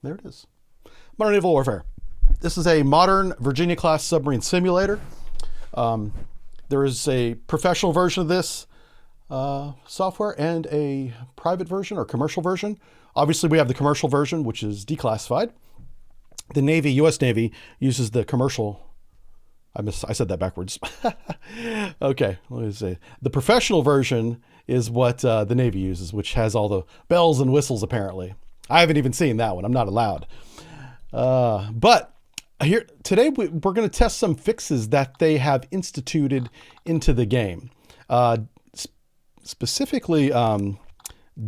there it is. Modern Naval Warfare. This is a modern Virginia-class submarine simulator. There is a professional version of this software and a private version or commercial version. Obviously, we have the commercial version, which is declassified. The Navy, U.S. Navy, uses the commercial. I said that backwards. Okay, let me see. The professional version is what the Navy uses, which has all the bells and whistles, apparently. I haven't even seen that one. I'm not allowed. But here today, we're going to test some fixes that they have instituted into the game. Specifically,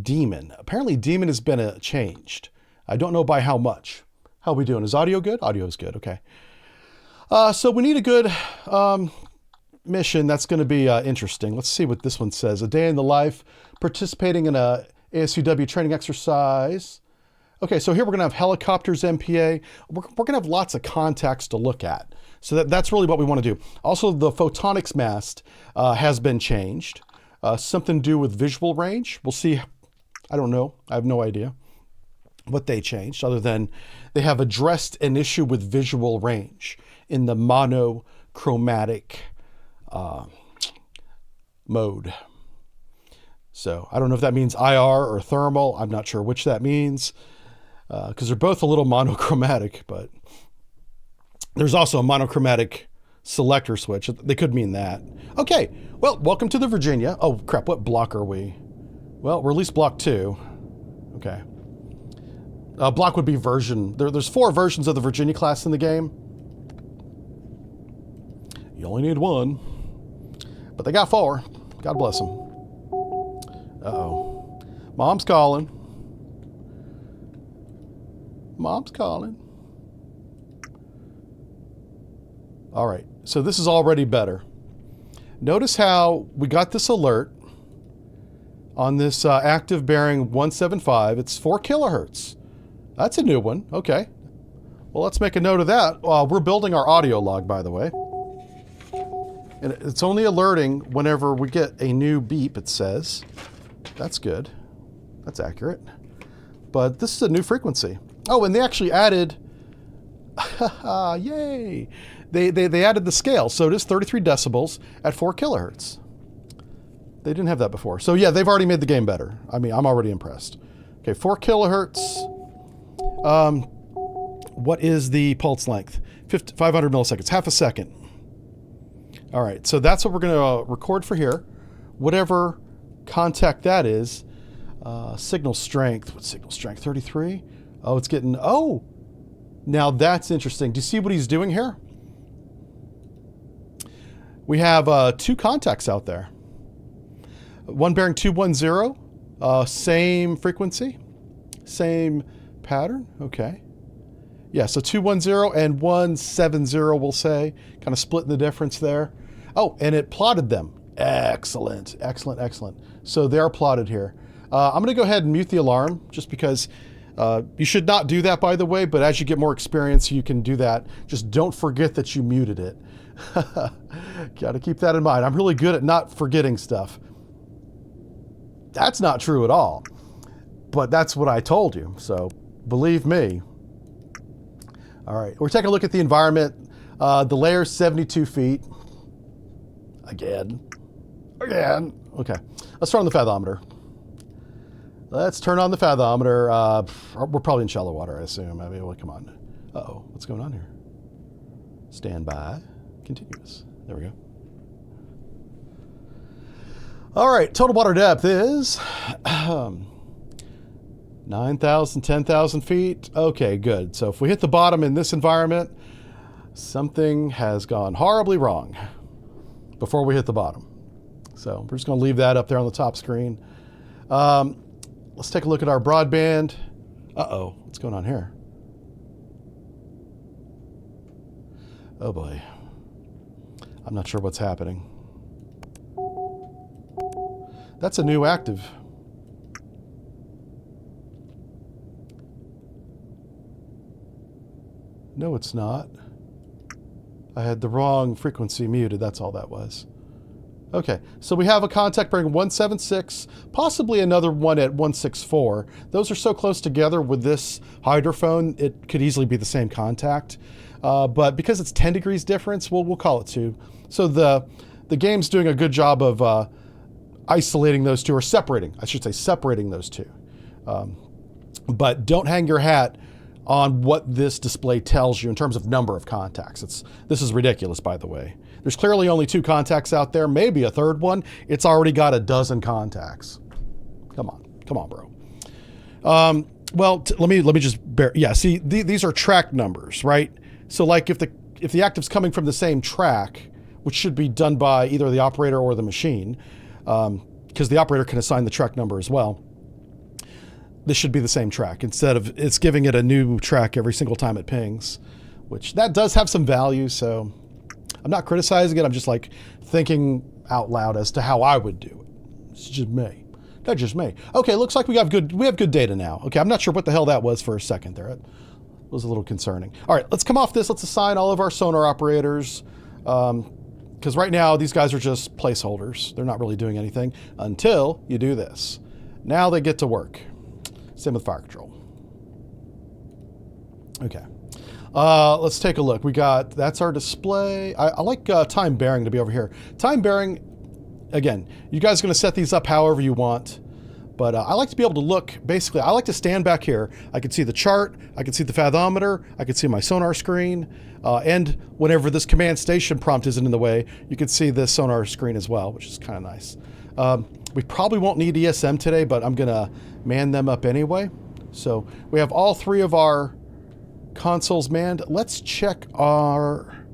Demon. Apparently, Demon has been changed. I don't know by how much. How are we doing? Is audio good? Audio is good. Okay. So we need a good mission that's going to be interesting. Let's see what this one says. A day in the life, participating in a ASUW training exercise. Okay, so here we're going to have helicopters, MPA. We're going to have lots of contacts to look at. So that's really what we want to do. Also, the photonics mast has been changed. Something to do with visual range. We'll see. I don't know. I have no idea what they changed, other than they have addressed an issue with visual range in the monochromatic mode. So I don't know if that means IR or thermal. I'm not sure which that means, because they're both a little monochromatic, but there's also a monochromatic selector switch. They could mean that. Okay, well, welcome to the Virginia. Oh, crap, what block are we? Well, we're at least block 2. Okay. Block would be version. There's 4 versions of the Virginia class in the game. You only need 1. But they got 4. God bless them. Uh-oh. Mom's calling. Mom's calling. All right, so this is already better. Notice how we got this alert on this active bearing 175. It's 4 kilohertz. That's a new one. Okay. Well, let's make a note of that. We're building our audio log, by the way. And it's only alerting whenever we get a new beep, it says. That's good. That's accurate. But this is a new frequency. Oh, and they actually added... Yay! They added the scale. So it is 33 decibels at 4 kilohertz. They didn't have that before. So yeah, they've already made the game better. I mean, I'm already impressed. Okay, 4 kilohertz. What is the pulse length? 500 milliseconds, half a second. All right, so that's what we're going to record for here. Whatever contact that is. Signal strength. What's signal strength? 33? Oh, it's getting... Oh! Now that's interesting. Do you see what he's doing here? We have 2 contacts out there. One bearing 210, same frequency, same pattern. Okay. Yeah, so 210 and 170, we'll say, kind of splitting the difference there. Oh, and it plotted them. Excellent, excellent, excellent. So they're plotted here. I'm going to go ahead and mute the alarm just because you should not do that, by the way, but as you get more experience, you can do that. Just don't forget that you muted it. Got to keep that in mind. I'm really good at not forgetting stuff. That's not true at all, but that's what I told you, so believe me. All right, we're taking a look at the environment. The layer's 72 feet. Again. Okay, let's turn on the fathometer. Let's turn on the fathometer. We're probably in shallow water, I assume. I mean, well, come on. Uh-oh, what's going on here? Stand by. Continuous. There we go. All right, total water depth is 9,000, 10,000 feet. Okay, good. So if we hit the bottom in this environment, something has gone horribly wrong before we hit the bottom. So we're just going to leave that up there on the top screen. Let's take a look at our broadband. Uh-oh, what's going on here? Oh boy. I'm not sure what's happening. That's a new active. No, it's not. I had the wrong frequency muted. That's all that was. Okay, so we have a contact bearing 176, possibly another one at 164. Those are so close together with this hydrophone, it could easily be the same contact. But because it's 10 degrees difference, we'll call it 2. So the game's doing a good job of isolating those two, or separating, I should say, separating those two. But don't hang your hat on what this display tells you in terms of number of contacts. This is ridiculous, by the way. There's clearly only 2 contacts out there, maybe a third one. It's already got a dozen contacts. Come on, bro. Well, let me just see, these are track numbers, right? So like if the active's coming from the same track, which should be done by either the operator or the machine, because the operator can assign the track number as well. This should be the same track instead of it's giving it a new track every single time it pings, which that does have some value. So I'm not criticizing it. I'm just like thinking out loud as to how I would do it. It's just me. That's just me. Okay, looks like we have good data now. Okay, I'm not sure what the hell that was for a second there. It was a little concerning. All right, let's come off this. Let's assign all of our sonar operators. Because right now these guys are just placeholders. They're not really doing anything until you do this. Now they get to work. Same with fire control. Okay. Let's take a look. That's our display. I like time bearing to be over here. Time bearing, again, you guys are going to set these up however you want. But I like to be able to look, basically, I like to stand back here. I can see the chart, I can see the fathometer, I can see my sonar screen, and whenever this command station prompt isn't in the way, you can see this sonar screen as well, which is kind of nice. We probably won't need ESM today, but I'm gonna man them up anyway. So we have all 3 of our consoles manned. Let's check our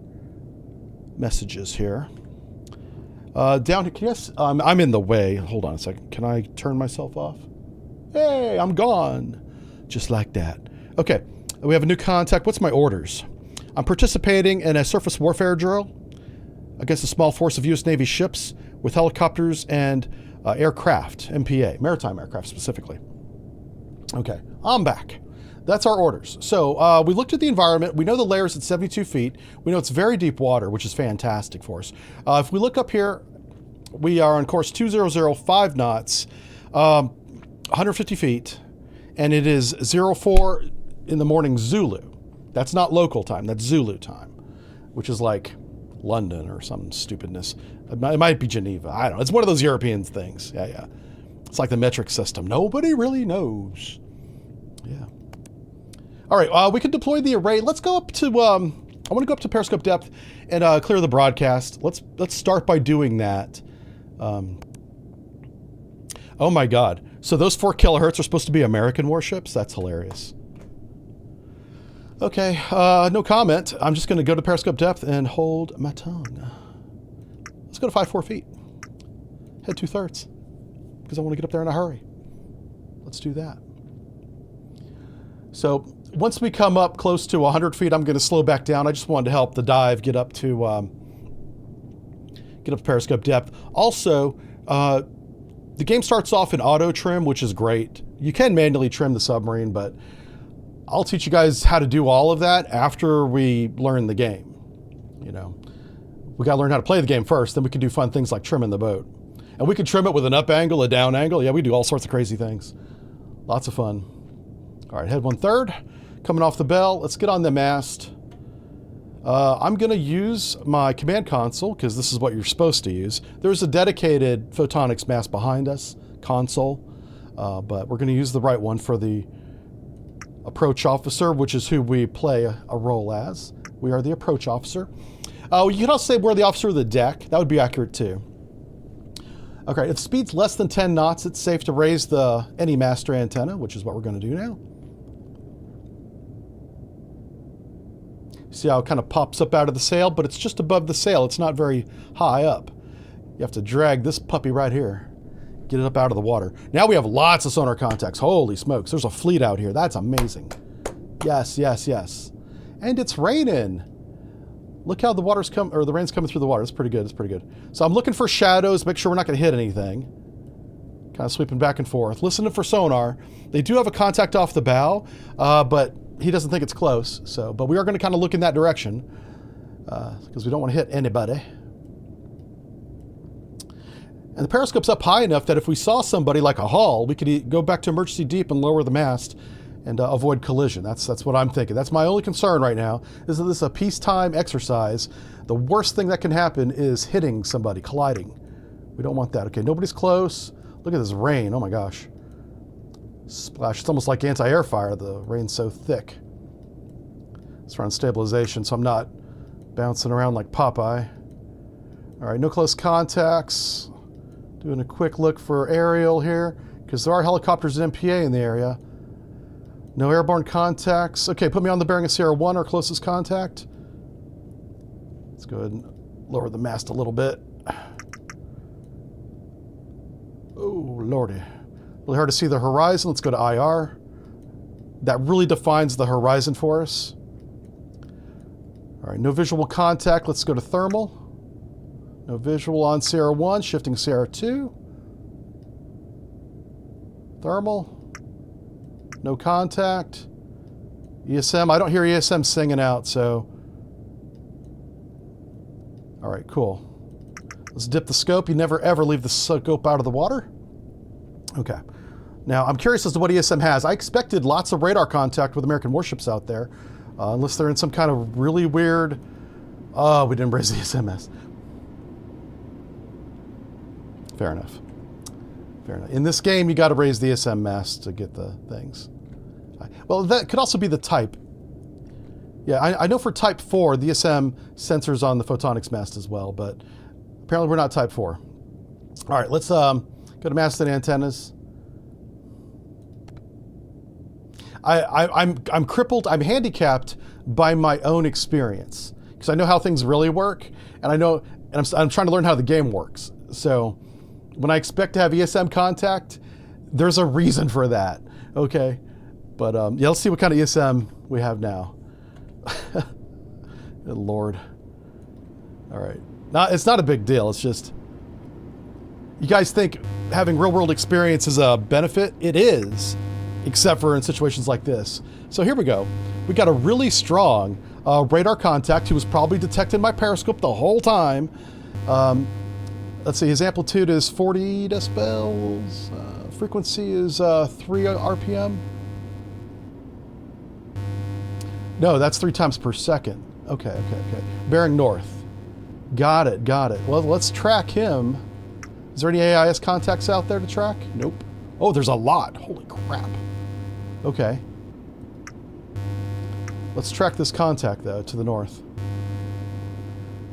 messages here. Down here, yes, I'm in the way. Hold on a second. Can I turn myself off? Hey, I'm gone. Just like that. Okay, we have a new contact. What's my orders? I'm participating in a surface warfare drill against a small force of U.S. Navy ships with helicopters and aircraft, MPA, maritime aircraft specifically. Okay, I'm back. That's our orders. So we looked at the environment. We know the layer is at 72 feet. We know it's very deep water, which is fantastic for us. If we look up here, we are on course 2005 knots, 150 feet, and it is 04 in the morning Zulu. That's not local time, that's Zulu time, which is like London or some stupidness. It might be Geneva, I don't know. It's one of those European things, yeah. It's like the metric system. Nobody really knows, yeah. All right, we can deploy the array. Let's go up to, I want to go up to periscope depth and clear the broadcast. Let's start by doing that. Oh my God. So those 4 kilohertz are supposed to be American warships? That's hilarious. Okay, no comment. I'm just going to go to periscope depth and hold my tongue. Let's go to 5-4 feet. Head 2/3 because I want to get up there in a hurry. Let's do that. So once we come up close to 100 feet, I'm going to slow back down. I just wanted to help the dive get up to periscope depth. Also, the game starts off in auto trim, which is great. You can manually trim the submarine, but I'll teach you guys how to do all of that after we learn the game. You know, we got to learn how to play the game first, then we can do fun things like trimming the boat. And we can trim it with an up angle, a down angle. Yeah, we do all sorts of crazy things. Lots of fun. All right, head 1/3, coming off the bell. Let's get on the mast. I'm going to use my command console because this is what you're supposed to use. There's a dedicated photonics mast behind us, console, but we're going to use the right one for the approach officer, which is who we play a role as. We are the approach officer. You can also say we're the officer of the deck. That would be accurate too. Okay, if speed's less than 10 knots, it's safe to raise any master antenna, which is what we're going to do now. See how it kind of pops up out of the sail, but it's just above the sail. It's not very high up. You have to drag this puppy right here, get it up out of the water. Now we have lots of sonar contacts. Holy smokes, there's a fleet out here. That's amazing. Yes, yes, yes. And it's raining. Look how the rain's coming through the water. It's pretty good, it's pretty good. So I'm looking for shadows, make sure we're not gonna hit anything. Kind of sweeping back and forth. Listening for sonar. They do have a contact off the bow, but he doesn't think it's close. But we are gonna kind of look in that direction because we don't want to hit anybody. And the periscope's up high enough that if we saw somebody like a hull, we could go back to emergency deep and lower the mast and avoid collision. That's what I'm thinking. That's my only concern right now, is that this is a peacetime exercise. The worst thing that can happen is hitting somebody, colliding. We don't want that. Okay, nobody's close. Look at this rain. Oh my gosh. Splash. It's almost like anti-air fire. The rain's so thick. It's around stabilization, so I'm not bouncing around like Popeye. All right, no close contacts. Doing a quick look for aerial here, because there are helicopters and MPA in the area. No airborne contacts. Okay, put me on the bearing of Sierra 1, our closest contact. Let's go ahead and lower the mast a little bit. Oh, lordy. Really hard to see the horizon. Let's go to IR. That really defines the horizon for us. All right, no visual contact. Let's go to thermal. No visual on Sierra 1, shifting Sierra 2. Thermal. No contact. ESM, I don't hear ESM singing out, so. All right, cool. Let's dip the scope. You never ever leave the scope out of the water. Okay. Now, I'm curious as to what ESM has. I expected lots of radar contact with American warships out there, unless they're in some kind of really weird. Oh, we didn't raise the SMS. Fair enough. Fair enough. In this game, you got to raise the ESM mast to get the things. Well, that could also be the type. Yeah, I know for Type 4, the ESM sensors on the photonics mast as well, but apparently we're not Type 4. All right, let's go to mast and antennas. I'm crippled. I'm handicapped by my own experience because I know how things really work, and I know, and I'm trying to learn how the game works. So when I expect to have ESM contact, there's a reason for that. Okay, but yeah, let's see what kind of ESM we have now. Good Lord. All right, it's not a big deal. It's just, you guys think having real world experience is a benefit? It is, except for in situations like this. So here we go. We got a really strong radar contact who was probably detecting my periscope the whole time. Let's see, his amplitude is 40 decibels. Frequency is 3 RPM. No, that's 3 times per second. Okay. Bearing north. Got it. Well, let's track him. Is there any AIS contacts out there to track? Nope. Oh, there's a lot. Holy crap. Okay. Let's track this contact, though, to the north.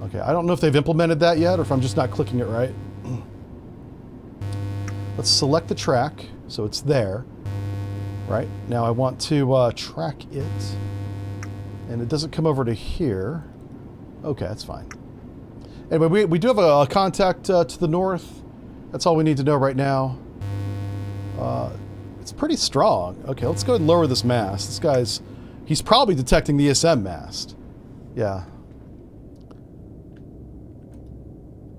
Okay, I don't know if they've implemented that yet or if I'm just not clicking it right. Let's select the track, so it's there. Right, now I want to track it. And it doesn't come over to here. Okay, that's fine. Anyway, we do have a contact to the north. That's all we need to know right now. It's pretty strong. Okay, let's go ahead and lower this mast. This guy's, he's probably detecting the ESM mast. Yeah.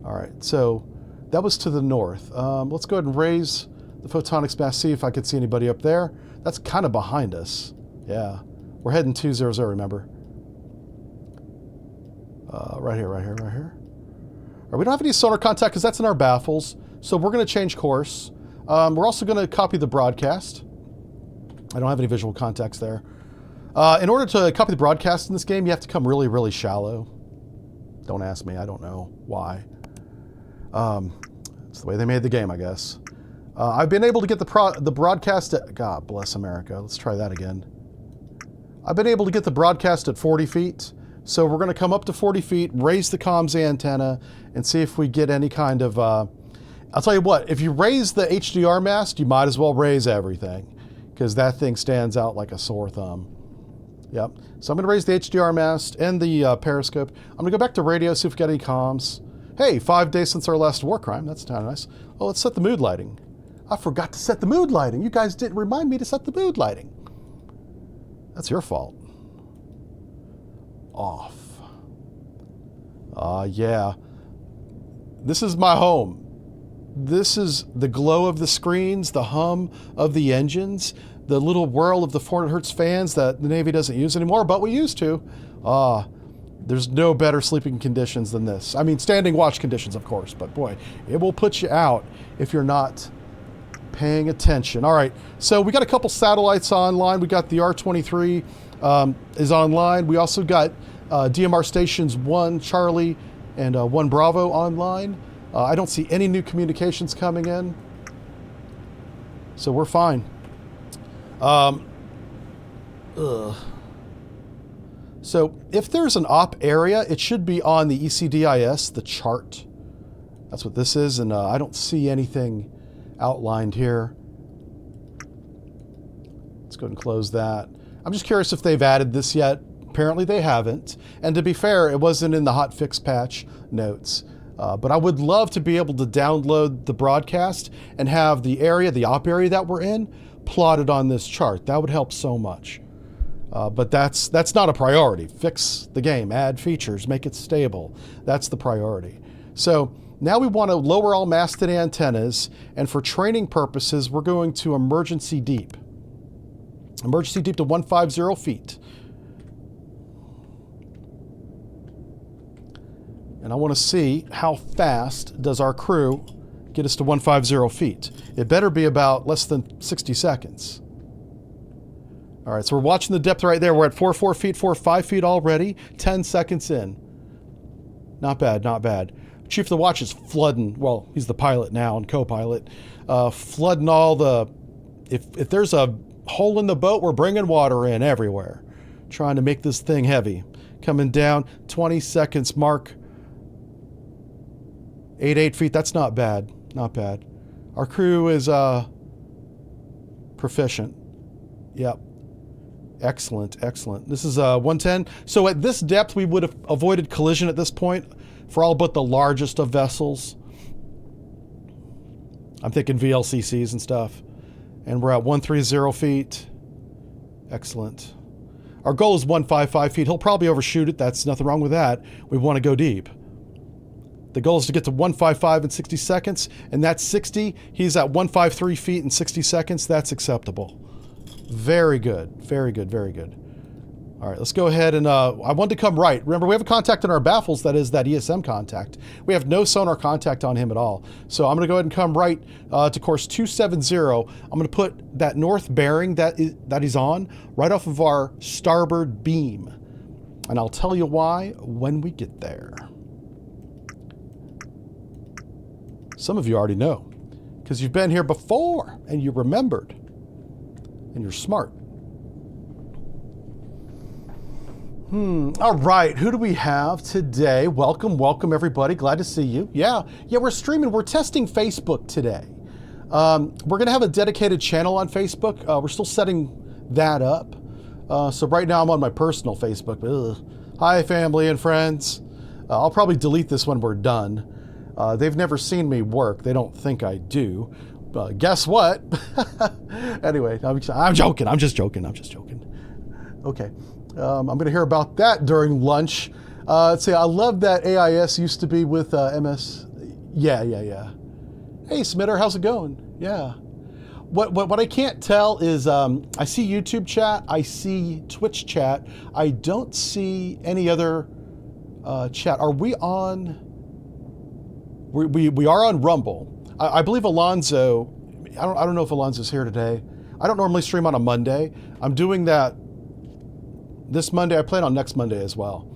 All right, so that was to the north. Let's go ahead and raise the photonics mast, see if I could see anybody up there. That's kind of behind us. Yeah, we're heading 200, remember? Right here. All right, we don't have any sonar contact because that's in our baffles, so we're going to change course. We're also going to copy the broadcast. I don't have any visual contacts there. In order to copy the broadcast in this game, you have to come really, really shallow. Don't ask me. I don't know why. It's the way they made the game, I guess. I've been able to get the broadcast at... God bless America. Let's try that again. I've been able to get the broadcast at 40 feet. So we're going to come up to 40 feet, raise the comms antenna, and see if we get any kind of... I'll tell you what, if you raise the HDR mast, you might as well raise everything, because that thing stands out like a sore thumb. Yep. So I'm going to raise the HDR mast and the periscope. I'm going to go back to radio, see if we got any comms. Hey, 5 days since our last war crime. That's kind of nice. Oh, let's set the mood lighting. I forgot to set the mood lighting. You guys didn't remind me to set the mood lighting. That's your fault. Off. Yeah. This is my home. This is the glow of the screens, the hum of the engines, the little whirl of the 400 hertz fans that the Navy doesn't use anymore, but we used to. There's no better sleeping conditions than this. I mean, standing watch conditions, of course, but boy, it will put you out if you're not paying attention. All right, so we got a couple satellites online. We got the R-23 is online. We also got DMR stations 1 Charlie and 1 Bravo online. I don't see any new communications coming in, so we're fine. So if there's an op area, it should be on the ECDIS, the chart. That's what this is, and I don't see anything outlined here. Let's go ahead and close that. I'm just curious if they've added this yet. Apparently they haven't. And to be fair, it wasn't in the hotfix patch notes. But I would love to be able to download the broadcast and have the area, the op area that we're in, plotted on this chart. That would help so much. But that's not a priority. Fix the game, add features, make it stable. That's the priority. So now we want to lower all masted antennas, and for training purposes, we're going to emergency deep. Emergency deep to 150 feet. And I want to see how fast does our crew get us to 150 feet. It better be about less than 60 seconds. All right, so we're watching the depth right there. We're at 4 feet, 5 feet already, 10 seconds in. Not bad, not bad. Chief of the Watch is flooding, well, he's the pilot now and co-pilot, flooding all the, if there's a hole in the boat, we're bringing water in everywhere, trying to make this thing heavy. Coming down, 20 seconds mark, 8 feet, that's not bad, not bad. Our crew is proficient. Yep. Excellent, excellent. This is 110. So at this depth, we would have avoided collision at this point for all but the largest of vessels. I'm thinking VLCCs and stuff. And we're at 130 feet. Excellent. Our goal is 155 feet. He'll probably overshoot it. That's nothing wrong with that. We want to go deep. The goal is to get to 155 in 60 seconds, and that's 60. He's at 153 feet in 60 seconds. That's acceptable. Very good, very good, very good. All right, let's go ahead and I want to come right. Remember, we have a contact in our baffles, that is that ESM contact. We have no sonar contact on him at all. So I'm going to go ahead and come right to course 270. I'm going to put that north bearing that he's on right off of our starboard beam. And I'll tell you why when we get there. Some of you already know, because you've been here before and you remembered, and you're smart. All right, who do we have today? Welcome, welcome everybody. Glad to see you. Yeah, we're streaming. We're testing Facebook today. We're gonna have a dedicated channel on Facebook. We're still setting that up. So right now I'm on my personal Facebook. Ugh. Hi, family and friends. I'll probably delete this when we're done. They've never seen me work. They don't think I do. Guess what? Anyway, I'm joking. I'm just joking. I'm just joking. Okay. I'm going to hear about that during lunch. Let's see. I love that AIS used to be with MS. Yeah. Hey, Smitter, how's it going? Yeah. What I can't tell is I see YouTube chat. I see Twitch chat. I don't see any other chat. Are we on? We are on Rumble. I believe Alonzo, I don't know if Alonzo's here today. I don't normally stream on a Monday. I'm doing that this Monday. I plan on next Monday as well.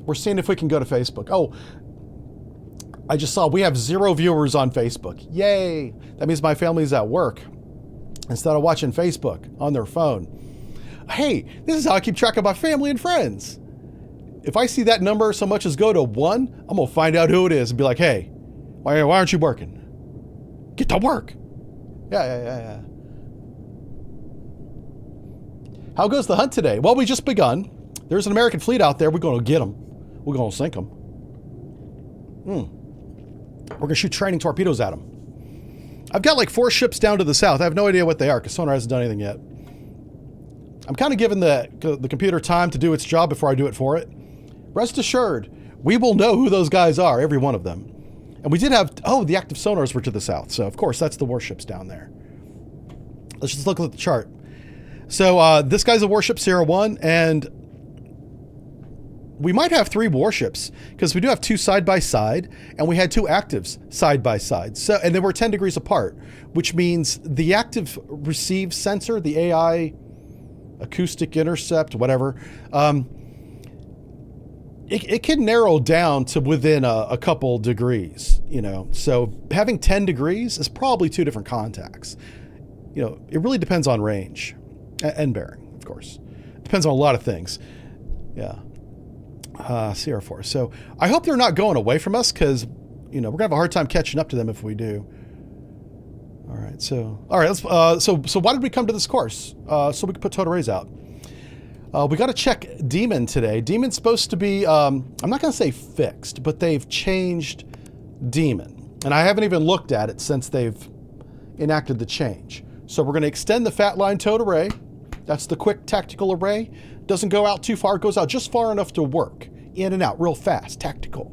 We're seeing if we can go to Facebook. Oh, I just saw we have 0 viewers on Facebook. Yay! That means my family's at work instead of watching Facebook on their phone. Hey, this is how I keep track of my family and friends. If I see that number so much as go to 1, I'm gonna find out who it is and be like, hey, why aren't you working? Get to work. Yeah. How goes the hunt today? Well, we just begun. There's an American fleet out there. We're going to get them. We're going to sink them. We're going to shoot training torpedoes at them. I've got like 4 ships down to the south. I have no idea what they are because sonar hasn't done anything yet. I'm kind of giving the computer time to do its job before I do it for it. Rest assured, we will know who those guys are, every one of them. And we did have, the active sonars were to the south. So, of course, that's the warships down there. Let's just look at the chart. So, this guy's a warship, Sierra 1, and we might have 3 warships because we do have 2 side by side, and we had 2 actives side by side. So, and they were 10 degrees apart, which means the active receive sensor, the AI acoustic intercept, whatever, it can narrow down to within a couple degrees, you know. So having 10 degrees is probably 2 different contacts. You know, it really depends on range and bearing, of course. Depends on a lot of things. Yeah. CR4. So I hope they're not going away from us because, you know, we're gonna have a hard time catching up to them if we do. All right. So, let's, so why did we come to this course? So we could put total rays out. We got to check Demon today. Demon's supposed to be, I'm not going to say fixed, but they've changed Demon. And I haven't even looked at it since they've enacted the change. So we're going to extend the fat line towed array. That's the quick tactical array. Doesn't go out too far. It goes out just far enough to work. In and out real fast, tactical.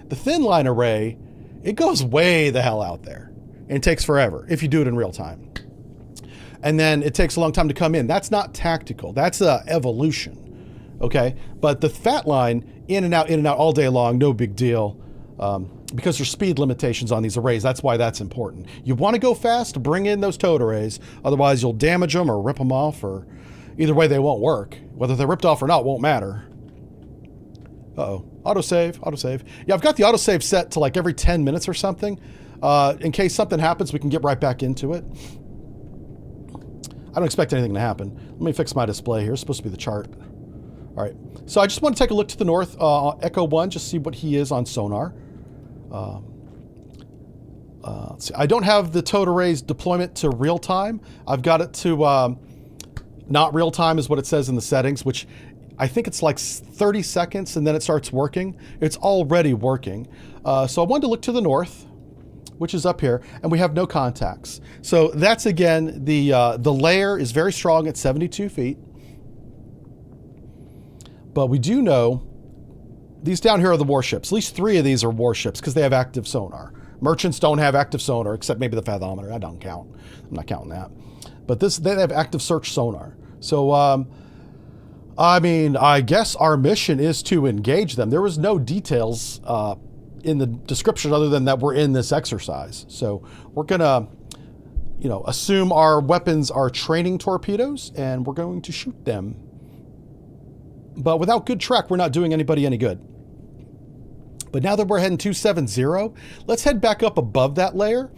The thin line array, it goes way the hell out there. And it takes forever if you do it in real time. And then it takes a long time to come in. That's not tactical. That's evolution, okay? But the fat line, in and out all day long, no big deal, because there's speed limitations on these arrays. That's why that's important. You want to go fast, bring in those towed arrays. Otherwise, you'll damage them or rip them off, or either way, they won't work. Whether they're ripped off or not won't matter. Uh-oh. Autosave, autosave. Yeah, I've got the autosave set to like every 10 minutes or something. In case something happens, we can get right back into it. I don't expect anything to happen. Let me fix my display here. It's supposed to be the chart. All right. So I just want to take a look to the north, Echo 1, just see what he is on sonar. Let's see. I don't have the towed arrays deployment to real time. I've got it to not real time is what it says in the settings, which I think it's like 30 seconds and then it starts working. It's already working. So I wanted to look to the north, which is up here, and we have no contacts. So that's, again, the layer is very strong at 72 feet. But we do know these down here are the warships. At least 3 of these are warships because they have active sonar. Merchants don't have active sonar, except maybe the fathometer. I don't count. I'm not counting that. But they have active search sonar. So, I mean, I guess our mission is to engage them. There was no details in the description other than that we're in this exercise. So we're gonna, you know, assume our weapons are training torpedoes and we're going to shoot them. But without good track, we're not doing anybody any good. But now that we're heading 270, let's head back up above that layer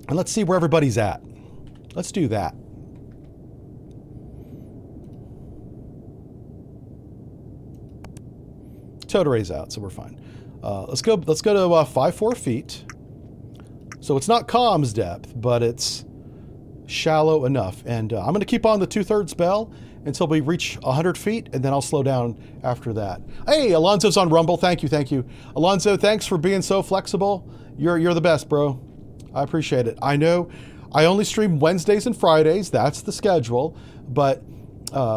and let's see where everybody's at. Let's do that. Towed array's out, so we're fine. Let's go to 5-4 feet. So it's not comms depth, but it's shallow enough. And I'm going to keep on the 2/3 bell until we reach 100 feet, and then I'll slow down after that. Hey, Alonzo's on Rumble. Thank you. Alonzo, thanks for being so flexible. You're the best, bro. I appreciate it. I know I only stream Wednesdays and Fridays. That's the schedule. But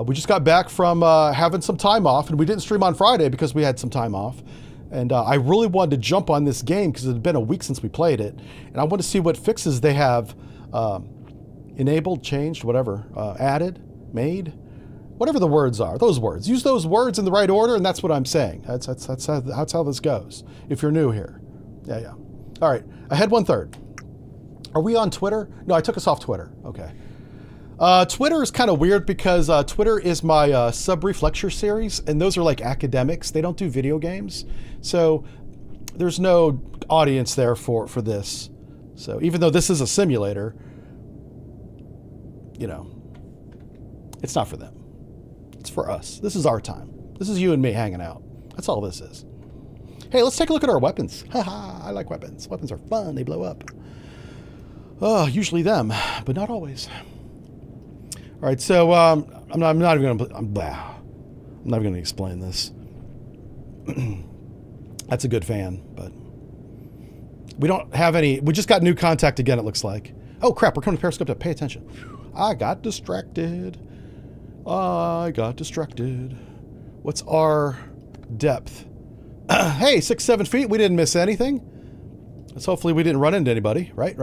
we just got back from having some time off, and we didn't stream on Friday because we had some time off. And I really wanted to jump on this game because it had been a week since we played it. And I want to see what fixes they have enabled, changed, whatever, added, made, whatever the words are. Those words. Use those words in the right order, and that's what I'm saying. That's how this goes, if you're new here. Yeah. All right, ahead 1/3. Are we on Twitter? No, I took us off Twitter. Okay. Twitter is kind of weird because Twitter is my sub-brief lecture series, and those are like academics. They don't do video games. So there's no audience there for this. So even though this is a simulator, you know, it's not for them. It's for us. This is our time. This is you and me hanging out. That's all this is. Hey, let's take a look at our weapons. Haha, I like weapons. Weapons are fun. They blow up. Usually them, but not always. All right, so I'm not even going to explain this. That's a good fan, but we don't have any. We just got new contact again, it looks like. Oh, crap, we're coming to Periscope to pay attention. I got distracted. What's our depth? Hey, 6-7 feet. We didn't miss anything. Let's hopefully we didn't run into anybody. Right.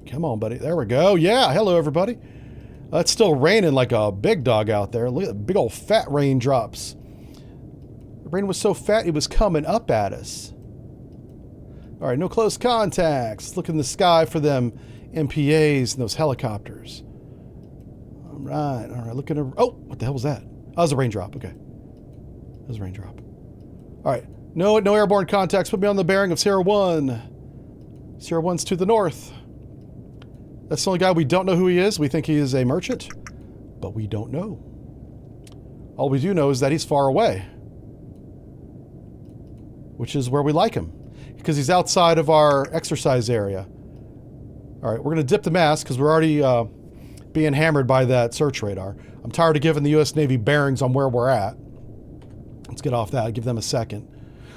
Come on, buddy. There we go. Yeah. Hello, everybody. It's still raining like a big dog out there. Look at the big old fat raindrops. The rain was so fat it was coming up at us. All right, no close contacts. Look in the sky for them MPAs and those helicopters. All right. Looking at... Oh, what the hell was that? Oh, that was a raindrop. Okay. That was a raindrop. All right. No airborne contacts. Put me on the bearing of Sierra 1. Sierra 1's to the north. That's the only guy we don't know who he is. We think he is a merchant, but we don't know. All we do know is that he's far away, which is where we like him, because he's outside of our exercise area. All right, we're going to dip the mast because we're already being hammered by that search radar. I'm tired of giving the U.S. Navy bearings on where we're at. Let's get off that. Give them a second.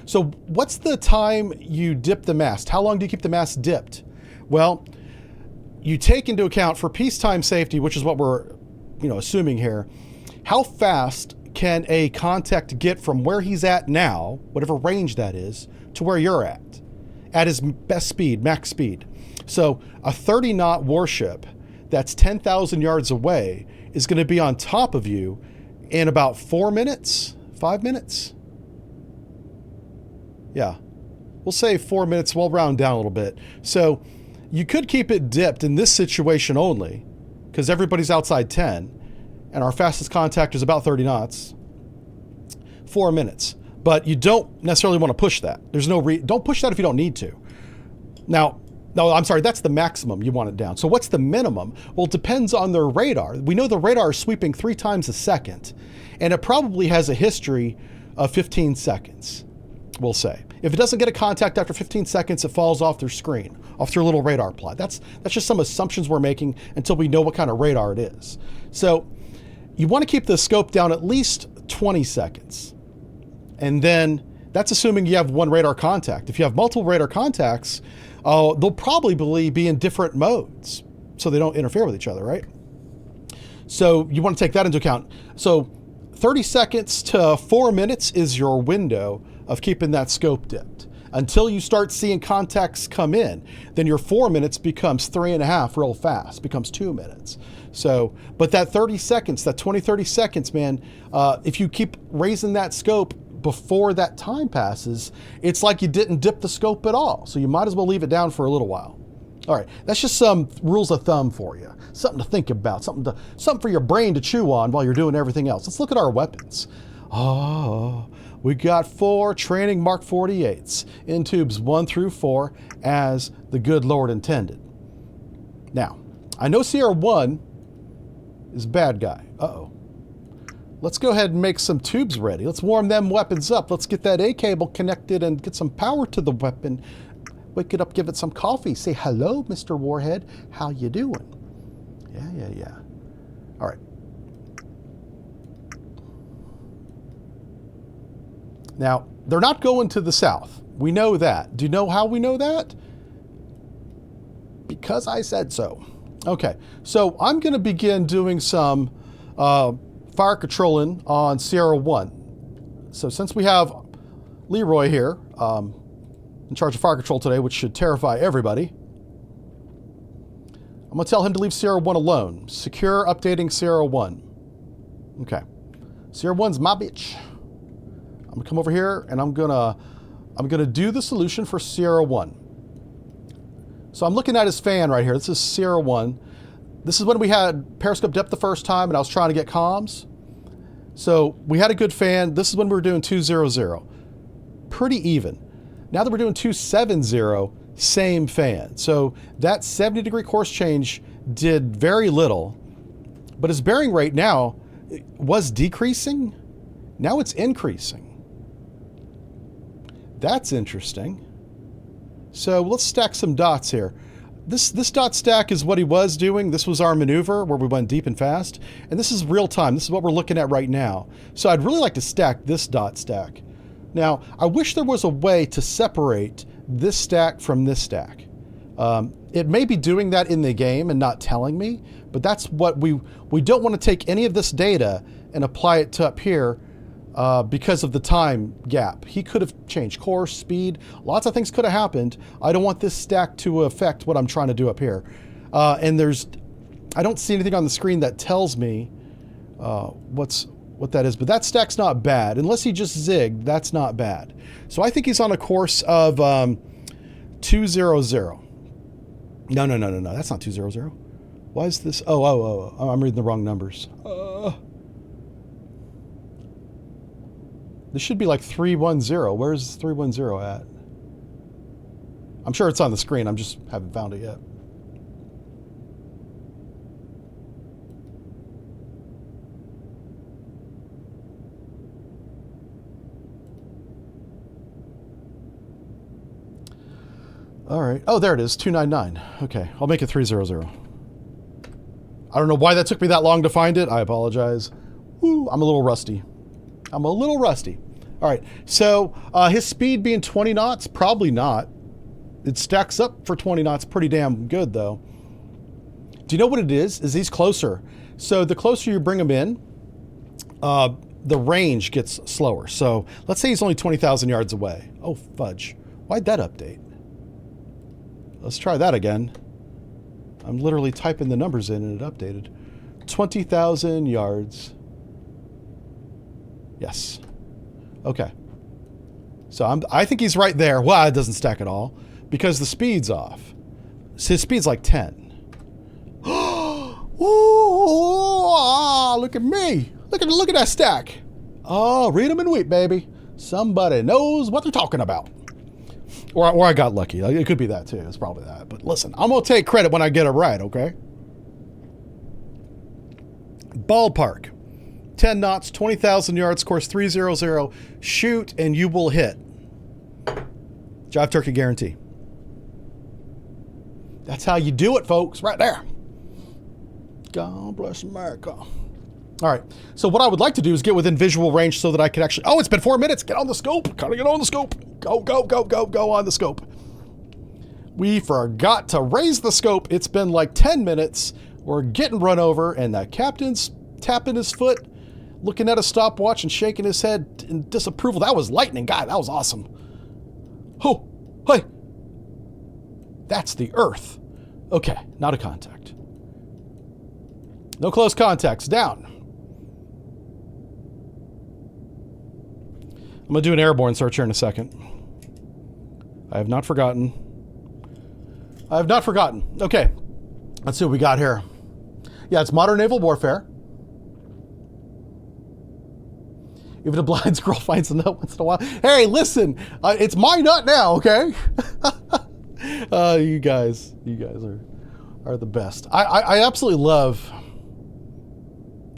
So what's the time you dip the mast? How long do you keep the mast dipped? Well, you take into account for peacetime safety, which is what we're, assuming here. How fast can a contact get from where he's at now, whatever range that is, to where you're at his best speed, max speed? So a 30-knot warship that's 10,000 yards away is going to be on top of you in about 4 minutes, 5 minutes. Yeah, we'll say 4 minutes. We'll round down a little bit. So you could keep it dipped in this situation only, because everybody's outside 10, and our fastest contact is about 30 knots. 4 minutes. But you don't necessarily want to push that. There's no don't push that if you don't need to. Now, no, I'm sorry, that's the maximum you want it down. So what's the minimum? Well, it depends on their radar. We know the radar is sweeping 3 times a second, and it probably has a history of 15 seconds, we'll say. If it doesn't get a contact after 15 seconds, it falls off their screen, off their little radar plot. That's just some assumptions we're making until we know what kind of radar it is. So you want to keep the scope down at least 20 seconds. And then that's assuming you have one radar contact. If you have multiple radar contacts, they'll probably be in different modes so they don't interfere with each other, right? So you want to take that into account. So 30 seconds to 4 minutes is your window of keeping that scope dipped. Until you start seeing contacts come in, then your 4 minutes becomes 3.5 real fast, becomes 2 minutes. So, but that 30 seconds, that 20, 30 seconds, man, if you keep raising that scope before that time passes, it's like you didn't dip the scope at all. So you might as well leave it down for a little while. All right, that's just some rules of thumb for you. Something to think about, something for your brain to chew on while you're doing everything else. Let's look at our weapons. Oh, we got 4 training Mark 48s in tubes 1 through 4 as the good Lord intended. Now, I know Sierra 1 is a bad guy. Uh-oh. Let's go ahead and make some tubes ready. Let's warm them weapons up. Let's get that A cable connected and get some power to the weapon. Wake it up, give it some coffee. Say, hello, Mr. Warhead. How you doing? Yeah. All right. Now, they're not going to the south. We know that. Do you know how we know that? Because I said so. Okay, so I'm going to begin doing some fire controlling on Sierra 1. So since we have Leroy here in charge of fire control today, which should terrify everybody, I'm going to tell him to leave Sierra 1 alone. Secure updating Sierra 1. Okay. Sierra 1's my bitch. I'm going to come over here and I'm going to do the solution for Sierra 1. So I'm looking at his fan right here. This is Sierra 1. This is when we had periscope depth the first time and I was trying to get comms. So we had a good fan. This is when we were doing 200. Pretty even. Now that we're doing 270, same fan. So that 70-degree course change did very little, but his bearing rate now was decreasing. Now it's increasing. That's interesting. So let's stack some dots here. This dot stack is what he was doing. This was our maneuver where we went deep and fast. And this is real time. This is what we're looking at right now. So I'd really like to stack this dot stack. Now, I wish there was a way to separate this stack from this stack. It may be doing that in the game and not telling me, but that's what we don't want to take any of this data and apply it to up here because of the time gap. He could have changed course, speed, lots of things could have happened. I don't want this stack to affect what I'm trying to do up here. And there's I don't see anything on the screen that tells me what that is, but that stack's not bad. Unless he just zigged, that's not bad. So I think he's on a course of 200. No, that's not 200. Why is this? Oh, I'm reading the wrong numbers. This should be like 310. Where's 310 at? I'm sure it's on the screen. I just haven't found it yet. All right. Oh, there it is. 299. Okay. I'll make it 300. I don't know why that took me that long to find it. I apologize. Woo, I'm a little rusty. All right. So his speed being 20 knots, probably not. It stacks up for 20 knots pretty damn good, though. Do you know what it is? Is he's closer. So the closer you bring him in, the range gets slower. So let's say he's only 20,000 yards away. Oh, fudge. Why'd that update? Let's try that again. I'm literally typing the numbers in and it updated. 20,000 yards. Yes. Okay. So I think he's right there. Well, it doesn't stack at all because the speed's off. So his speed's like 10. Ooh, look at me. Look at that stack. Oh, read them and weep, baby. Somebody knows what they're talking about. Or I got lucky. It could be that too. It's probably that. But listen, I'm going to take credit when I get it right, okay? Ballpark. 10 knots, 20,000 yards, course 300. Shoot and you will hit. Jive Turkey guarantee. That's how you do it, folks. Right there. God bless America. All right. So what I would like to do is get within visual range so that I can actually... Oh, it's been 4 minutes. Get on the scope. Gotta get on the scope. Go on the scope. We forgot to raise the scope. It's been like 10 minutes. We're getting run over, and the captain's tapping his foot, looking at a stopwatch and shaking his head in disapproval. That was lightning. God, that was awesome. Oh, hey. That's the Earth. Okay, not a contact. No close contacts. Down. I'm going to do an airborne search here in a second. I have not forgotten. Okay. Let's see what we got here. Yeah, it's Modern Naval Warfare. Even a blind squirrel finds a nut once in a while. Hey, listen. It's my nut now, okay? You guys are the best. I absolutely love...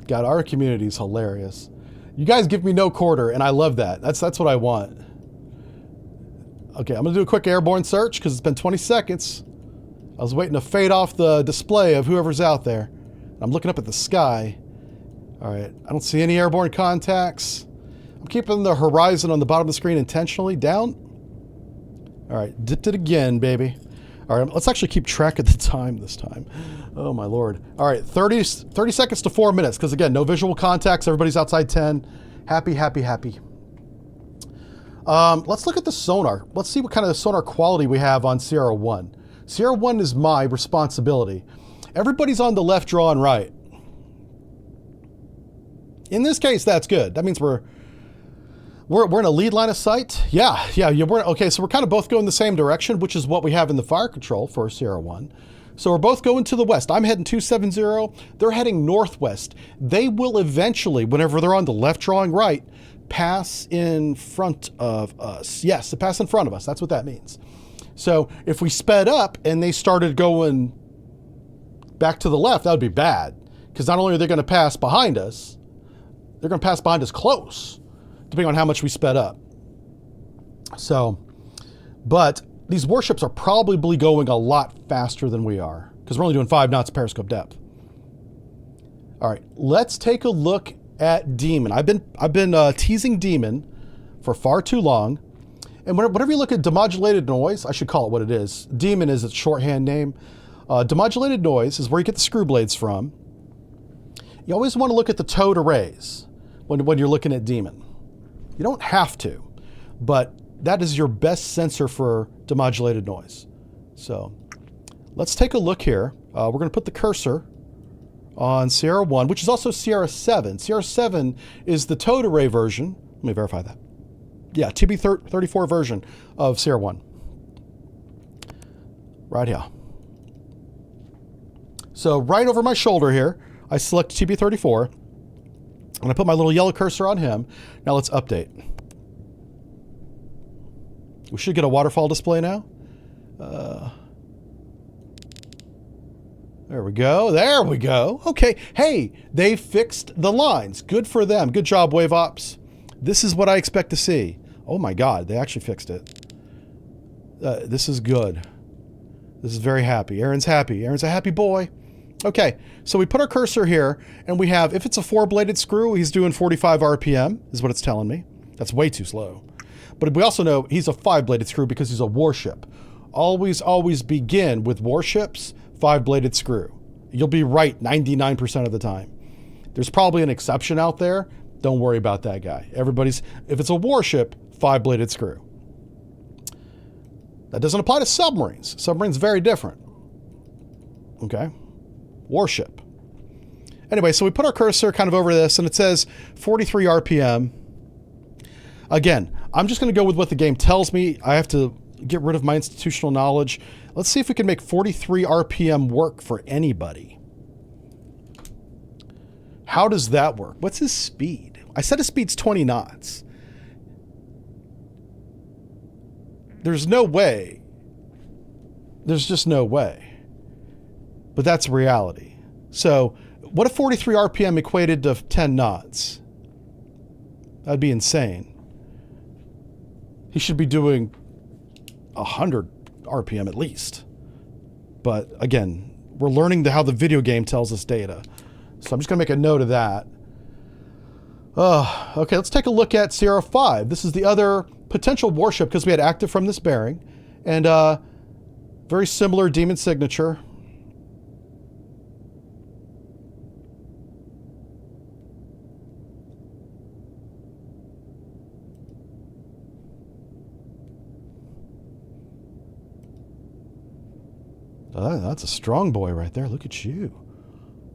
God, our community is hilarious. You guys give me no quarter, and I love that. That's what I want. Okay, I'm going to do a quick airborne search because it's been 20 seconds. I was waiting to fade off the display of whoever's out there. I'm looking up at the sky. All right, I don't see any airborne contacts. I'm keeping the horizon on the bottom of the screen intentionally down. All right, dipped it again, baby. All right, let's actually keep track of the time this time. Oh, my Lord. All right, 30 seconds to 4 minutes, because, again, no visual contacts. Everybody's outside 10. Happy. Let's look at the sonar. Let's see what kind of sonar quality we have on Sierra 1. Sierra 1 is my responsibility. Everybody's on the left, draw, and right. In this case, that's good. That means we're in a lead line of sight. Yeah. Okay, so we're kind of both going the same direction, which is what we have in the fire control for Sierra 1. So we're both going to the west. I'm heading 270. They're heading northwest. They will eventually, whenever they're on the left drawing right, pass in front of us. Yes, to pass in front of us. That's what that means. So if we sped up and they started going back to the left, that would be bad. Because not only are they going to pass behind us, they're going to pass behind us close, depending on how much we sped up. So, but these warships are probably going a lot faster than we are because we're only doing 5 knots periscope depth. All right, let's take a look at Demon. I've been teasing Demon for far too long. And whenever you look at demodulated noise, I should call it what it is. Demon is its shorthand name. Demodulated noise is where you get the screw blades from. You always want to look at the towed arrays when you're looking at Demon. You don't have to, but that is your best sensor for demodulated noise. So let's take a look here. We're going to put the cursor on Sierra 1, which is also Sierra 7. Sierra 7 is the towed array version. Let me verify that. Yeah, TB34 version of Sierra 1. Right here. So right over my shoulder here, I select TB34, and I put my little yellow cursor on him. Now let's update. We should get a waterfall display now. There we go. There we go. Okay. Hey, they fixed the lines. Good for them. Good job, Wave Ops. This is what I expect to see. Oh my God, they actually fixed it. This is good. This is very happy. Aaron's happy. Aaron's a happy boy. Okay, so we put our cursor here, and we have, if it's a 4-bladed screw, he's doing 45 RPM, is what it's telling me. That's way too slow. But we also know he's a 5-bladed screw because he's a warship. Always begin with warships, 5-bladed screw. You'll be right 99% of the time. There's probably an exception out there. Don't worry about that guy. If it's a warship, 5-bladed screw. That doesn't apply to submarines. Submarines very different. Okay. Warship. Anyway, so we put our cursor kind of over this, and it says 43 RPM. Again, I'm just going to go with what the game tells me. I have to get rid of my institutional knowledge. Let's see if we can make 43 RPM work for anybody. How does that work? What's his speed? I said his speed's 20 knots. There's no way. There's just no way. But that's reality. So, what if 43 RPM equated to 10 knots? That'd be insane. He should be doing 100 RPM at least. But again, we're learning how the video game tells us data. So I'm just going to make a note of that. Okay, let's take a look at Sierra 5. This is the other potential warship because we had active from this bearing. And very similar demon signature. That's a strong boy right there. Look at you.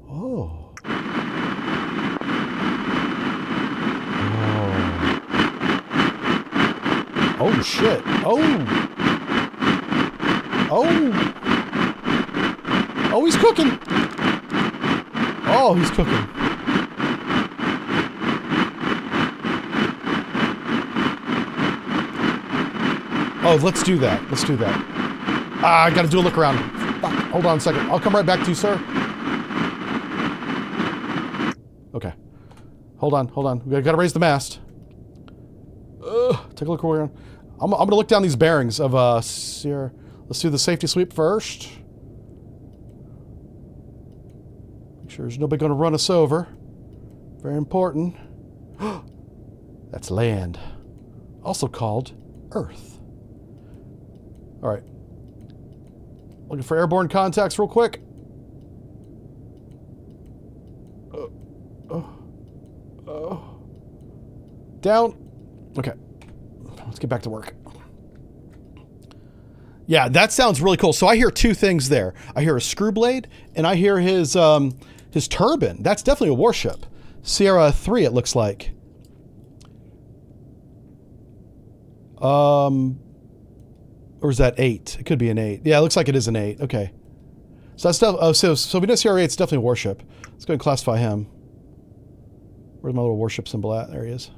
Oh. Oh, shit. Oh. Oh. Oh, he's cooking. Oh, he's cooking. Oh, let's do that. Let's do that. I gotta do a look around. Fuck. Hold on a second. I'll come right back to you, sir. Okay. Hold on. We gotta raise the mast. Take a look around. I'm gonna look down these bearings of Sierra. Let's do the safety sweep first. Make sure there's nobody gonna run us over. Very important. That's land. Also called Earth. All right. Looking for airborne contacts real quick. Down. Okay. Let's get back to work. Yeah, that sounds really cool. So I hear two things there. I hear a screw blade, and I hear his turbine. That's definitely a warship. Sierra 3, it looks like. Or is that 8? It could be an 8. Yeah, it looks like it is an 8. Okay. So that's so we know Sierra 8's definitely a warship. Let's go and classify him. Where's my little warship symbol at? There he is.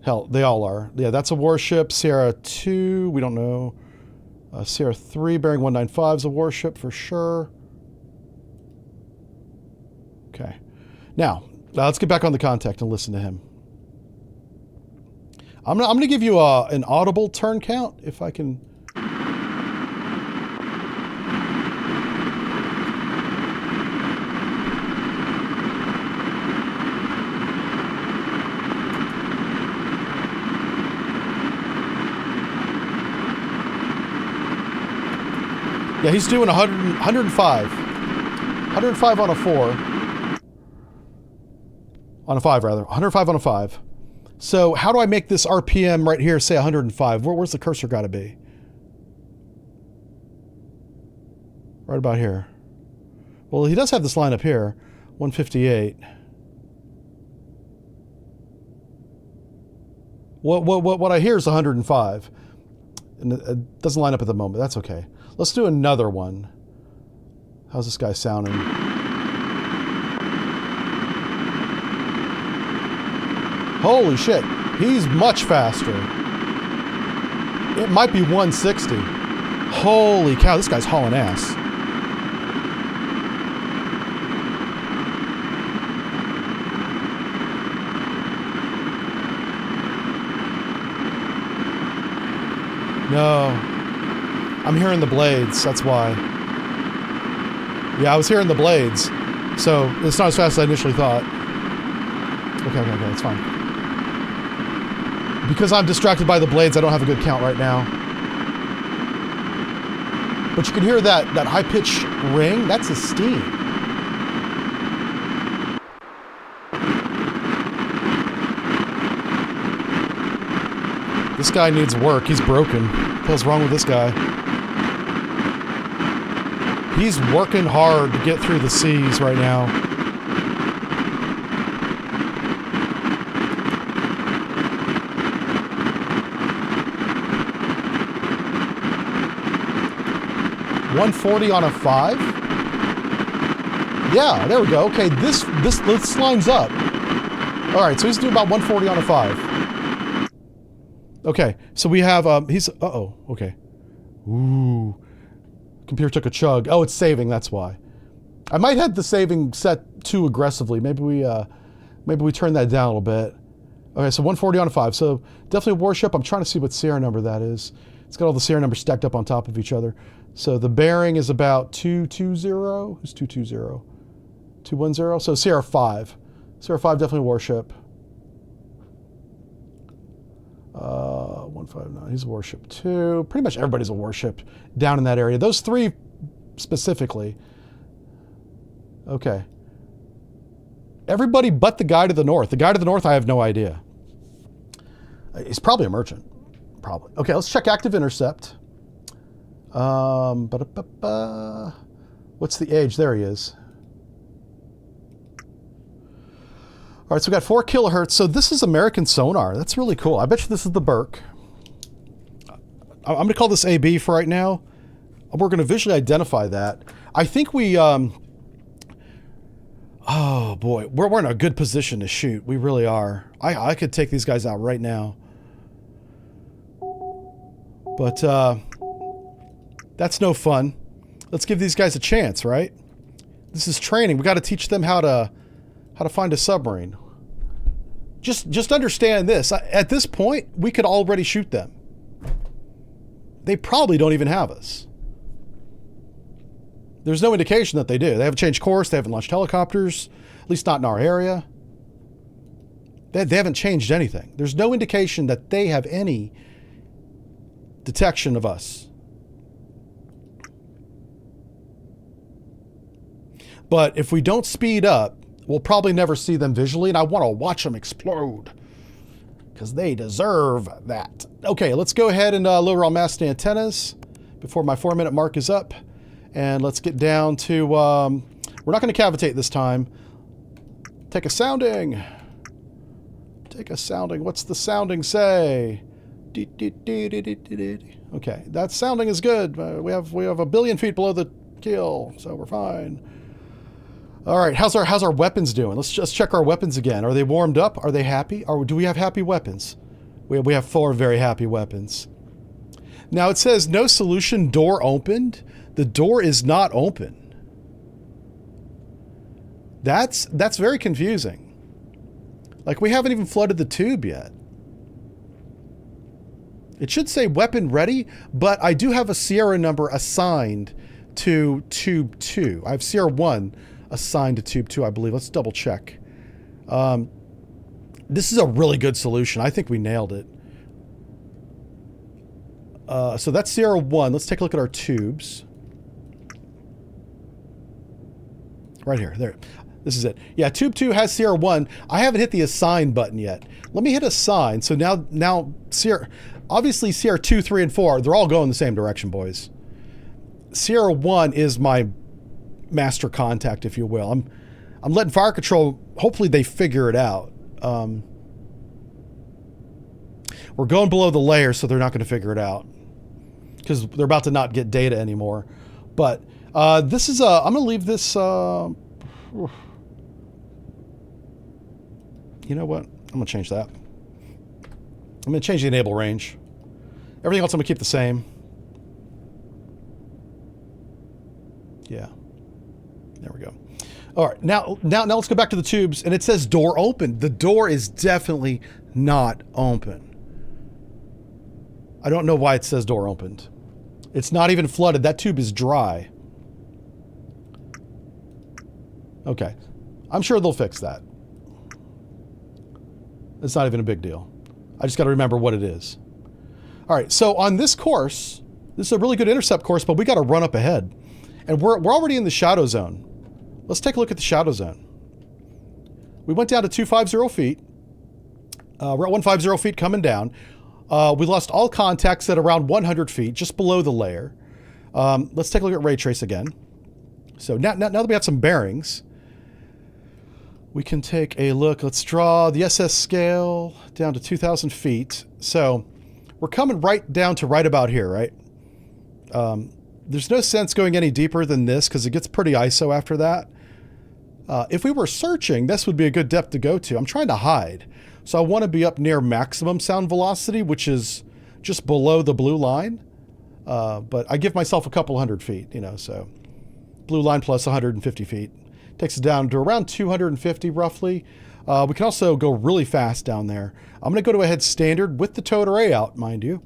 Hell, they all are. Yeah, that's a warship. Sierra 2, we don't know. Sierra 3, bearing 195 is a warship for sure. Okay. Now, let's get back on the contact and listen to him. I'm gonna give you an audible turn count if I can. Yeah, he's doing 105. 105 on a 4. On a 5, rather. 105 on a 5. So how do I make this RPM right here say 105? Where's the cursor got to be? Right about here. Well, he does have this line up here. 158. What I hear is 105. And it doesn't line up at the moment. That's okay. Let's do another one. How's this guy sounding? Holy shit. He's much faster. It might be 160. Holy cow, this guy's hauling ass. No. I'm hearing the blades, that's why. Yeah, I was hearing the blades. So, it's not as fast as I initially thought. Okay, it's fine. Because I'm distracted by the blades, I don't have a good count right now. But you can hear that high-pitched ring. That's his steam. This guy needs work. He's broken. What the hell's wrong with this guy? He's working hard to get through the seas right now. $140 on a 5? Yeah, there we go. Okay, this lines up. All right, so he's doing about 140 on a 5. Okay, so we have he's okay. Ooh. Computer took a chug. Oh, it's saving, that's why. I might have the saving set too aggressively. Maybe we turn that down a little bit. Okay, so 140 on a 5. So definitely a warship. I'm trying to see what Sierra number that is. It's got all the Sierra numbers stacked up on top of each other. So the bearing is about 220. Who's 220? 210. So Sierra 5. Sierra 5 definitely a warship. 159. He's a warship too. Pretty much everybody's a warship down in that area. Those three specifically. Okay. Everybody but the guy to the north. The guy to the north, I have no idea. He's probably a merchant. Probably. Okay, let's check active intercept. What's the age? There he is. All right, so we got 4 kilohertz. So this is American sonar. That's really cool. I bet you this is the Burke. I'm going to call this AB for right now. We're going to visually identify that. I think we... oh, boy. We're in a good position to shoot. We really are. I could take these guys out right now. But that's no fun. Let's give these guys a chance, right? This is training. We got to teach them how to find a submarine. Just understand this. At this point, we could already shoot them. They probably don't even have us. There's no indication that they do. They haven't changed course. They haven't launched helicopters, at least not in our area. They haven't changed anything. There's no indication that they have any detection of us. But if we don't speed up, we'll probably never see them visually, and I want to watch them explode because they deserve that. Okay, let's go ahead and lower our mast antennas before my 4-minute mark is up. And let's get down to, we're not going to cavitate this time. Take a sounding. Take a sounding. What's the sounding say? Okay, that sounding is good. We have 1 billion feet below the keel, so we're fine. All right, how's our weapons doing? Let's just check our weapons again. Are they warmed up? Are they happy? Or do we have happy weapons? We have 4 very happy weapons. Now it says no solution door opened. The door is not open. That's very confusing. Like we haven't even flooded the tube yet. It should say weapon ready, but I do have a Sierra number assigned to tube 2. I have Sierra 1 assigned to tube 2, I believe. Let's double check. This is a really good solution. I think we nailed it. So that's Sierra 1. Let's take a look at our tubes. Right here. There. This is it. Yeah, tube 2 has Sierra 1. I haven't hit the assign button yet. Let me hit assign. So now Sierra... Obviously, Sierra 2, 3, and 4, they're all going the same direction, boys. Sierra 1 is my master contact, if you will. I'm letting fire control, hopefully they figure it out. We're going below the layer, so they're not going to figure it out because they're about to not get data anymore. But this is I'm going to leave this. You know what? I'm going to change that. I'm going to change the enable range. Everything else I'm going to keep the same. Yeah. There we go. All right. Now let's go back to the tubes, and it says door open. The door is definitely not open. I don't know why it says door opened. It's not even flooded. That tube is dry. Okay. I'm sure they'll fix that. It's not even a big deal. I just got to remember what it is. All right. So on this course, this is a really good intercept course, but we got to run up ahead. And we're already in the shadow zone. Let's take a look at the shadow zone. We went down to 250 feet. We're at 150 feet coming down. We lost all contacts at around 100 feet, just below the layer. Let's take a look at ray trace again. So now that we have some bearings, we can take a look. Let's draw the SS scale down to 2,000 feet. So we're coming right down to right about here, right? There's no sense going any deeper than this because it gets pretty ISO after that. If we were searching, this would be a good depth to go to. I'm trying to hide. So I want to be up near maximum sound velocity, which is just below the blue line. But I give myself a couple hundred feet, you know, so blue line plus 150 feet. Takes it down to around 250 roughly. We can also go really fast down there. I'm going to go to a head standard with the towed array out, mind you.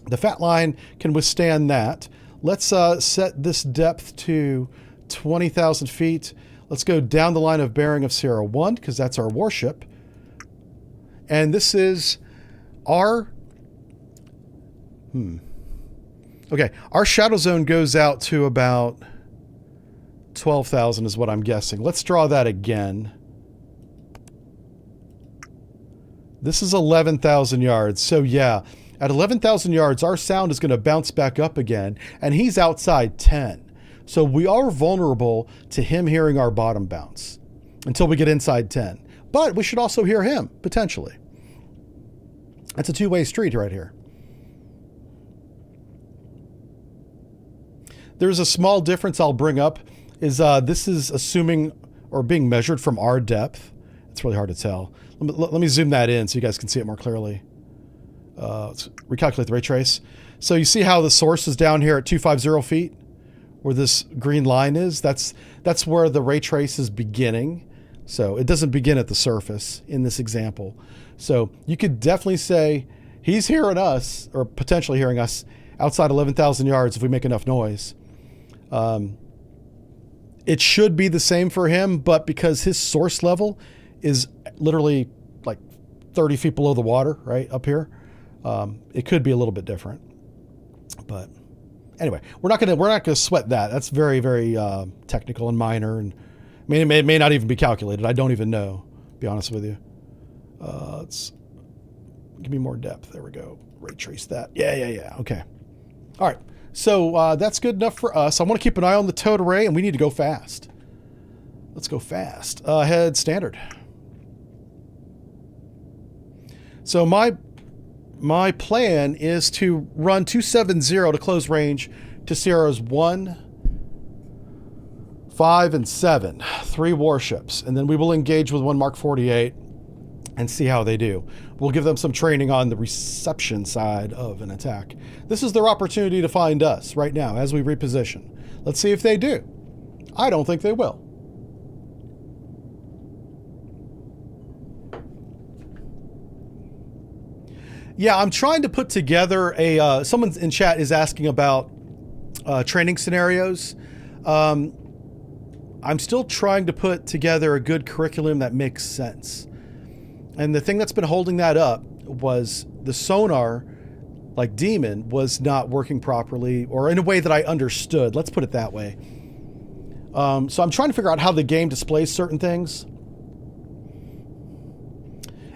The fat line can withstand that. Let's set this depth to 20,000 feet. Let's go down the line of bearing of Sierra 1 because that's our warship. And this is our... Okay, our shadow zone goes out to about 12,000 is what I'm guessing. Let's draw that again. This is 11,000 yards. So yeah, at 11,000 yards, our sound is going to bounce back up again, and he's outside 10. So we are vulnerable to him hearing our bottom bounce until we get inside 10. But we should also hear him, potentially. That's a two-way street right here. There's a small difference I'll bring up. This is assuming or being measured from our depth. It's really hard to tell. Let me zoom that in so you guys can see it more clearly. Let's recalculate the ray trace. So you see how the source is down here at 250 feet, where this green line is? That's where the ray trace is beginning. So it doesn't begin at the surface in this example. So you could definitely say he's hearing us, or potentially hearing us, outside 11,000 yards if we make enough noise. It should be the same for him, but because his source level is literally like 30 feet below the water, right up here, it could be a little bit different. But anyway, we're not gonna sweat that. That's very, very technical and minor, and it may not even be calculated. I don't even know, to be honest with you. Let's give me more depth. There we go. Ray trace that. Yeah. Okay. All right. So that's good enough for us. I want to keep an eye on the towed array, and we need to go fast. Let's go fast. Head standard. So my plan is to run 270 to close range to Sierras 1, 5, and 7. 3 warships. And then we will engage with one Mark 48 and see how they do. We'll give them some training on the reception side of an attack. This is their opportunity to find us right now as we reposition. Let's see if they do. I don't think they will. Yeah, I'm trying to put together a... someone in chat is asking about training scenarios. I'm still trying to put together a good curriculum that makes sense. And the thing that's been holding that up was the sonar, like Demon, was not working properly, or in a way that I understood. Let's put it that way. So I'm trying to figure out how the game displays certain things.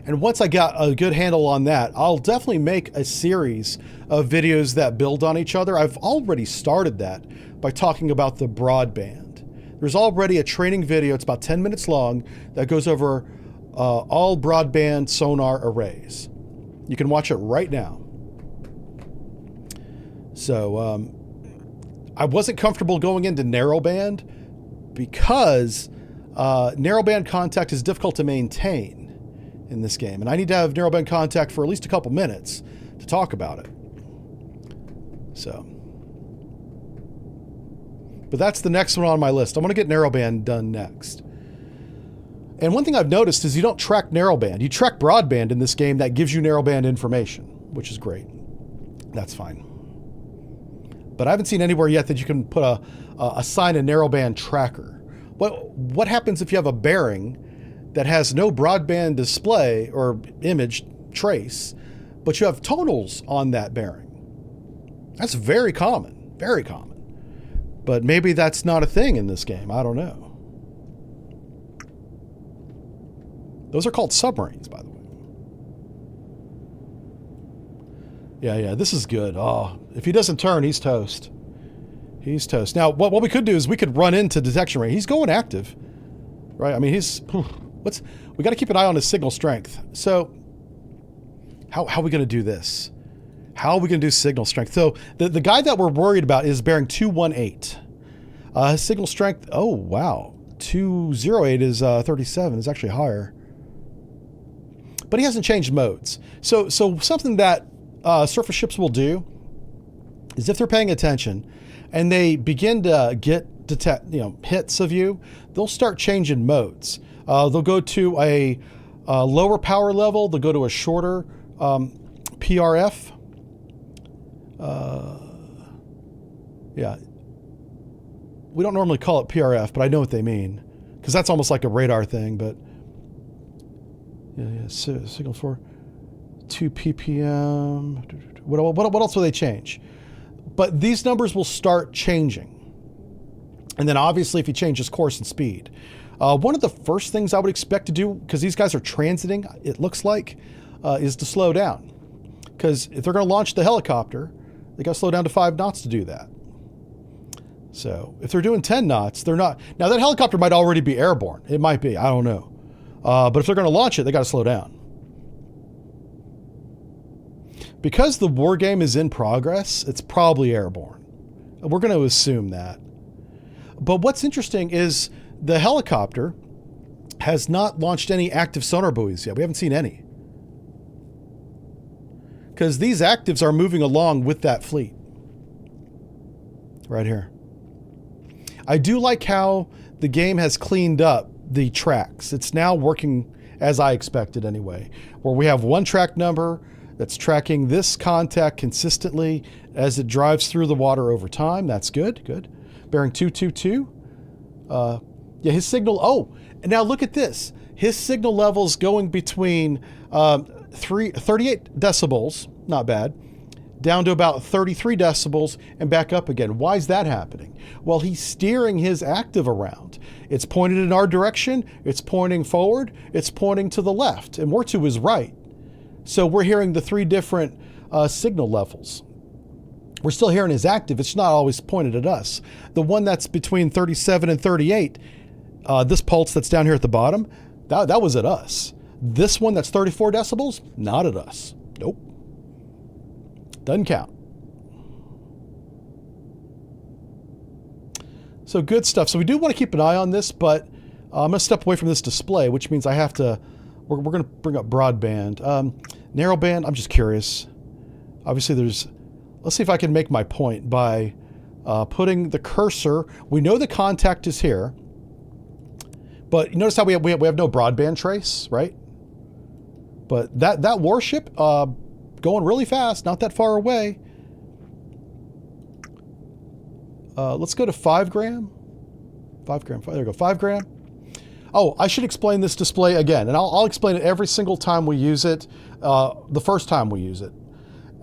And once I got a good handle on that, I'll definitely make a series of videos that build on each other. I've already started that by talking about the broadband. There's already a training video. It's about 10 minutes long that goes over all broadband sonar arrays. You can watch it right now. So I wasn't comfortable going into narrowband because narrowband contact is difficult to maintain in this game. And I need to have narrowband contact for at least a couple minutes to talk about it. So, but that's the next one on my list. I want to get narrowband done next. And one thing I've noticed is you don't track narrowband. You track broadband in this game that gives you narrowband information, which is great. That's fine. But I haven't seen anywhere yet that you can put assign a narrowband tracker. What happens if you have a bearing that has no broadband display or image trace, but you have tonals on that bearing? That's very common, very common. But maybe that's not a thing in this game. I don't know. Those are called submarines, by the way. Yeah, this is good. Oh, if he doesn't turn, he's toast. He's toast. Now, what we could do is we could run into detection range. He's going active, right? I mean, we got to keep an eye on his signal strength. So how are we going to do this? How are we going to do signal strength? So the guy that we're worried about is bearing 218. His signal strength, oh, wow. 208 is 37. It's actually higher. But he hasn't changed modes. So something that surface ships will do is if they're paying attention and they begin to get hits of you, they'll start changing modes. They'll go to a lower power level. They'll go to a shorter PRF. Yeah. We don't normally call it PRF, but I know what they mean because that's almost like a radar thing. But yeah, signal for 2 ppm. What else will they change? But these numbers will start changing. And then obviously if you change his course and speed. One of the first things I would expect to do, because these guys are transiting, it looks like, is to slow down. Because if they're going to launch the helicopter, they got to slow down to 5 knots to do that. So if they're doing 10 knots, they're not. Now that helicopter might already be airborne. It might be. I don't know. But if they're going to launch it, they got to slow down. Because the war game is in progress, it's probably airborne. We're going to assume that. But what's interesting is the helicopter has not launched any active sonar buoys yet. We haven't seen any. Because these actives are moving along with that fleet. Right here. I do like how the game has cleaned up the tracks. It's now working as I expected anyway. Where we have one track number that's tracking this contact consistently as it drives through the water over time. That's good, good. Bearing 222. Yeah, his signal, oh, and now look at this. His signal level's going between 38 decibels, not bad, down to about 33 decibels and back up again. Why is that happening? Well, he's steering his active around. It's pointed in our direction, it's pointing forward, it's pointing to the left, and we're to his right. So we're hearing the 3 different signal levels. We're still hearing his active, it's not always pointed at us. The one that's between 37 and 38, this pulse that's down here at the bottom, that was at us. This one that's 34 decibels, not at us. Nope. Doesn't count. So good stuff. So we do want to keep an eye on this, but I'm going to step away from this display, which means I have to, we're going to bring up broadband. Narrowband, I'm just curious. Obviously let's see if I can make my point by putting the cursor. We know the contact is here, but you notice how we have no broadband trace, right? But that warship, going really fast, not that far away. Let's go to 5 gram. 5 gram, there we go, 5 gram. Oh, I should explain this display again, and I'll explain it every single time we use it, the first time we use it.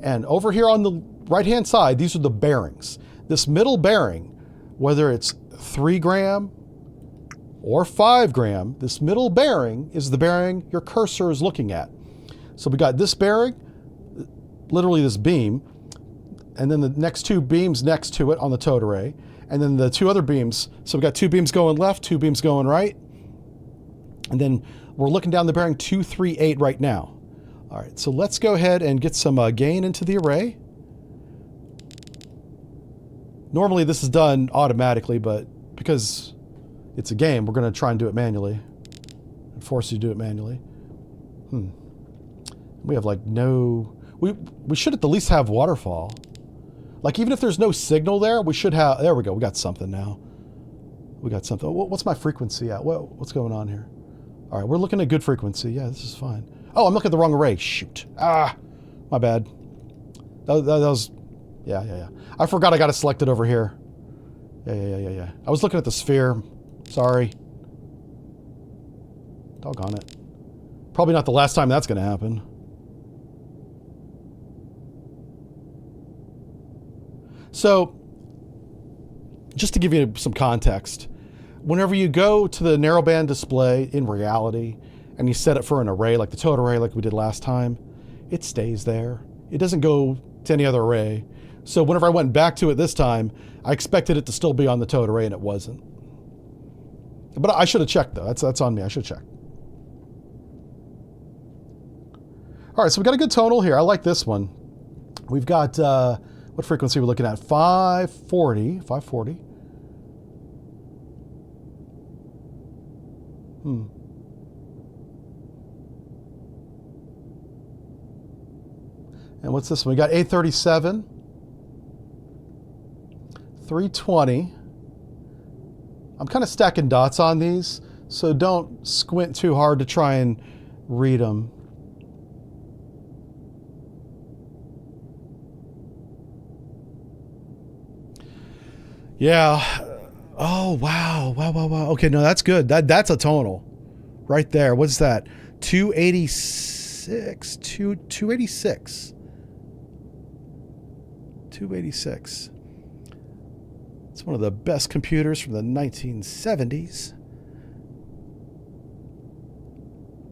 And over here on the right-hand side, these are the bearings. This middle bearing, whether it's 3 gram or 5 gram, this middle bearing is the bearing your cursor is looking at. So we got this bearing, literally this beam, and then the next 2 beams next to it on the towed array, and then the 2 other beams. So we've got 2 beams going left, 2 beams going right. And then we're looking down the bearing 238 right now. All right, so let's go ahead and get some gain into the array. Normally this is done automatically, but because it's a game, we're going to try and do it manually. And force you to do it manually. We have like no... We should at the least have waterfall. Like even if there's no signal there, we should have... There we go, we got something now. We got something. What's my frequency at? What's going on here? All right, we're looking at good frequency. Yeah, this is fine. Oh, I'm looking at the wrong array. Shoot. Ah, my bad. That was... Yeah. I forgot I got it selected over here. Yeah. I was looking at the sphere. Sorry. Doggone it. Probably not the last time that's going to happen. So, just to give you some context, whenever you go to the narrowband display in reality, and you set it for an array, like the towed array like we did last time, it stays there. It doesn't go to any other array. So whenever I went back to it this time, I expected it to still be on the towed array, and it wasn't. But I should have checked, though. That's on me. I should check. All right, so we got a good tonal here. I like this one. We've got, what frequency are we looking at? 540. 540. And what's this one? We got 837. 320. I'm kind of stacking dots on these, so don't squint too hard to try and read them. Yeah. Oh, wow. Okay, no, that's good. That's a tonal right there. What's that? 286. 286. 286. It's one of the best computers from the 1970s.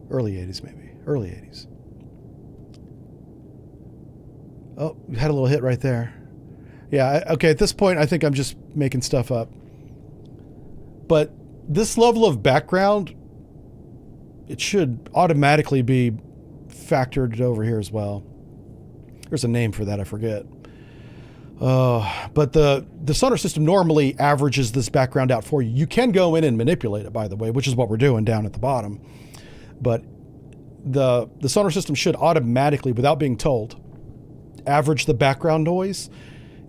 Early 80s, maybe. Early 80s. Oh, we had a little hit right there. Yeah, okay, at this point, I think I'm just making stuff up. But this level of background, it should automatically be factored over here as well. There's a name for that, I forget. But the sonar system normally averages this background out for you. You can go in and manipulate it, by the way, which is what we're doing down at the bottom. But the sonar system should automatically, without being told, average the background noise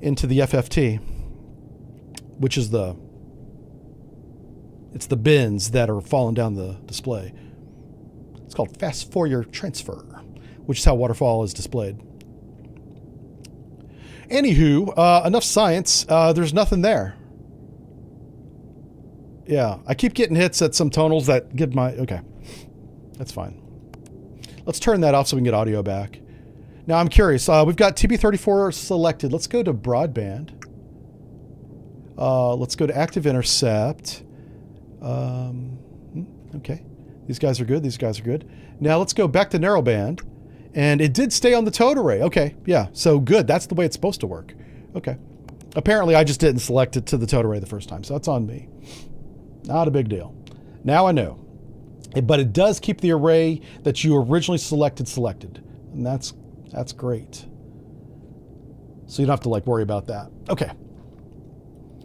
into the FFT, which is it's the bins that are falling down the display. It's called fast Fourier transfer, which is how waterfall is displayed. Anywho, enough science. There's nothing there. Yeah, I keep getting hits at some tonals that give my... Okay, that's fine. Let's turn that off so we can get audio back. Now, I'm curious. We've got TB34 selected. Let's go to broadband. Let's go to active intercept. Okay. These guys are good. These guys are good. Now, let's go back to narrowband. And it did stay on the towed array. Okay, yeah. So good. That's the way it's supposed to work. Okay. Apparently, I just didn't select it to the towed array the first time. So that's on me. Not a big deal. Now I know. But it does keep the array that you originally selected. And that's great. So you don't have to like worry about that. Okay.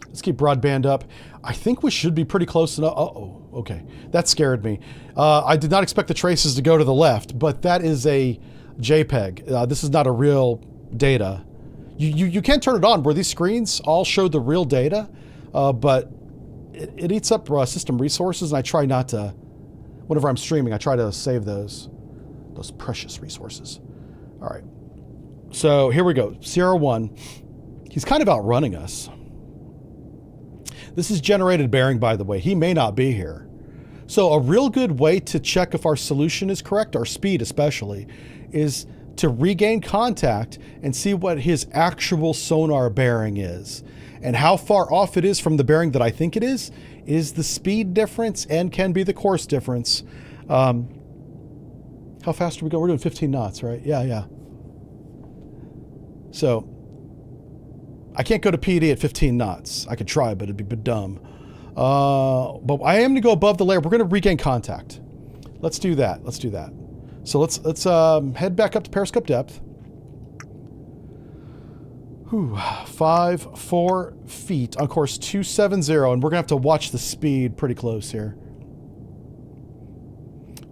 Let's keep broadband up. I think we should be pretty close enough. Uh-oh. Okay. That scared me. I did not expect the traces to go to the left, but that is a JPEG. This is not a real data. You can turn it on where these screens all show the real data, but it eats up system resources, and I try not to, whenever I'm streaming, I try to save those precious resources. All right. So here we go. Sierra 1. He's kind of outrunning us. This is generated bearing, by the way. He may not be here. So a real good way to check if our solution is correct, our speed especially, is to regain contact and see what his actual sonar bearing is. And how far off it is from the bearing that I think it is the speed difference and can be the course difference. How fast are we going? We're doing 15 knots, right? Yeah. So I can't go to PD at 15 knots. I could try, but it'd be dumb. But I am going to go above the layer. We're going to regain contact. Let's do that. Let's do that. So let's head back up to periscope depth. 4 feet on course 270, and we're gonna have to watch the speed pretty close here.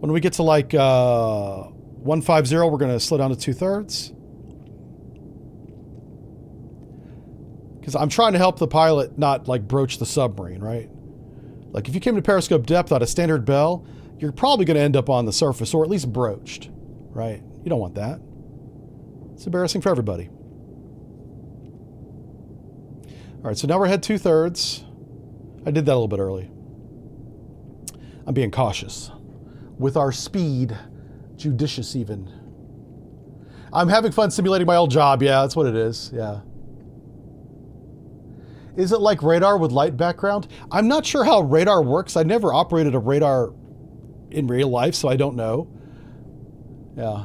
When we get to like 150, we're gonna slow down to 2/3. Because I'm trying to help the pilot not like broach the submarine, right? Like if you came to periscope depth on a standard bell, you're probably gonna end up on the surface or at least broached, right? You don't want that. It's embarrassing for everybody. All right, so now we're head 2/3. I did that a little bit early. I'm being cautious. With our speed, judicious even. I'm having fun simulating my old job. Yeah, that's what it is. Yeah. Is it like radar with light background? I'm not sure how radar works. I never operated a radar in real life, so I don't know. Yeah.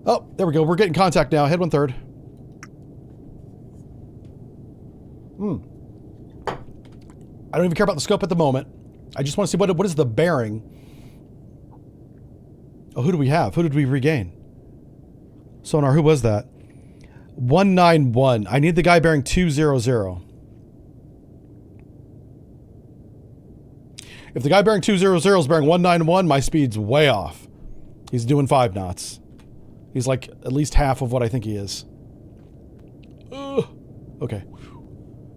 Oh, there we go. We're getting contact now. Head 1/3. I don't even care about the scope at the moment. I just want to see what is the bearing. Oh, who do we have? Who did we regain? Sonar, who was that? 191. I need the guy bearing 200. If the guy bearing 200 is bearing 191, my speed's way off. He's doing 5 knots. He's like at least half of what I think he is. Ugh. Okay.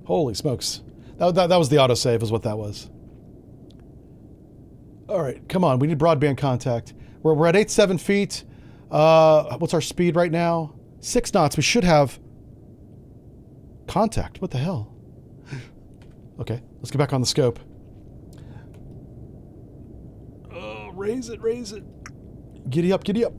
Holy smokes. That was the autosave is what that was. All right, come on. We need broadband contact. We're at 87 feet. What's our speed right now? 6 knots. We should have contact. What the hell? Okay, let's get back on the scope. Oh, raise it, raise it. Giddy up, giddy up.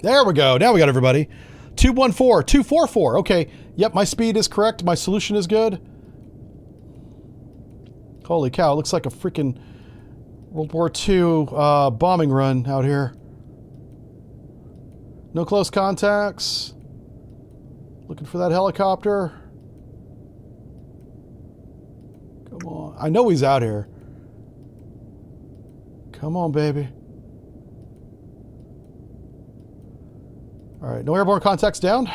There we go. Now we got everybody. 214, 244. Okay. Yep, my speed is correct. My solution is good. Holy cow. It looks like a freaking World War II bombing run out here. No close contacts. Looking for that helicopter. Come on. I know he's out here. Come on, baby. All right, no airborne contacts down.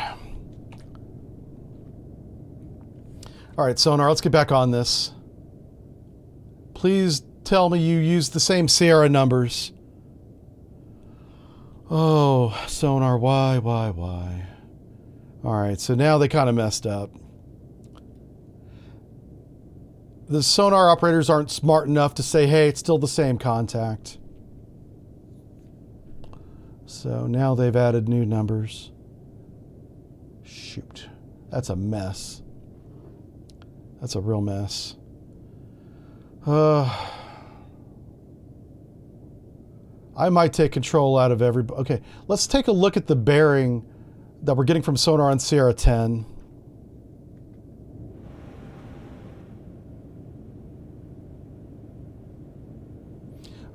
All right, sonar, let's get back on this. Please tell me you used the same Sierra numbers. Oh, sonar, why? All right, so now they kind of messed up. The sonar operators aren't smart enough to say, hey, it's still the same contact. So now they've added new numbers. Shoot. That's a mess. That's a real mess. I might take control out of everybody. Okay, let's take a look at the bearing that we're getting from sonar on Sierra 10.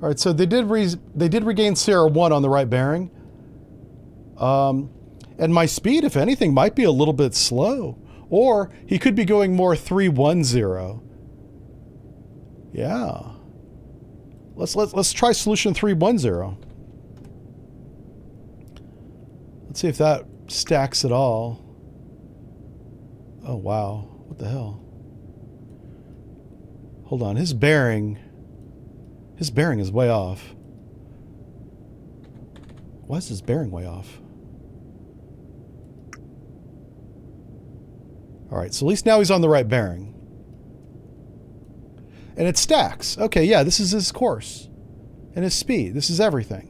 All right, so they did regain Sierra 1 on the right bearing. And my speed, if anything, might be a little bit slow. Or he could be going more 310. Yeah. Let's try solution 310. Let's see if that stacks at all. Oh, wow. What the hell? Hold on, his bearing is way off. Why is his bearing way off? All right, so at least now he's on the right bearing. And it stacks. Okay, yeah, this is his course. And his speed. This is everything.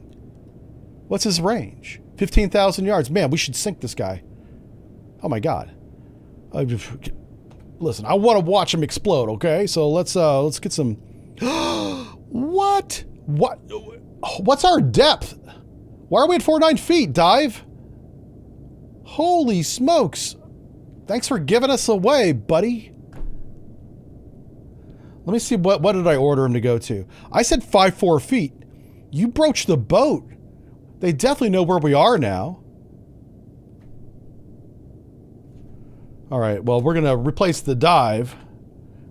What's his range? 15,000 yards. Man, we should sink this guy. Oh my God. Listen, I want to watch him explode, okay? So let's get some... What? What's our depth? Why are we at 49 feet, Dive? Holy smokes. Thanks for giving us away, buddy. Let me see, what did I order him to go to? I said 5-4 feet. You broached the boat. They definitely know where we are now. All right, well, we're going to replace the dive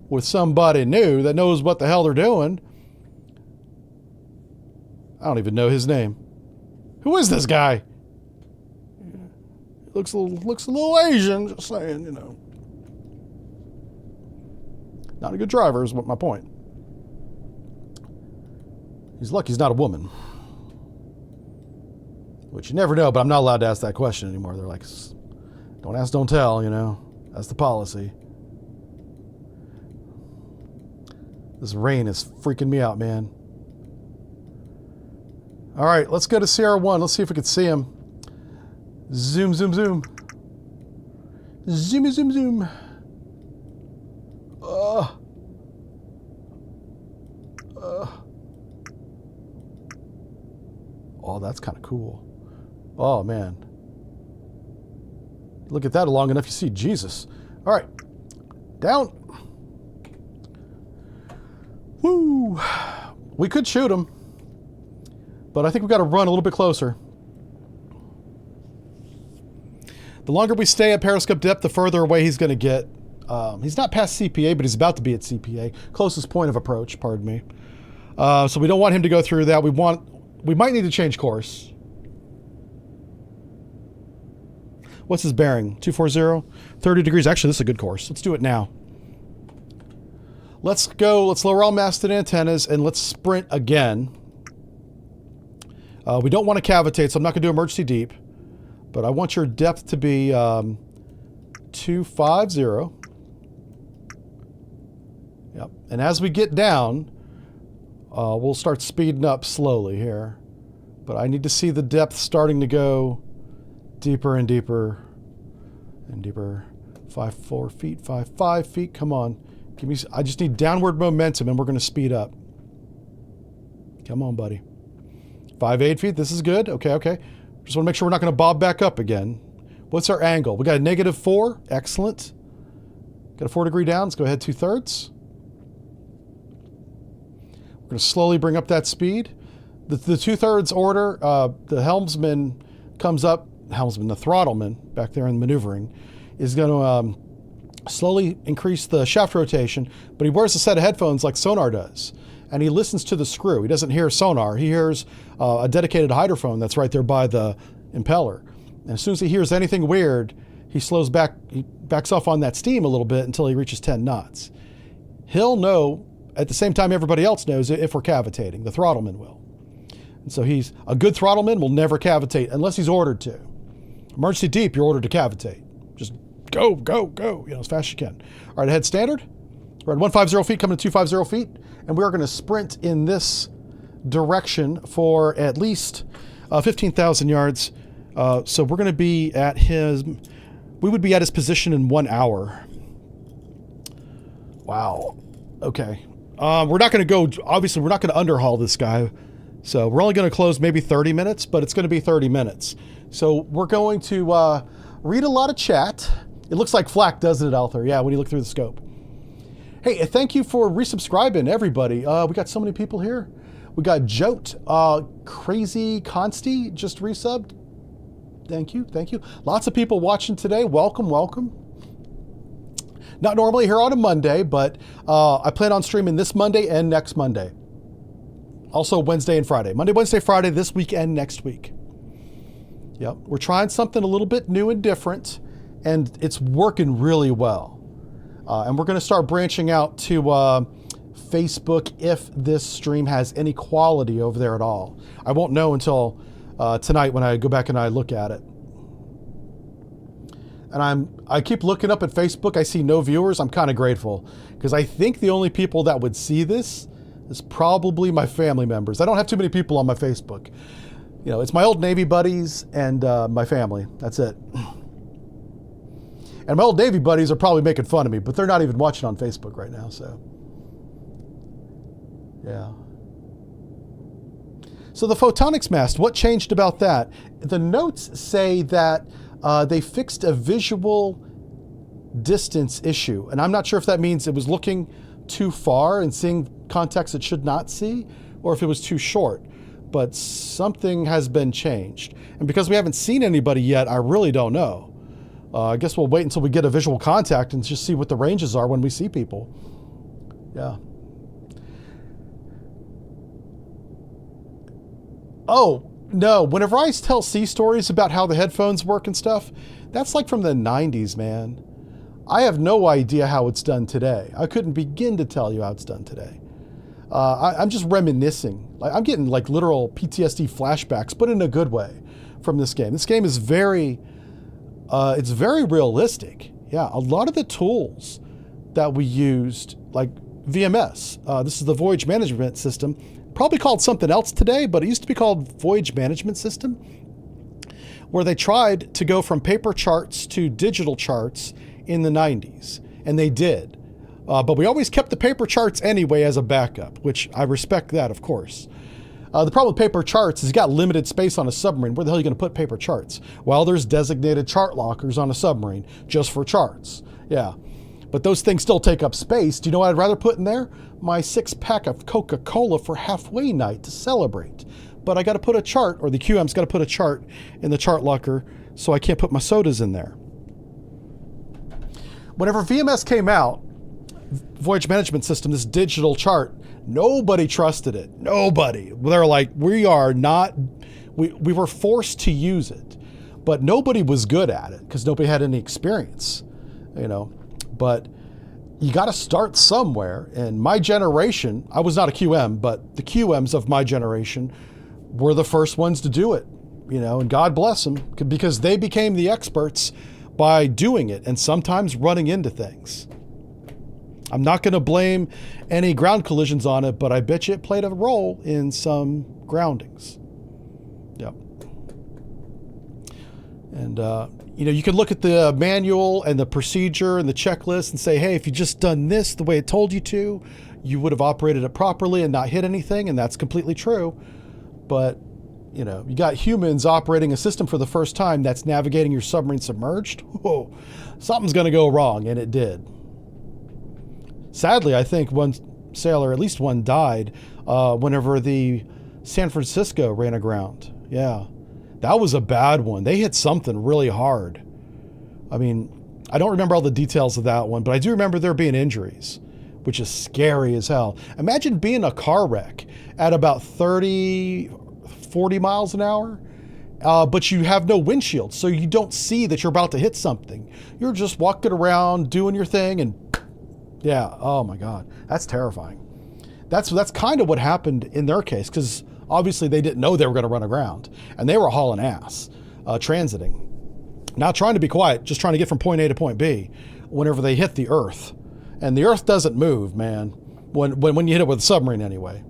with somebody new that knows what the hell they're doing. I don't even know his name. Who is this guy? Looks a little Asian, just saying, you know. Not a good driver is what my point. He's lucky he's not a woman. Which you never know, but I'm not allowed to ask that question anymore. They're like, don't ask, don't tell, you know. That's the policy. This rain is freaking me out, man. All right, let's go to Sierra 1. Let's see if we can see him. Zoom, zoom, zoom. Zoomy, zoom, zoom. Oh, that's kind of cool. Oh, man. Look at that long enough, you see Jesus. All right. Down. Woo. We could shoot him, but I think we've got to run a little bit closer. The longer we stay at periscope depth, the further away he's going to get. He's not past CPA, but he's about to be at CPA. Closest point of approach, pardon me. So we don't want him to go through that. We might need to change course. What's his bearing? 240? 30 degrees. Actually, this is a good course. Let's do it now. Let's go. Let's lower all masted antennas and let's sprint again. We don't want to cavitate, so I'm not going to do emergency deep. But I want your depth to be 250. Yep. And as we get down, we'll start speeding up slowly here. But I need to see the depth starting to go deeper and deeper and deeper. 5-4 feet, 5 feet. Come on. Give me. I just need downward momentum and we're going to speed up. Come on, buddy. 5-8 feet. This is good. Okay, okay. Just want to make sure we're not going to bob back up again. What's our angle? We got a -4. Excellent. Got a 4-degree down. Let's go ahead 2/3. We're going to slowly bring up that speed. The 2/3 order, the helmsman comes up, the throttleman back there in maneuvering, is going to slowly increase the shaft rotation, but he wears a set of headphones like sonar does. And he listens to the screw. He doesn't hear sonar. He hears a dedicated hydrophone that's right there by the impeller. And as soon as he hears anything weird, he slows back, he backs off on that steam a little bit until he reaches 10 knots. He'll know at the same time everybody else knows if we're cavitating. The throttleman will. And so he's a good throttleman will never cavitate unless he's ordered to. Emergency deep, you're ordered to cavitate. Just go, go, go, you know, as fast as you can. All right, ahead standard. We're at 150 feet, coming to 250 feet. And we are going to sprint in this direction for at least 15,000 yards. So we're going to be at we would be at his position in 1 hour. Wow. Okay. We're not going to go, obviously we're not going to underhaul this guy. So we're only going to close maybe 30 minutes, but it's going to be 30 minutes. So we're going to read a lot of chat. It looks like Flack does it out there. Yeah, when you look through the scope. Hey, thank you for resubscribing, everybody. We got so many people here. We got Jote, Crazy Consti just resubbed. Thank you, thank you. Lots of people watching today. Welcome, welcome. Not normally here on a Monday, but I plan on streaming this Monday and next Monday. Also Wednesday and Friday. Monday, Wednesday, Friday, this week and next week. Yep, we're trying something a little bit new and different, and it's working really well. And we're going to start branching out to Facebook if this stream has any quality over there at all. I won't know until tonight when I go back and I look at it. And I keep looking up at Facebook. I see no viewers. I'm kind of grateful because I think the only people that would see this is probably my family members. I don't have too many people on my Facebook. You know, it's my old Navy buddies and my family. That's it. And my old Navy buddies are probably making fun of me, but they're not even watching on Facebook right now, so. Yeah. So the photonics mast, what changed about that? The notes say that they fixed a visual distance issue, and I'm not sure if that means it was looking too far and seeing contacts it should not see, or if it was too short. But something has been changed. And because we haven't seen anybody yet, I really don't know. I guess we'll wait until we get a visual contact and just see what the ranges are when we see people. Yeah. Oh, no. Whenever I tell sea stories about how the headphones work and stuff, that's like from the 90s, man. I have no idea how it's done today. I couldn't begin to tell you how it's done today. I'm just reminiscing. I'm getting like literal PTSD flashbacks, but in a good way from this game. This game is it's very realistic. Yeah, a lot of the tools that we used, like VMS, this is the Voyage Management System, probably called something else today, but it used to be called Voyage Management System, where they tried to go from paper charts to digital charts in the 90s, and they did. But we always kept the paper charts anyway as a backup, which I respect that, of course. The problem with paper charts is you got limited space on a submarine. Where the hell are you going to put paper charts? Well, there's designated chart lockers on a submarine just for charts. Yeah. But those things still take up space. Do you know what I'd rather put in there? My 6-pack of Coca-Cola for halfway night to celebrate. But I got to put a chart, or the QM's got to put a chart in the chart locker, so I can't put my sodas in there. Whenever VMS came out, Voyage Management System, this digital chart, nobody trusted it. Nobody. They're like, we were forced to use it, but nobody was good at it because nobody had any experience, but you got to start somewhere. And my generation, I was not a QM, but the QMs of my generation were the first ones to do it, and God bless them, because they became the experts by doing it and sometimes running into things. I'm not going to blame any ground collisions on it, but I bet you it played a role in some groundings. Yep. And, you can look at the manual and the procedure and the checklist and say, hey, if you just done this the way it told you to, you would have operated it properly and not hit anything. And that's completely true. But, you got humans operating a system for the first time that's navigating your submarine submerged. Whoa, something's going to go wrong. And it did. Sadly, I think one sailor, at least one, died whenever the San Francisco ran aground. Yeah, that was a bad one. They hit something really hard. I mean, I don't remember all the details of that one, but I do remember there being injuries, which is scary as hell. Imagine being in a car wreck at about 30, 40 miles an hour, but you have no windshield, so you don't see that you're about to hit something. You're just walking around doing your thing and yeah, oh my God, that's terrifying. That's kind of what happened in their case, because obviously they didn't know they were going to run aground, and they were hauling ass, transiting. Not trying to be quiet, just trying to get from point A to point B whenever they hit the Earth. And the Earth doesn't move, man, when you hit it with a submarine anyway.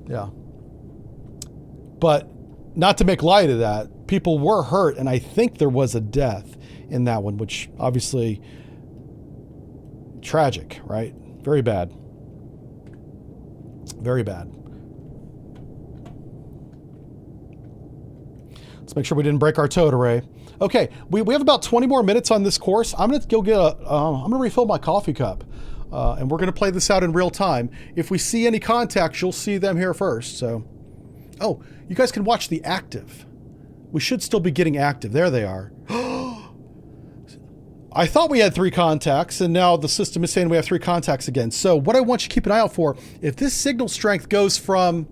Yeah. But not to make light of that, people were hurt, and I think there was a death in that one, which obviously... tragic, right? Very bad. Very bad. Let's make sure we didn't break our toad array. Okay, we have about 20 more minutes on this course. I'm gonna go get I'm gonna refill my coffee cup, and we're gonna play this out in real time. If we see any contacts, you'll see them here first. So, oh, you guys can watch the active. We should still be getting active. There they are. I thought we had 3 contacts, and now the system is saying we have 3 contacts again. So what I want you to keep an eye out for, if this signal strength goes from,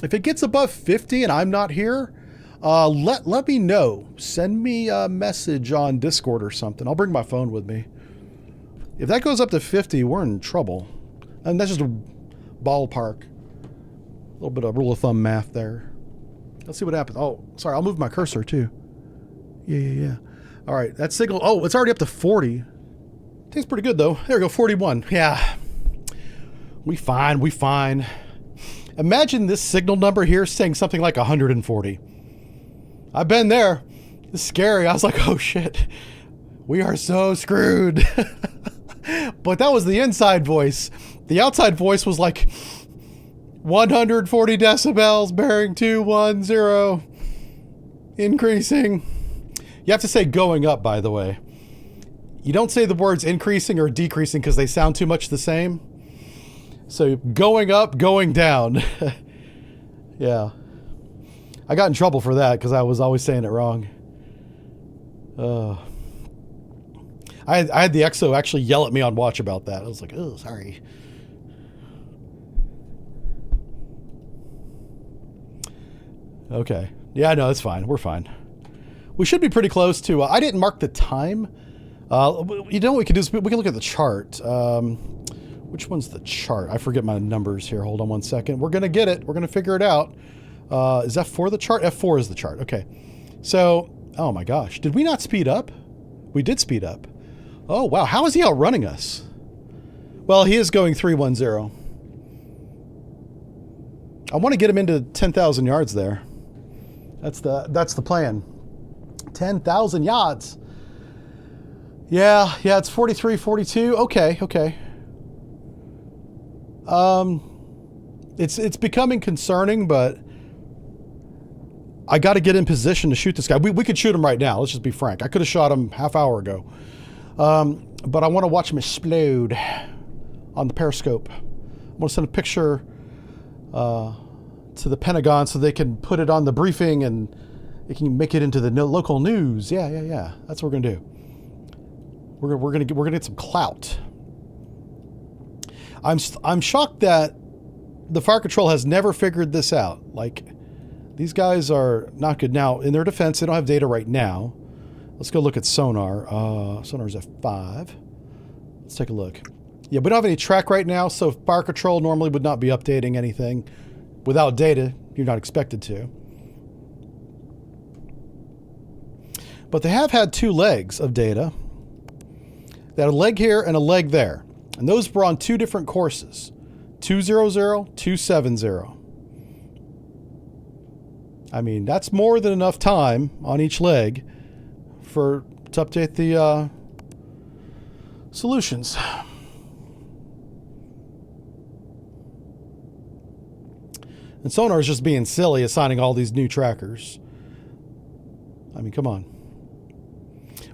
if it gets above 50 and I'm not here, let me know. Send me a message on Discord or something. I'll bring my phone with me. If that goes up to 50, we're in trouble. And that's just a ballpark. A little bit of rule of thumb math there. Let's see what happens. Oh, sorry, I'll move my cursor too. Yeah. All right, that signal, oh, it's already up to 40. Tastes pretty good though. There we go, 41. Yeah, we fine. Imagine this signal number here saying something like 140. I've been there. It's scary. I was like, oh shit, we are so screwed. But that was the inside voice. The outside voice was like 140 decibels, bearing 210, increasing. You have to say going up, by the way. You don't say the words increasing or decreasing because they sound too much the same. So going up, going down. Yeah. I got in trouble for that because I was always saying it wrong. I had the XO actually yell at me on watch about that. I was like, oh, sorry. Okay. Yeah, no, it's fine. We're fine. We should be pretty close to... I didn't mark the time. You know what we can do is we can look at the chart. Which one's the chart? I forget my numbers here. Hold on one second. We're going to get it. We're going to figure it out. Is F4 the chart? F4 is the chart. Okay. So, oh my gosh. Did we not speed up? We did speed up. Oh, wow. How is he outrunning us? Well, he is going 310. I want to get him into 10,000 yards there. That's the plan. 10,000 yards. Yeah, it's 43, 42. Okay. It's becoming concerning, but I got to get in position to shoot this guy. We could shoot him right now. Let's just be frank. I could have shot him half hour ago. But I want to watch him explode on the periscope. I want to send a picture to the Pentagon so they can put it on the briefing and it can make it into the local news. Yeah. That's what we're gonna do. We're gonna get some clout. I'm shocked that the fire control has never figured this out. Like, these guys are not good. Now, in their defense, they don't have data right now. Let's go look at sonar. Sonar's F5. Let's take a look. Yeah, we don't have any track right now, so fire control normally would not be updating anything. Without data, you're not expected to. But they have had two legs of data. They had a leg here and a leg there. And those were on two different courses. 200, 270. I mean, that's more than enough time on each leg to update the solutions. And sonar is just being silly, assigning all these new trackers. I mean, come on.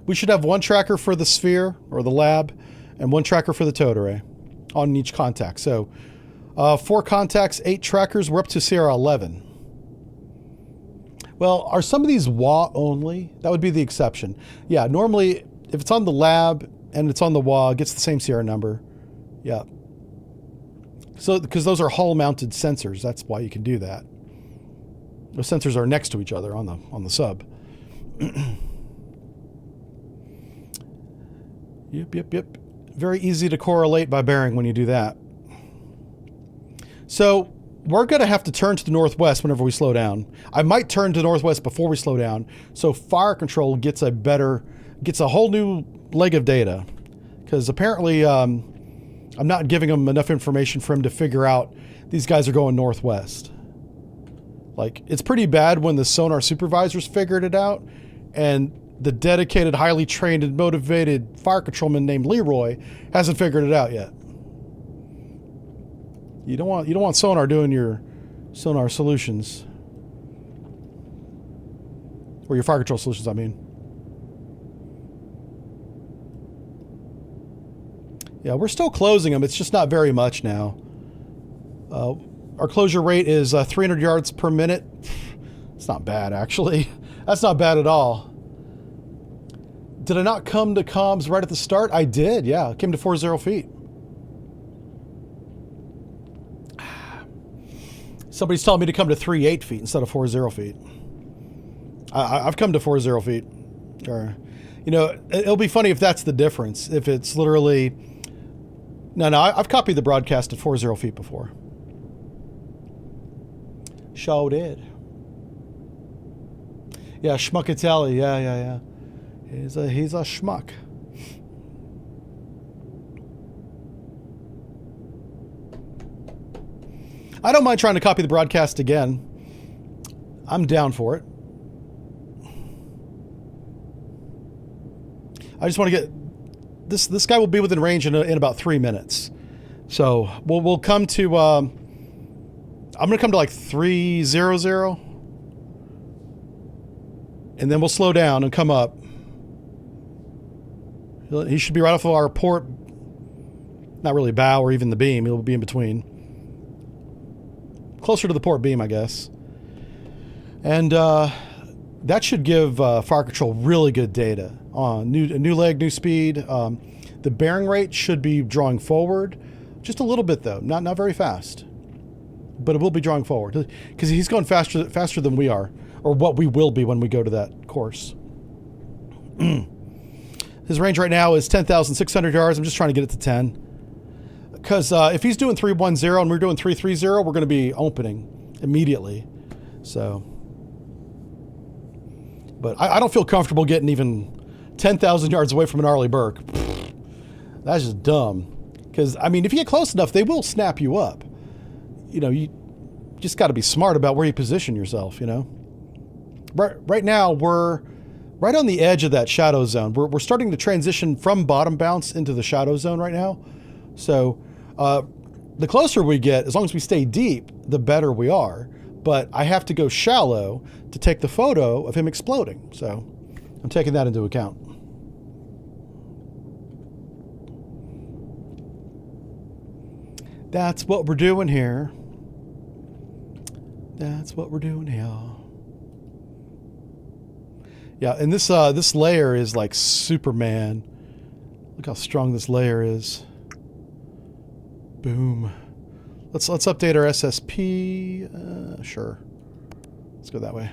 We should have one tracker for the sphere or the lab and one tracker for the towed array on each contact. So 4 contacts, 8 trackers. We're up to Sierra 11. Well, are some of these WA only? That would be the exception. Yeah, normally if it's on the lab and it's on the WA, it gets the same Sierra number. Yeah. So, because those are hull-mounted sensors, that's why you can do that. Those sensors are next to each other on the sub. Yep. Very easy to correlate by bearing when you do that. So we're going to have to turn to the northwest whenever we slow down. I might turn to the northwest before we slow down, so fire control gets a whole new leg of data. Because apparently I'm not giving them enough information for him to figure out these guys are going northwest. Like, it's pretty bad when the sonar supervisors figured it out and the dedicated, highly trained and motivated fire controlman named Leroy hasn't figured it out yet. You don't want sonar doing your sonar solutions. Or your fire control solutions, I mean. Yeah, we're still closing them. It's just not very much now. Our closure rate is 300 yards per minute. It's not bad, actually. That's not bad at all. Did I not come to comms right at the start? I did, yeah. I came to 40 feet. Somebody's telling me to come to 38 feet instead of 40 feet. I've come to 40 feet. Or, you know, it'll be funny if that's the difference. If it's literally... No, I've copied the broadcast at 40 feet before. Sure did. Yeah, Schmuckatelli. Yeah. He's a schmuck. I don't mind trying to copy the broadcast again. I'm down for it. I just want to get... This guy will be within range in about 3 minutes. So we'll come to... I'm going to come to like 300. And then we'll slow down and come up. He should be right off of our port, not really bow or even the beam. He'll be in between. Closer to the port beam, I guess. And that should give fire control really good data on new leg, new speed. The bearing rate should be drawing forward. Just a little bit, though. Not very fast. But it will be drawing forward. Because he's going faster than we are. Or what we will be when we go to that course. His range right now is 10,600 yards. I'm just trying to get it to 10. Because if he's doing 310 and we're doing 330, we're going to be opening immediately. So, but I don't feel comfortable getting even 10,000 yards away from an Arleigh Burke. That's just dumb. Because, I mean, if you get close enough, they will snap you up. You know, you just got to be smart about where you position yourself, you know. Right now, we're right on the edge of that shadow zone. We're starting to transition from bottom bounce into the shadow zone right now. So the closer we get, as long as we stay deep, the better we are. But I have to go shallow to take the photo of him exploding. So I'm taking that into account. That's what we're doing here. That's what we're doing here. Yeah, and this layer is like Superman. Look how strong this layer is. Boom. Let's update our SSP. Sure. Let's go that way.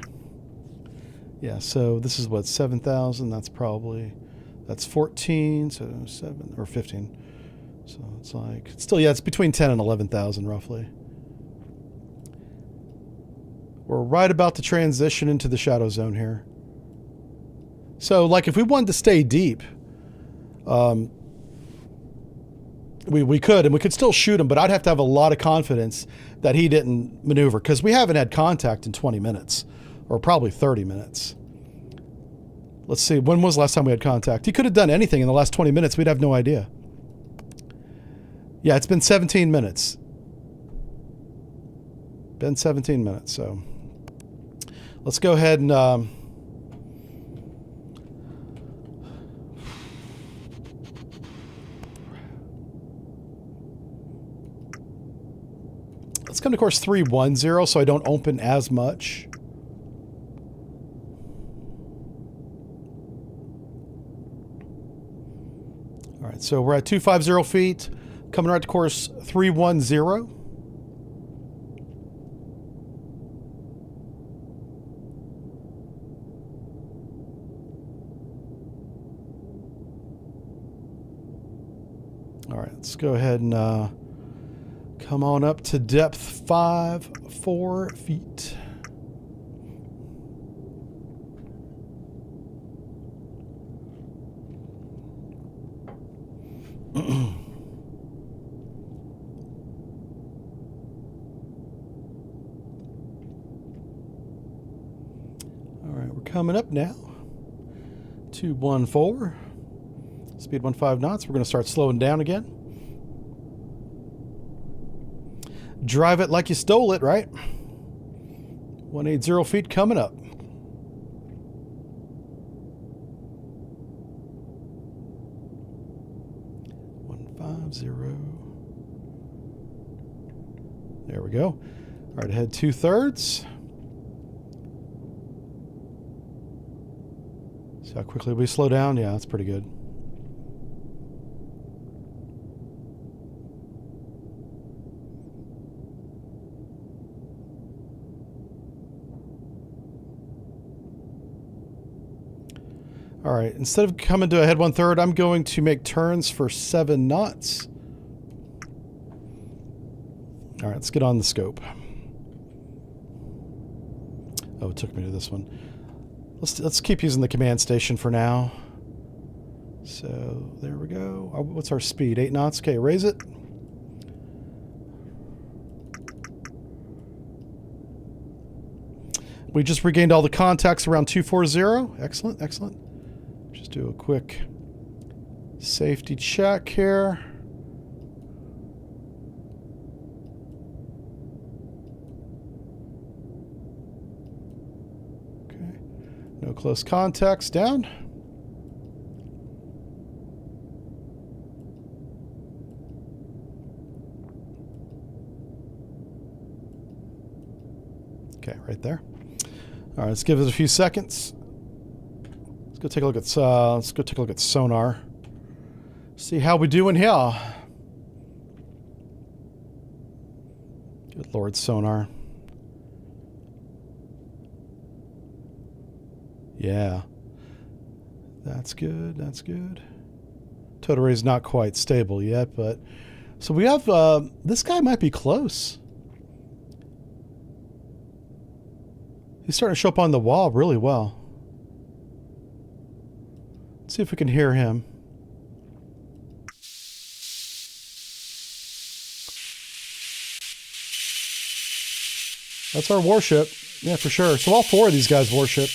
Yeah, so this is what, 7,000. That's 14. So 7 or 15. So it's like, still, yeah, it's between 10 and 11,000 roughly. We're right about to transition into the shadow zone here. So, like, if we wanted to stay deep, we could, and we could still shoot him, but I'd have to have a lot of confidence that he didn't maneuver, because we haven't had contact in 20 minutes, or probably 30 minutes. Let's see, when was the last time we had contact? He could have done anything in the last 20 minutes. We'd have no idea. Yeah, it's been 17 minutes. Been 17 minutes, so let's go ahead and... let's come to course 310 so I don't open as much. All right, so we're at 250 feet, coming right to course 310. All right, let's go ahead and come on up to depth 4 feet. All right, we're coming up now. 214. Speed 15 knots. We're going to start slowing down again. Drive it like you stole it, right? 180 feet coming up. There we go. All right, ahead 2/3. See how quickly we slow down? Yeah, that's pretty good. All right, instead of coming to a head 1/3, I'm going to make turns for 7 knots. All right, let's get on the scope. Oh, it took me to this one. Let's keep using the command station for now. So there we go. Oh, what's our speed? 8 knots. Okay, raise it. We just regained all the contacts around 240. Excellent, excellent. Just do a quick safety check here. Okay, no close contacts, down. Okay, right there. All right, let's give it a few seconds. Let's go take a look at sonar. See how we doing here. Good Lord, sonar. Yeah. That's good, that's good. Total array is not quite stable yet, but... So we have, this guy might be close. He's starting to show up on the wall really well. Let's see if we can hear him. That's our warship. Yeah, for sure. So all four of these guys warship.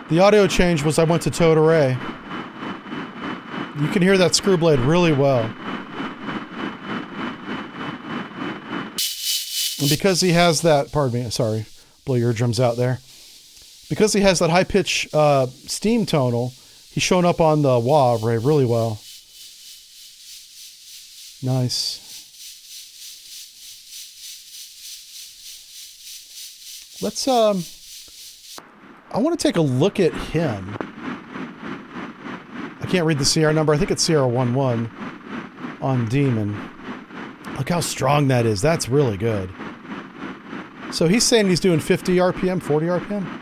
The audio change was I went to towed array. You can hear that screw blade really well. And because he has that, pardon me, sorry, blow your eardrums out there. Because he has that high pitch steam tonal, he's showing up on the wah array really well. Nice. Let's, I want to take a look at him. I can't read the CR number. I think it's CR11 on Demon. Look how strong that is. That's really good. So he's saying he's doing 50 RPM, 40 RPM?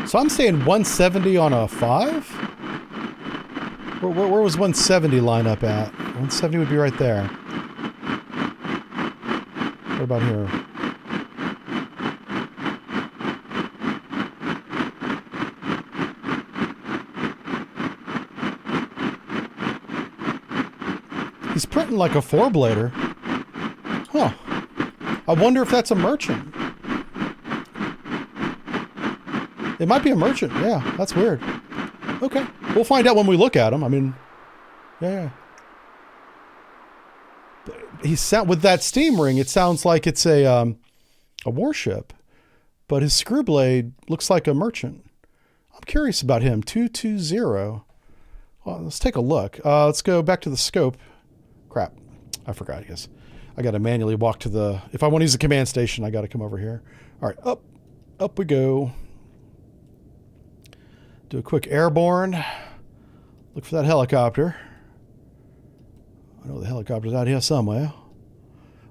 So I'm saying 170 on a 5? Where was 170 line up at? 170 would be right there. What about here? He's printing like a 4-blader. Huh. I wonder if that's a merchant. It might be a merchant. Yeah, that's weird. Okay. We'll find out when we look at him. I mean, yeah. He's with that steam ring, it sounds like it's a warship. But his screw blade looks like a merchant. I'm curious about him. 220. Well, let's take a look. Let's go back to the scope. Crap. I forgot, I guess. I got to manually walk to the... If I want to use the command station, I got to come over here. All right, up. Up we go. Do a quick airborne. Look for that helicopter. I know the helicopter's out here somewhere.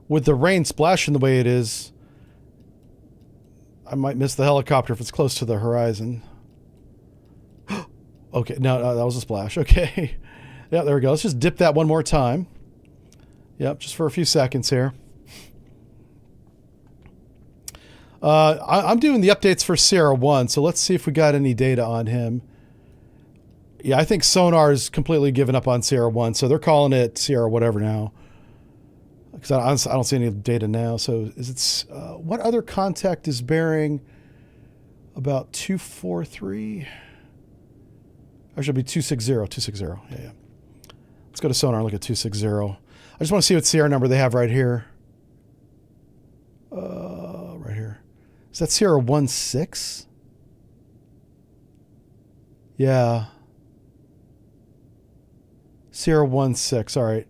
With the rain splashing the way it is, I might miss the helicopter if it's close to the horizon. Okay, no, that was a splash. Okay. Yeah, there we go. Let's just dip that one more time. Yep, just for a few seconds here. I'm doing the updates for Sierra 1, so let's see if we got any data on him. Yeah, I think Sonar's completely given up on Sierra 1, so they're calling it Sierra whatever now. Because I don't see any data now. So is it what other contact is bearing about 243? Or should it be 260? 260. Yeah. Let's go to Sonar and look at 260. I just want to see what Sierra number they have right here. Right here. Is that Sierra 16? Yeah. Sierra 16. All right.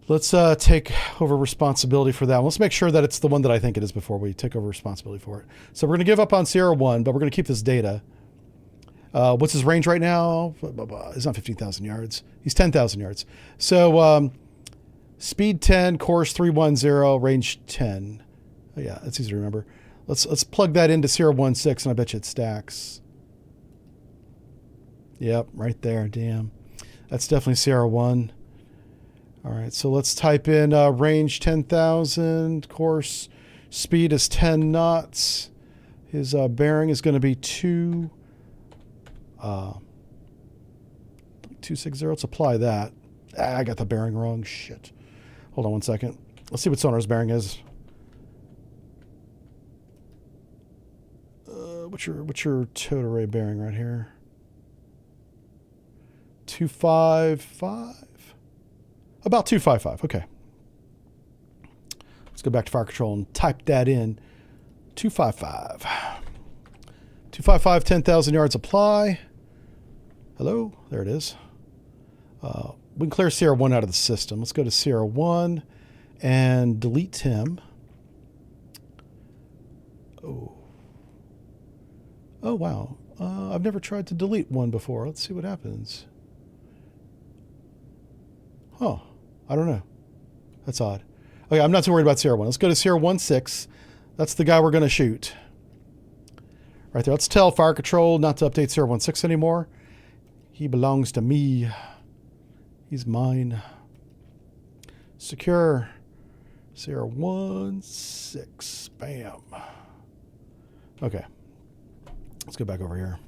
Let's take over responsibility for that one. Let's make sure that it's the one that I think it is before we take over responsibility for it. So we're going to give up on Sierra 1, but we're going to keep this data. What's his range right now? He's not 15,000 yards. He's 10,000 yards. So speed 10, course 310, range 10. Oh, yeah, that's easy to remember. Let's plug that into Sierra 16, and I bet you it stacks. Yep, right there. Damn. That's definitely Sierra 1. All right, so let's type in range 10,000, course speed is 10 knots. His bearing is going to be 260. Let's apply that. I got the bearing wrong. Shit. Hold on one second. Let's see what Sonar's bearing is. what's your towed array bearing right here? 255? About 255, okay. Let's go back to fire control and type that in. 255. 255, 10,000 yards, apply. Hello? There it is. We can clear Sierra 1 out of the system. Let's go to Sierra 1 and delete him. Oh. Oh, wow. I've never tried to delete one before. Let's see what happens. Huh. I don't know. That's odd. Okay, I'm not too worried about Sierra 1. Let's go to Sierra 1-6. That's the guy we're going to shoot. Right there. Let's tell fire control not to update Sierra 1-6 anymore. He belongs to me. He's mine. Secure. Sierra 1-6. Bam. Okay. Let's go back over here.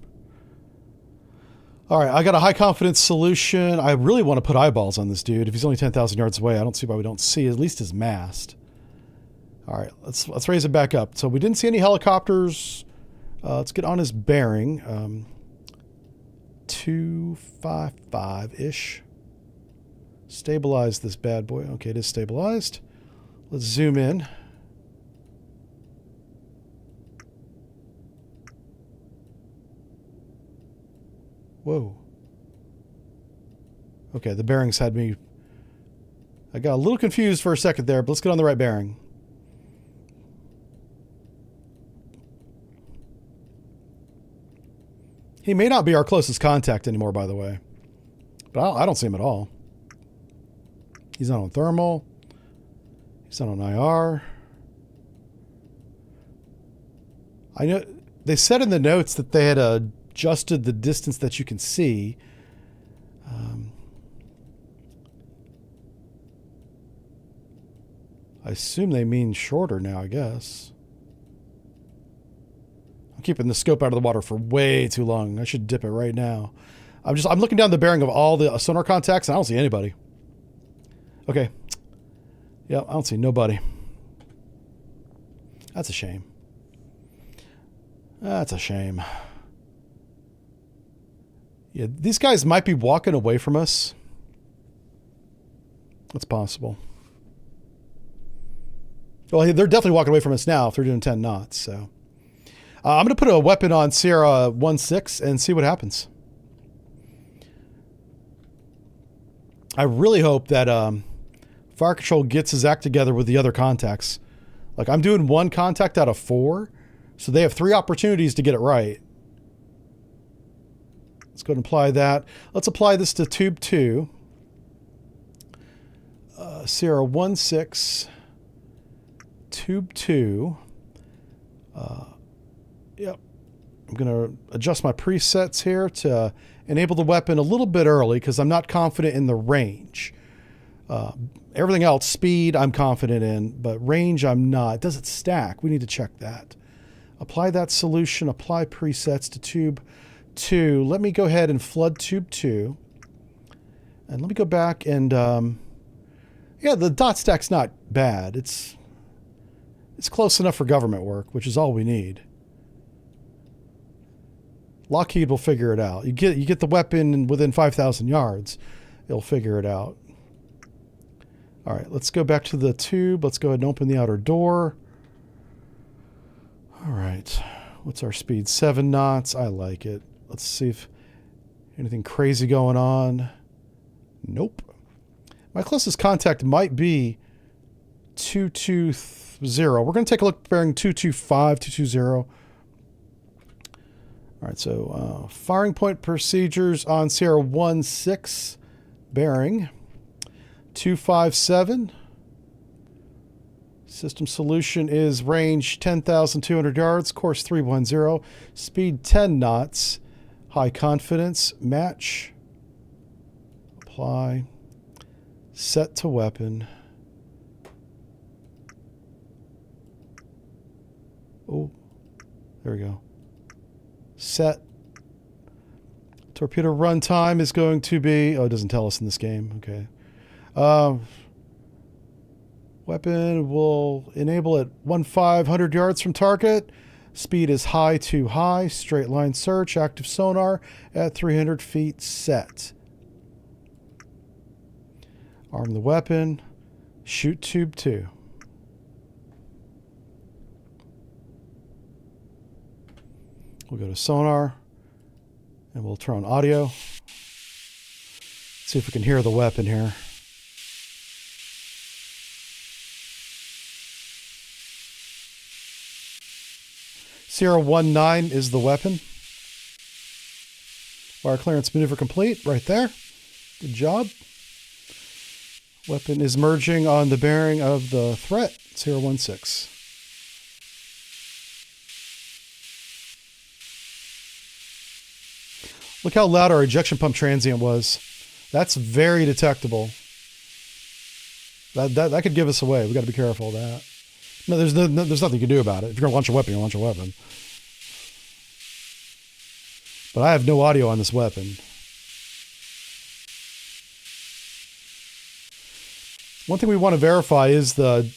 All right, I got a high confidence solution. I really want to put eyeballs on this dude. If he's only 10,000 yards away, I don't see why we don't see at least his mast. All right, let's raise it back up. So we didn't see any helicopters. Let's get on his bearing. 255-ish. Stabilize this bad boy. Okay, it is stabilized. Let's zoom in. Whoa. Okay, the bearings had me... I got a little confused for a second there, but let's get on the right bearing. He may not be our closest contact anymore, by the way. But I don't see him at all. He's not on thermal. He's not on IR. I know they said in the notes that they had adjusted the distance that you can see. I assume they mean shorter now, I guess. I'm keeping the scope out of the water for way too long. I should dip it right now. I'm looking down the bearing of all the sonar contacts and I don't see anybody. Okay. Yep, I don't see nobody. That's a shame. That's a shame. Yeah, these guys might be walking away from us. That's possible. Well, they're definitely walking away from us now if they're doing 10 knots. So I'm going to put a weapon on Sierra 1-6 and see what happens. I really hope that fire control gets his act together with the other contacts. Like, I'm doing 1 contact out of 4, so they have 3 opportunities to get it right. Let's go ahead and apply that. Let's apply this to tube 2. Sierra 1-6. Tube 2. Yep. I'm going to adjust my presets here to enable the weapon a little bit early because I'm not confident in the range. Everything else, speed, I'm confident in, but range, I'm not. Does it stack? We need to check that. Apply that solution. Apply presets to tube 2. Let me go ahead and flood tube 2. And let me go back and, yeah, the dot stack's not bad. It's close enough for government work, which is all we need. Lockheed will figure it out. You get the weapon within 5,000 yards, it'll figure it out. All right, let's go back to the tube. Let's go ahead and open the outer door. All right, what's our speed? 7 knots. I like it. Let's see if anything crazy going on. Nope. My closest contact might be 220. We're going to take a look at bearing 225, 220. All right, so firing point procedures on Sierra 1-6 bearing 257. System solution is range 10,200 yards, course 310, speed 10 knots, high confidence, match, apply, set to weapon. Oh, there we go. Set. Torpedo run time is going to be... Oh, it doesn't tell us in this game. Okay. Weapon will enable at 1,500 yards from target. Speed is high to high. Straight line search. Active sonar at 300 feet set. Arm the weapon. Shoot tube 2. We'll go to sonar. And we'll turn on audio. See if we can hear the weapon here. Sierra 19 is the weapon. Wire clearance maneuver complete right there. Good job. Weapon is merging on the bearing of the threat, Sierra 16. Look how loud our ejection pump transient was. That's very detectable. That could give us away. We got to be careful of that. No, there's nothing you can do about it. If you're going to launch a weapon, you launch a weapon. But I have no audio on this weapon. One thing we want to verify is the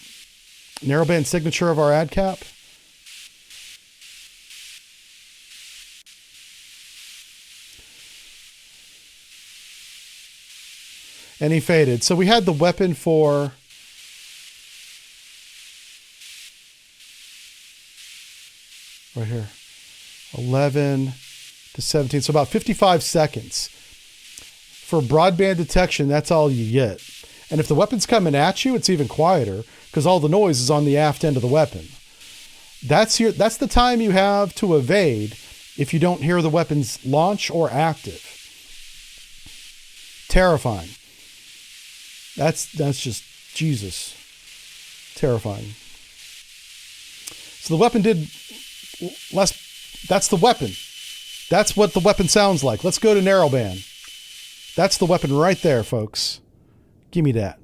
narrowband signature of our ad cap. And he faded. So we had the weapon for right here, 11 to 17. So about 55 seconds. For broadband detection, that's all you get. And if the weapon's coming at you, it's even quieter because all the noise is on the aft end of the weapon. That's the time you have to evade if you don't hear the weapon's launch or active. Terrifying. That's just Jesus. Terrifying. So the weapon did less. That's the weapon. That's what the weapon sounds like. Let's go to narrowband. That's the weapon right there, folks. Give me that.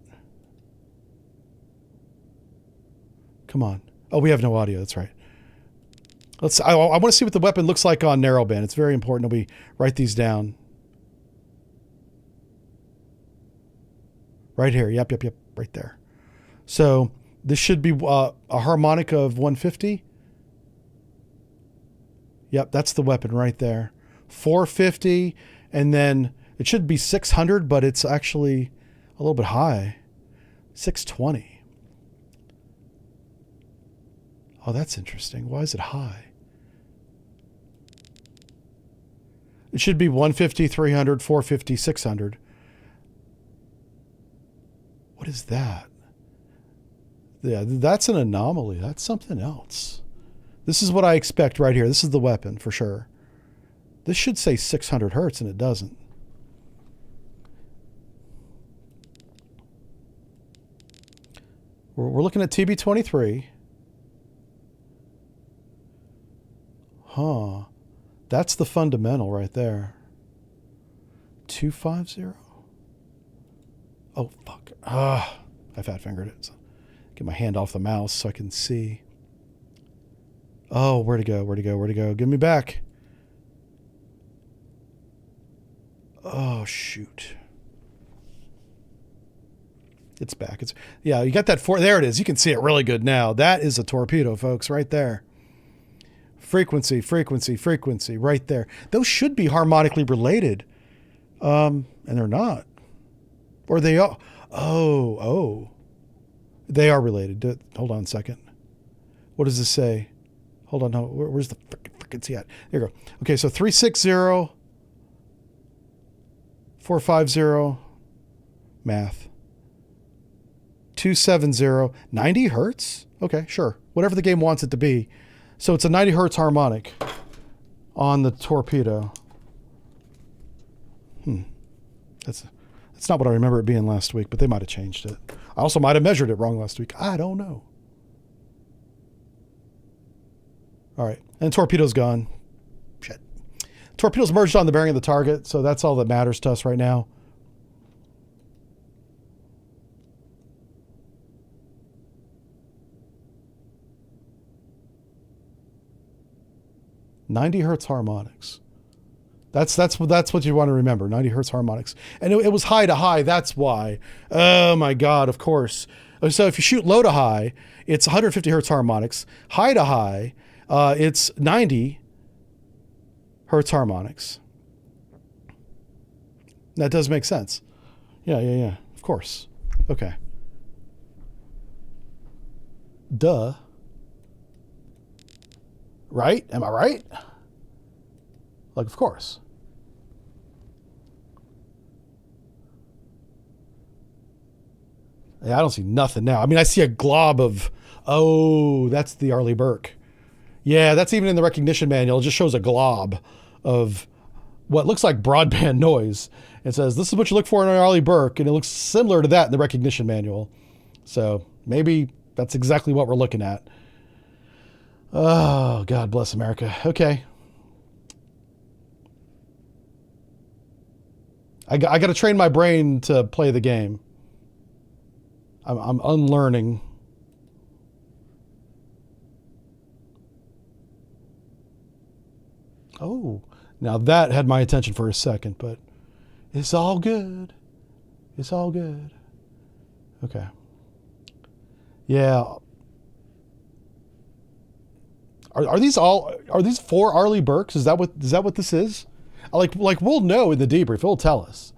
Come on. Oh, we have no audio. That's right. I want to see what the weapon looks like on narrowband. It's very important that we write these down. Right here. Yep. Right there. So this should be a harmonic of 150. Yep, that's the weapon right there. 450, and then it should be 600, but it's actually a little bit high. 620. Oh, that's interesting. Why is it high? It should be 150, 300, 450, 600. What is that? Yeah, that's an anomaly. That's something else. This is what I expect right here. This is the weapon for sure. This should say 600 hertz and it doesn't. We're looking at TB23. Huh. That's the fundamental right there. 250. Oh, fuck. I fat fingered it. So get my hand off the mouse so I can see. Oh, where'd it go? Where'd it go? Where'd it go? Give me back. Oh, shoot. It's back. Yeah, you got that there it is. You can see it really good now. That is a torpedo, folks, right there. Frequency, frequency, frequency, right there. Those should be harmonically related. And they're not. Or they are. Oh. They are related. Hold on a second. What does this say? Hold on. No, where's the frequency at? There you go. Okay, so 360, 450, math. 270, 90 hertz? Okay, sure. Whatever the game wants it to be. So it's a 90 hertz harmonic on the torpedo. That's not what I remember it being last week, but they might have changed it. I also might have measured it wrong last week. I don't know. All right, and torpedo's gone. Shit. Torpedo's merged on the bearing of the target, so that's all that matters to us right now. .90 hertz harmonics. That's what you want to remember. 90 hertz harmonics, and it was high to high. That's why. Oh my God! Of course. So if you shoot low to high, it's 150 hertz harmonics. High to high. It's 90 hertz harmonics. That does make sense. Yeah. Of course. Okay. Duh. Right? Am I right? Like, of course. Yeah, I don't see nothing now. I mean, I see a glob of, oh, that's the Arleigh Burke. Yeah, that's even in the recognition manual. It just shows a glob of what looks like broadband noise. It says, this is what you look for in an Arleigh Burke, and it looks similar to that in the recognition manual. So maybe that's exactly what we're looking at. Oh, God bless America. Okay. I got to train my brain to play the game. I'm unlearning. Oh, now that had my attention for a second, but it's all good. It's all good. Okay. Yeah. Are these four Arleigh Burkes? Is that what this is? Like we'll know in the debrief. It'll tell us.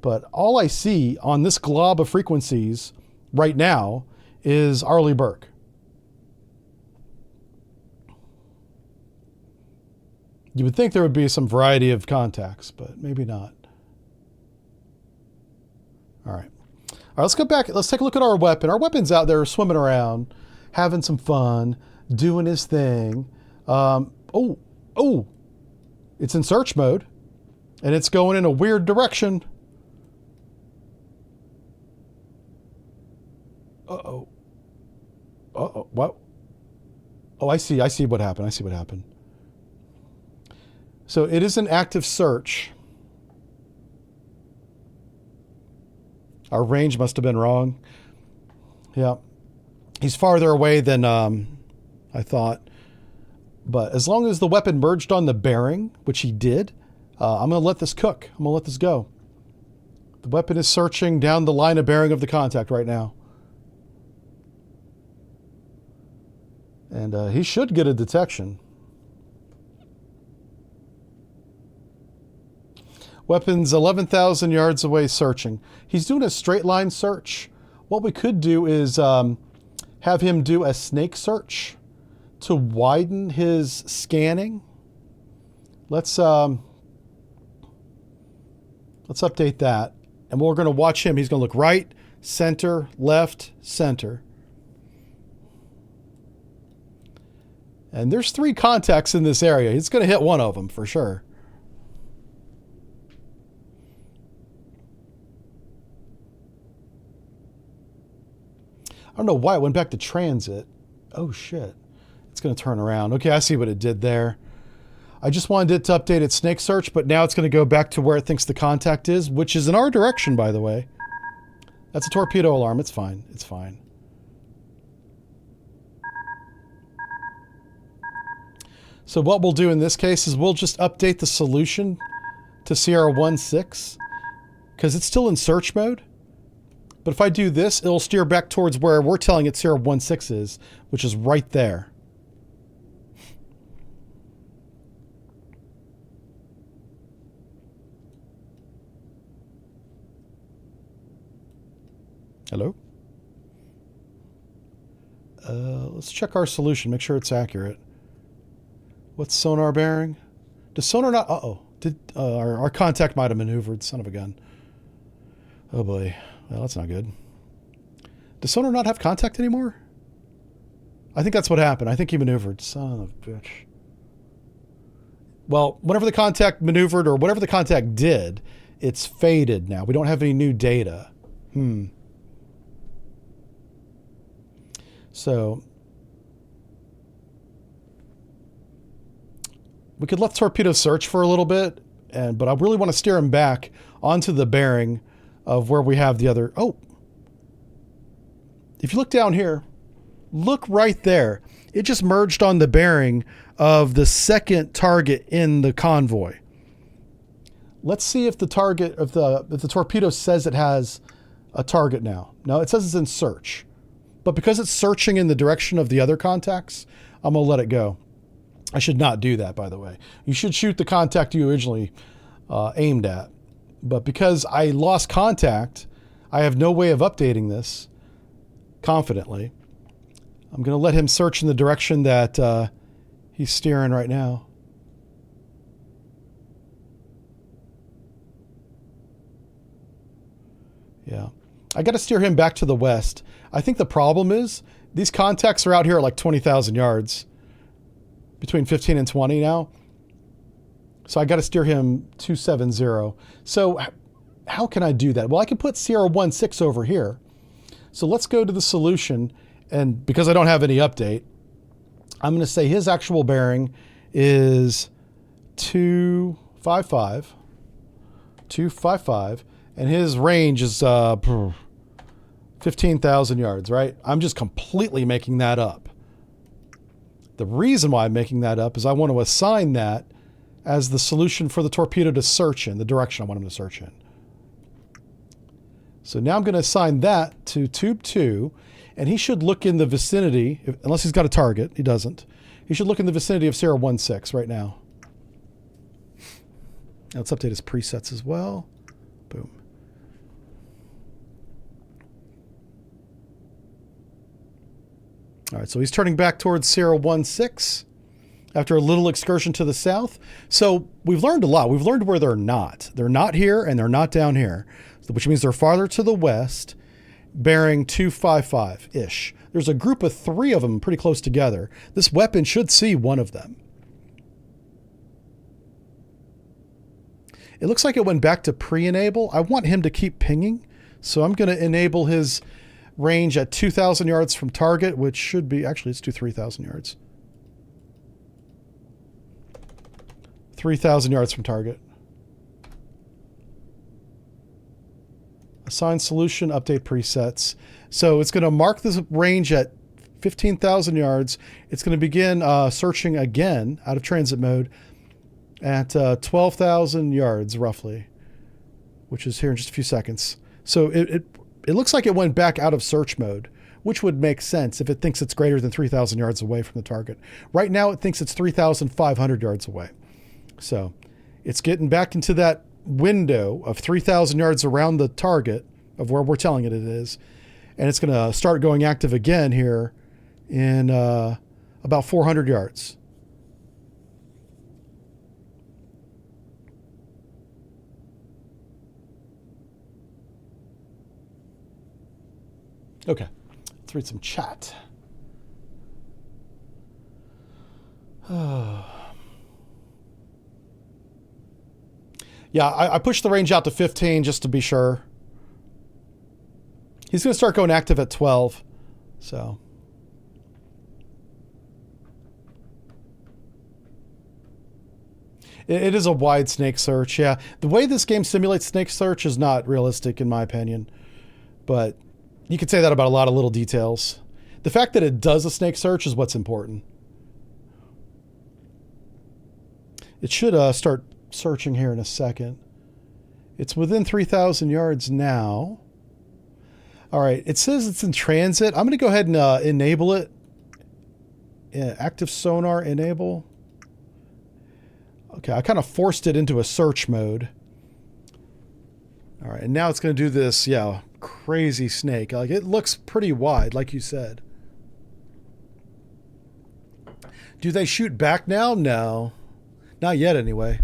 But all I see on this glob of frequencies right now is Arleigh Burke. You would think there would be some variety of contacts, but maybe not. All right. All right, let's go back. Let's take a look at our weapon. Our weapon's out there swimming around, having some fun, doing his thing. Oh, it's in search mode, and it's going in a weird direction. Uh-oh. What? Oh, I see what happened. So it is an active search. Our range must have been wrong. Yeah. He's farther away than I thought. But as long as the weapon merged on the bearing, which he did, I'm going to let this cook. I'm going to let this go. The weapon is searching down the line of bearing of the contact right now. And he should get a detection. Weapon's 11,000 yards away searching. He's doing a straight line search. What we could do is have him do a snake search to widen his scanning. Let's update that. And we're going to watch him. He's going to look right, center, left, center. And there's 3 contacts in this area. He's going to hit one of them for sure. I don't know why it went back to transit. Oh, shit. It's going to turn around. Okay, I see what it did there. I just wanted it to update its snake search, but now it's going to go back to where it thinks the contact is, which is in our direction, by the way. That's a torpedo alarm. It's fine. It's fine. So what we'll do in this case is we'll just update the solution to Sierra 1-6 because it's still in search mode. But if I do this, it'll steer back towards where we're telling it Sierra 1-6 is, which is right there. Hello? Let's check our solution, make sure it's accurate. What's sonar bearing? Does sonar not... Uh-oh. Our contact might have maneuvered. Son of a gun. Oh boy. Well, that's not good. Does sonar not have contact anymore? I think that's what happened. I think he maneuvered. Son of a bitch. Well, whenever the contact maneuvered or whatever the contact did, it's faded now. We don't have any new data. So... we could let the torpedo search for a little bit, but I really want to steer him back onto the bearing of where we have the other... Oh! If you look down here, look right there. It just merged on the bearing of the second target in the convoy. Let's see if the target, if the torpedo says it has a target now. No, it says it's in search. But because it's searching in the direction of the other contacts, I'm going to let it go. I should not do that, by the way. You should shoot the contact you originally aimed at. But because I lost contact, I have no way of updating this confidently. I'm going to let him search in the direction that he's steering right now. Yeah. I got to steer him back to the west. I think the problem is these contacts are out here at like 20,000 yards. Between 15 and 20 now. So I got to steer him 270. So how can I do that? Well, I can put Sierra 16 over here. So let's go to the solution. And because I don't have any update, I'm going to say his actual bearing is 255. 255. And his range is 15,000 yards, right? I'm just completely making that up. The reason why I'm making that up is I want to assign that as the solution for the torpedo to search in, the direction I want him to search in. So now I'm going to assign that to tube 2, and he should look in the vicinity, unless he's got a target, he doesn't. He should look in the vicinity of Sierra 16 right now. Now let's update his presets as well. Boom. All right, so he's turning back towards Sierra 16 after a little excursion to the south. So we've learned a lot. We've learned where they're not. They're not here and they're not down here, which means they're farther to the west, bearing 255-ish. There's a group of 3 of them pretty close together. This weapon should see one of them. It looks like it went back to pre-enable. I want him to keep pinging, so I'm going to enable his range at 2,000 yards from target, which should be, actually, let's do 3,000 yards. 3,000 yards from target. Assign solution, update presets. So it's going to mark this range at 15,000 yards. It's going to begin searching again out of transit mode at 12,000 yards roughly, which is here in just a few seconds. So it looks like it went back out of search mode, which would make sense if it thinks it's greater than 3,000 yards away from the target. Right now, it thinks it's 3,500 yards away. So it's getting back into that window of 3,000 yards around the target of where we're telling it is. And it's going to start going active again here in about 400 yards. Okay, let's read some chat. Yeah, I pushed the range out to 15 just to be sure. He's going to start going active at 12. So. It is a wide snake search, yeah. The way this game simulates snake search is not realistic in my opinion. But you could say that about a lot of little details. The fact that it does a snake search is what's important. It should start searching here in a second. It's within 3,000 yards now. All right, it says it's in transit. I'm going to go ahead and enable it. Active sonar enable. Okay, I kind of forced it into a search mode. All right, and now it's going to do this, yeah, crazy snake. Like, it looks pretty wide, like you said. Do they shoot back now? No. Not yet, anyway.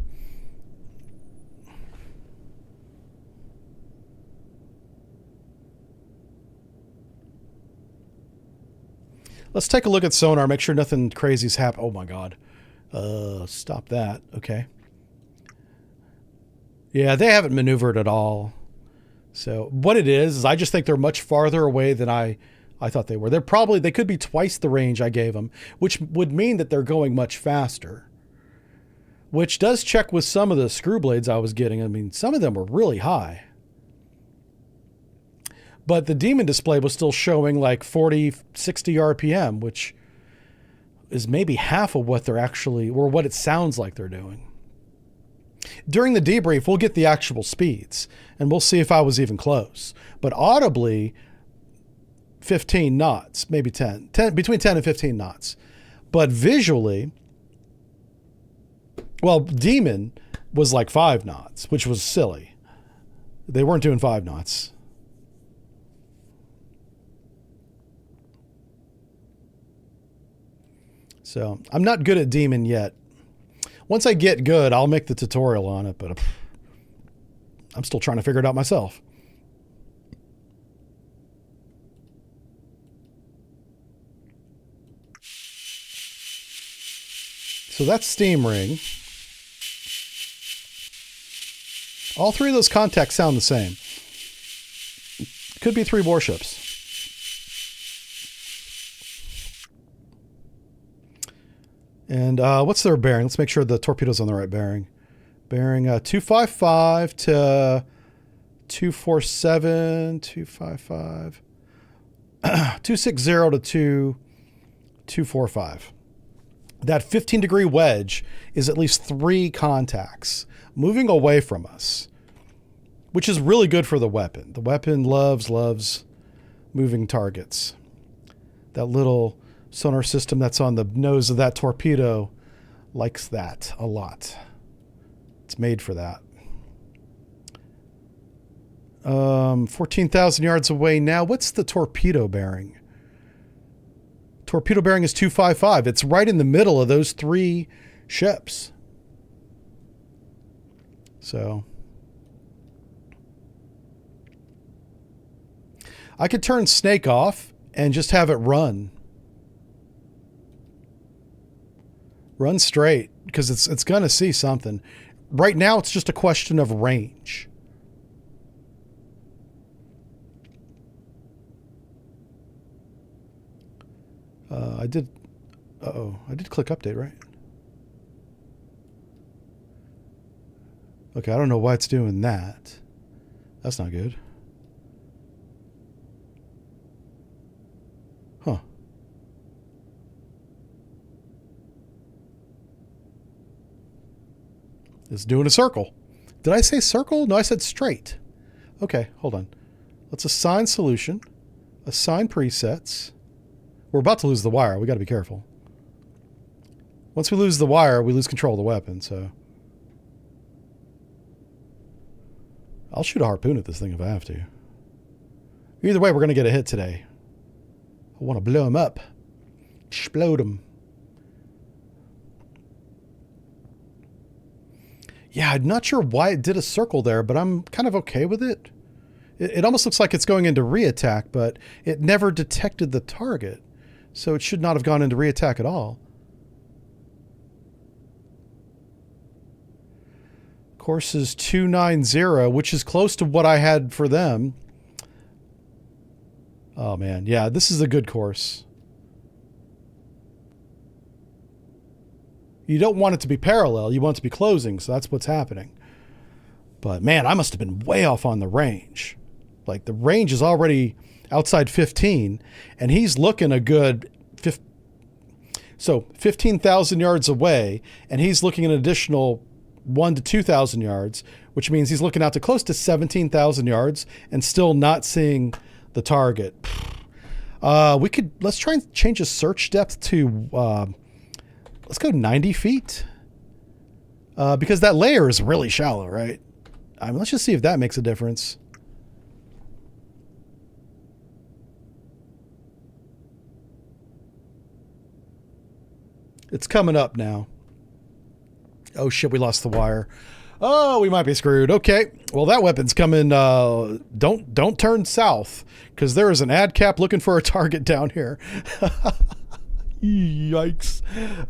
Let's take a look at sonar, make sure nothing crazy's happened. Oh my God. Stop that. Okay. Yeah, they haven't maneuvered at all. So what it is I just think they're much farther away than I thought they were. They could be twice the range I gave them, which would mean that they're going much faster. Which does check with some of the screw blades I was getting. I mean, some of them were really high. But the Demon display was still showing like 40, 60 RPM, which is maybe half of what they're actually, or what it sounds like they're doing. During the debrief, we'll get the actual speeds, and we'll see if I was even close. But audibly, 15 knots, maybe 10, between 10 and 15 knots. But visually, well, Demon was like 5 knots, which was silly. They weren't doing 5 knots. So I'm not good at Demon yet. Once I get good, I'll make the tutorial on it, but I'm still trying to figure it out myself. So that's steam ring. All 3 of those contacts sound the same. Could be 3 warships. And what's their bearing? Let's make sure the torpedo's on the right bearing. Bearing 255 to 247, 255, 260 to 245. That 15-degree wedge is at least 3 contacts moving away from us, which is really good for the weapon. The weapon loves moving targets. That little sonar system that's on the nose of that torpedo likes that a lot. It's made for that. 14,000 yards away now. What's the torpedo bearing? Torpedo bearing is 255. It's right in the middle of those 3 ships. So I could turn Snake off and just have it run. Run straight, because it's going to see something. Right now, it's just a question of range. I did click update, right? Okay, I don't know why it's doing that. That's not good. Huh. It's doing a circle. Did I say circle? No, I said straight. Okay, hold on. Let's assign solution. Assign presets. We're about to lose the wire. We got to be careful. Once we lose the wire, we lose control of the weapon, so. I'll shoot a harpoon at this thing if I have to. Either way, we're going to get a hit today. I want to blow him up. Explode him. Yeah, I'm not sure why it did a circle there, but I'm kind of okay with it. It almost looks like it's going into re-attack, but it never detected the target. So it should not have gone into re-attack at all. Course is 290, which is close to what I had for them. Oh man, yeah, this is a good course. You don't want it to be parallel, you want it to be closing, so that's what's happening. But man, I must have been way off on the range. Like the range is already outside 15, and he's looking a good 15,000 yards away, and he's looking an additional 1 to 2,000 yards, which means he's looking out to close to 17,000 yards and still not seeing the target. Let's try and change his search depth to, let's go 90 feet. Because that layer is really shallow, right? I mean, let's just see if that makes a difference. It's coming up now. Oh shit, we lost the wire. Oh, we might be screwed. Okay, well that weapon's coming. Don't turn south, because there is an ad cap looking for a target down here. Yikes.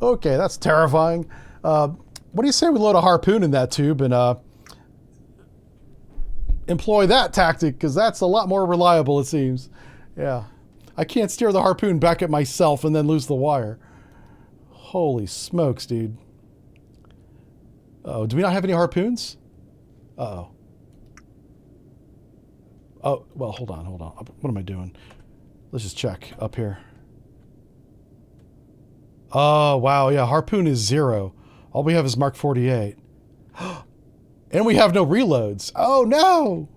Okay, that's terrifying. What do you say we load a harpoon in that tube and employ that tactic, because that's a lot more reliable, it seems. Yeah. I can't steer the harpoon back at myself and then lose the wire. Holy smokes, dude. Oh, do we not have any harpoons? Uh-oh. Oh, well, hold on. What am I doing? Let's just check up here. Oh, wow, yeah, harpoon is 0. All we have is Mark 48. And we have no reloads. Oh, no!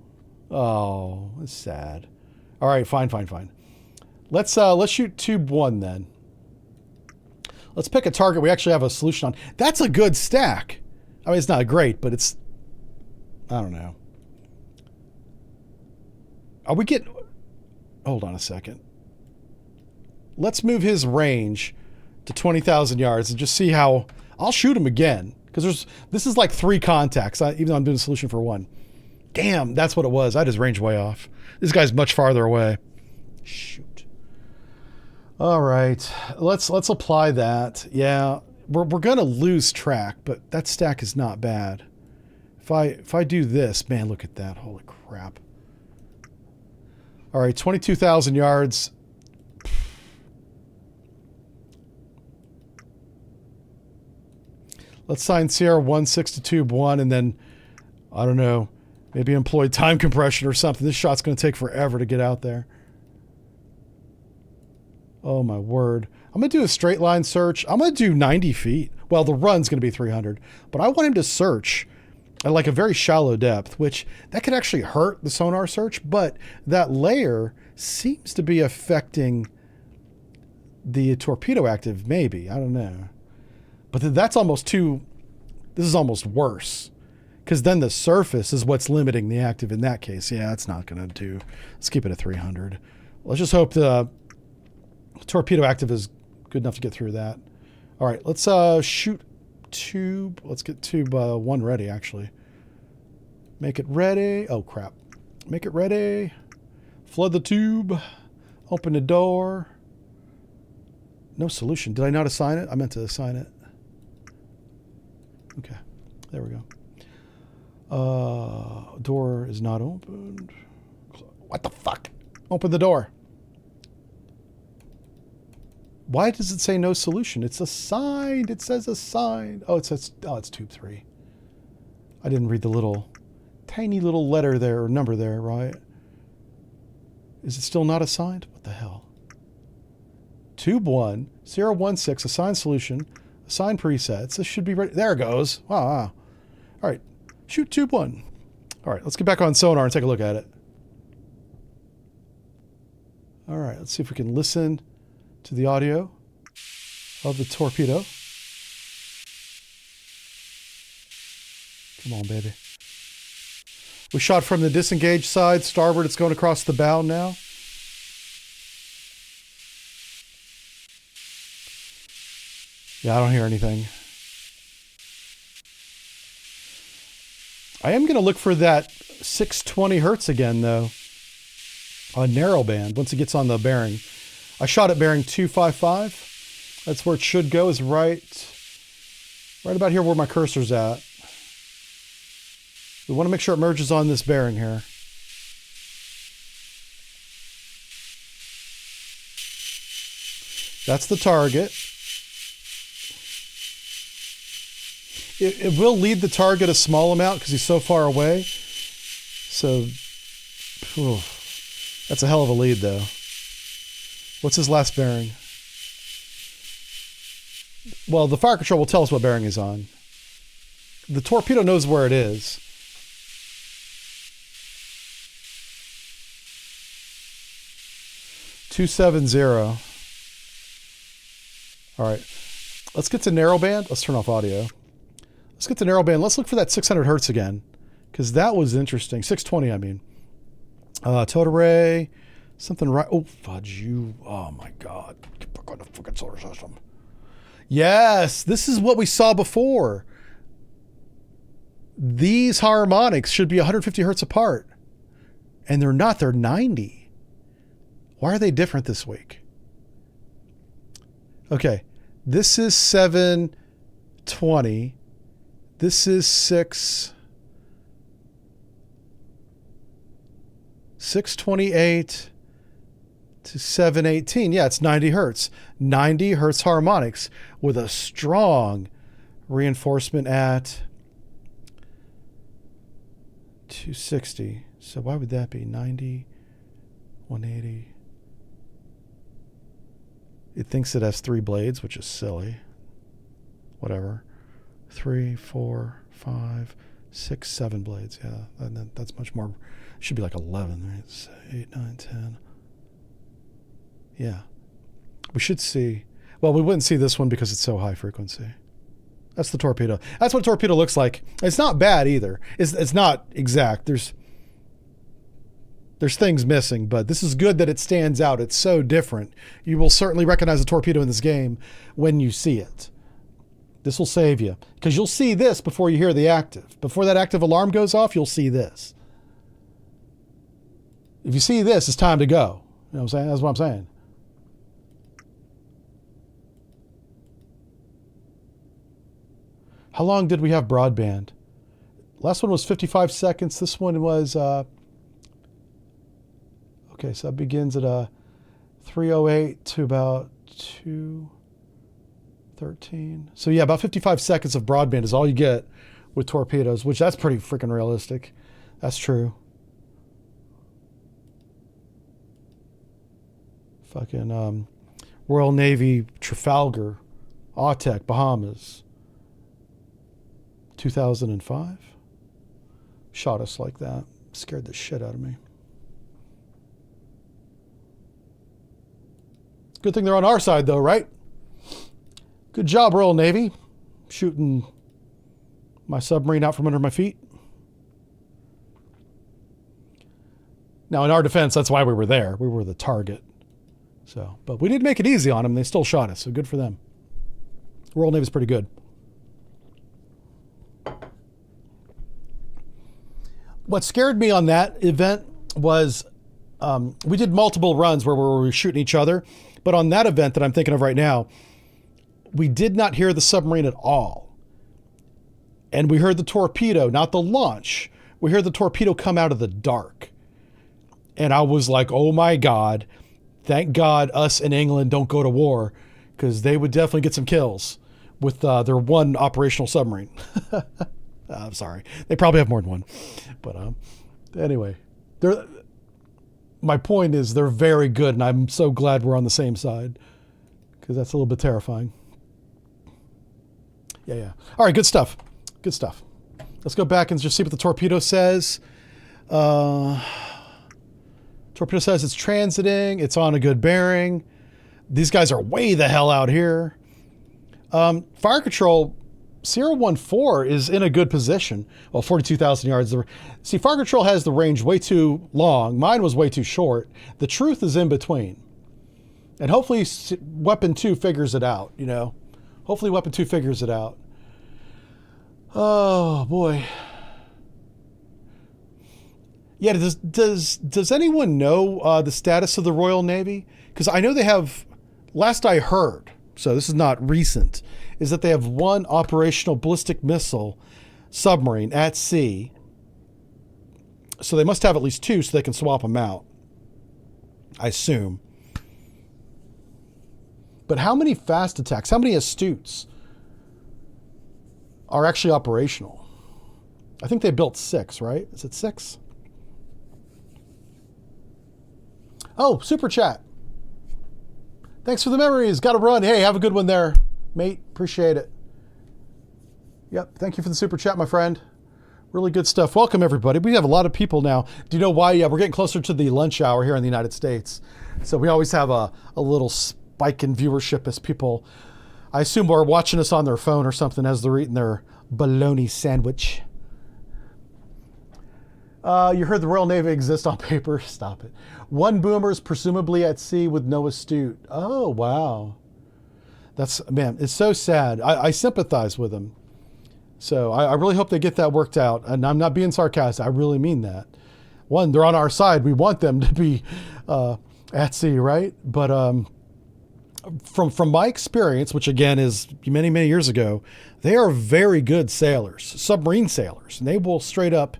Oh, that's sad. All right, fine. Let's shoot tube 1 then. Let's pick a target we actually have a solution on. That's a good stack. I mean, it's not great, but it's... I don't know. Are we getting... Hold on a second. Let's move his range to 20,000 yards and just see how... I'll shoot him again. Because this is like 3 contacts, even though I'm doing a solution for 1. Damn, that's what it was. I just ranged way off. This guy's much farther away. Shoot. All right, let's apply that. Yeah, we're gonna lose track, but that stack is not bad. If I do this, man, look at that. Holy crap. All right, 22,000 yards. Let's sign Sierra 16 to tube 1, and then, I don't know, maybe employ time compression or something. This shot's going to take forever to get out there. Oh, my word. I'm going to do a straight line search. I'm going to do 90 feet. Well, the run's going to be 300, but I want him to search at like a very shallow depth, which that could actually hurt the sonar search, but that layer seems to be affecting the torpedo active, maybe. I don't know. But that's almost too... This is almost worse. Because then the surface is what's limiting the active in that case. Yeah, it's not going to do. Let's keep it at 300. Let's just hope the torpedo active is good enough to get through that. All right, let's shoot tube. Let's get tube 1 ready, actually. Make it ready. Oh, crap. Make it ready. Flood the tube. Open the door. No solution. Did I not assign it? I meant to assign it. Okay, there we go. Door is not opened. What the fuck? Open the door. Why does it say no solution? It's assigned. It says assigned. Oh, it says, oh, it's tube 3. I didn't read the little, tiny little letter there, or number there, right? Is it still not assigned? What the hell? Tube 1, 016, assigned solution, assigned presets. This should be ready. There it goes. Wow. All right. Shoot tube 1. All right. Let's get back on sonar and take a look at it. All right. Let's see if we can listen to the audio of the torpedo. Come on, baby. We shot from the disengaged side. Starboard, it's going across the bow now. Yeah, I don't hear anything. I am going to look for that 620 hertz again, though. On narrowband, once it gets on the bearing. I shot at bearing 255. That's where it should go, is right about here where my cursor's at. We want to make sure it merges on this bearing here. That's the target. It will lead the target a small amount because he's so far away. So, whew, that's a hell of a lead, though. What's his last bearing? Well, the fire control will tell us what bearing he's on. The torpedo knows where it is. .270. All right. Let's get to narrowband. Let's turn off audio. Let's get to narrowband. Let's look for that 600 hertz again, because that was interesting. 620, I mean. Total ray. Something right. Oh, fudge you. Oh, my God. Get back on the fucking solar system. Yes, this is what we saw before. These harmonics should be 150 hertz apart. And they're not. They're 90. Why are they different this week? Okay. This is 720. This is 628 to 718. Yeah, it's 90 hertz. 90 hertz harmonics with a strong reinforcement at 260. So why would that be? 90, 180. It thinks it has 3 blades, which is silly. Whatever. 3, 4, 5, 6, 7 blades. Yeah, that's much more. Should be like 11, right? It's 8, 9, 10. Yeah. We should see. Well, we wouldn't see this one because it's so high frequency. That's the torpedo. That's what a torpedo looks like. It's not bad either. It's not exact. There's things missing, but this is good that it stands out. It's so different. You will certainly recognize a torpedo in this game when you see it. This will save you because you'll see this before you hear the active. Before that active alarm goes off, you'll see this. If you see this, it's time to go. You know what I'm saying? That's what I'm saying. How long did we have broadband? Last one was 55 seconds. This one was, okay, so that begins at 3:08 to about 2:13. So yeah, about 55 seconds of broadband is all you get with torpedoes, which that's pretty freaking realistic. That's true. Fucking Royal Navy, Trafalgar, Autech, Bahamas. 2005. Shot us like that. Scared the shit out of me. Good thing they're on our side though, right? Good job, Royal Navy. Shooting my submarine out from under my feet. Now in our defense, that's why we were there. We were the target. So, but we did make it easy on them. They still shot us, so good for them. Royal Navy's pretty good. What scared me on that event was we did multiple runs where we were shooting each other. But on that event that I'm thinking of right now, we did not hear the submarine at all. And we heard the torpedo, not the launch. We heard the torpedo come out of the dark. And I was like, oh my God, thank God us in England don't go to war, because they would definitely get some kills with their one operational submarine. I'm sorry. They probably have more than one. But anyway, my point is they're very good, and I'm so glad we're on the same side, because that's a little bit terrifying. Yeah. All right, good stuff. Good stuff. Let's go back and just see what the torpedo says. Torpedo says it's transiting. It's on a good bearing. These guys are way the hell out here. Fire control 014 is in a good position. Well, 42,000 yards. See, fire control has the range way too long. Mine was way too short. The truth is in between. And hopefully weapon 2 figures it out, you know. Hopefully weapon 2 figures it out. Oh, boy. Yeah, does anyone know the status of the Royal Navy? Because I know they have, last I heard, so this is not recent, is that they have one operational ballistic missile submarine at sea. So they must have at least 2 so they can swap them out, I assume. But how many fast attacks, how many astutes are actually operational? I think they built 6, right? Is it 6? Oh, super chat. Thanks for the memories. Got to run. Hey, have a good one there, mate. Appreciate it. Yep. Thank you for the super chat, my friend. Really good stuff. Welcome, everybody. We have a lot of people now. Do you know why? Yeah, we're getting closer to the lunch hour here in the United States. So we always have a little spike in viewership as people, I assume, are watching us on their phone or something as they're eating their bologna sandwich. You heard the Royal Navy exists on paper. Stop it. 1 boomer's presumably at sea with no astute. Oh, wow. That's, man, it's so sad. I sympathize with them. So I really hope they get that worked out. And I'm not being sarcastic. I really mean that. One, they're on our side. We want them to be at sea, right? But from my experience, which again is many, many years ago, they are very good sailors, submarine sailors. And they will straight up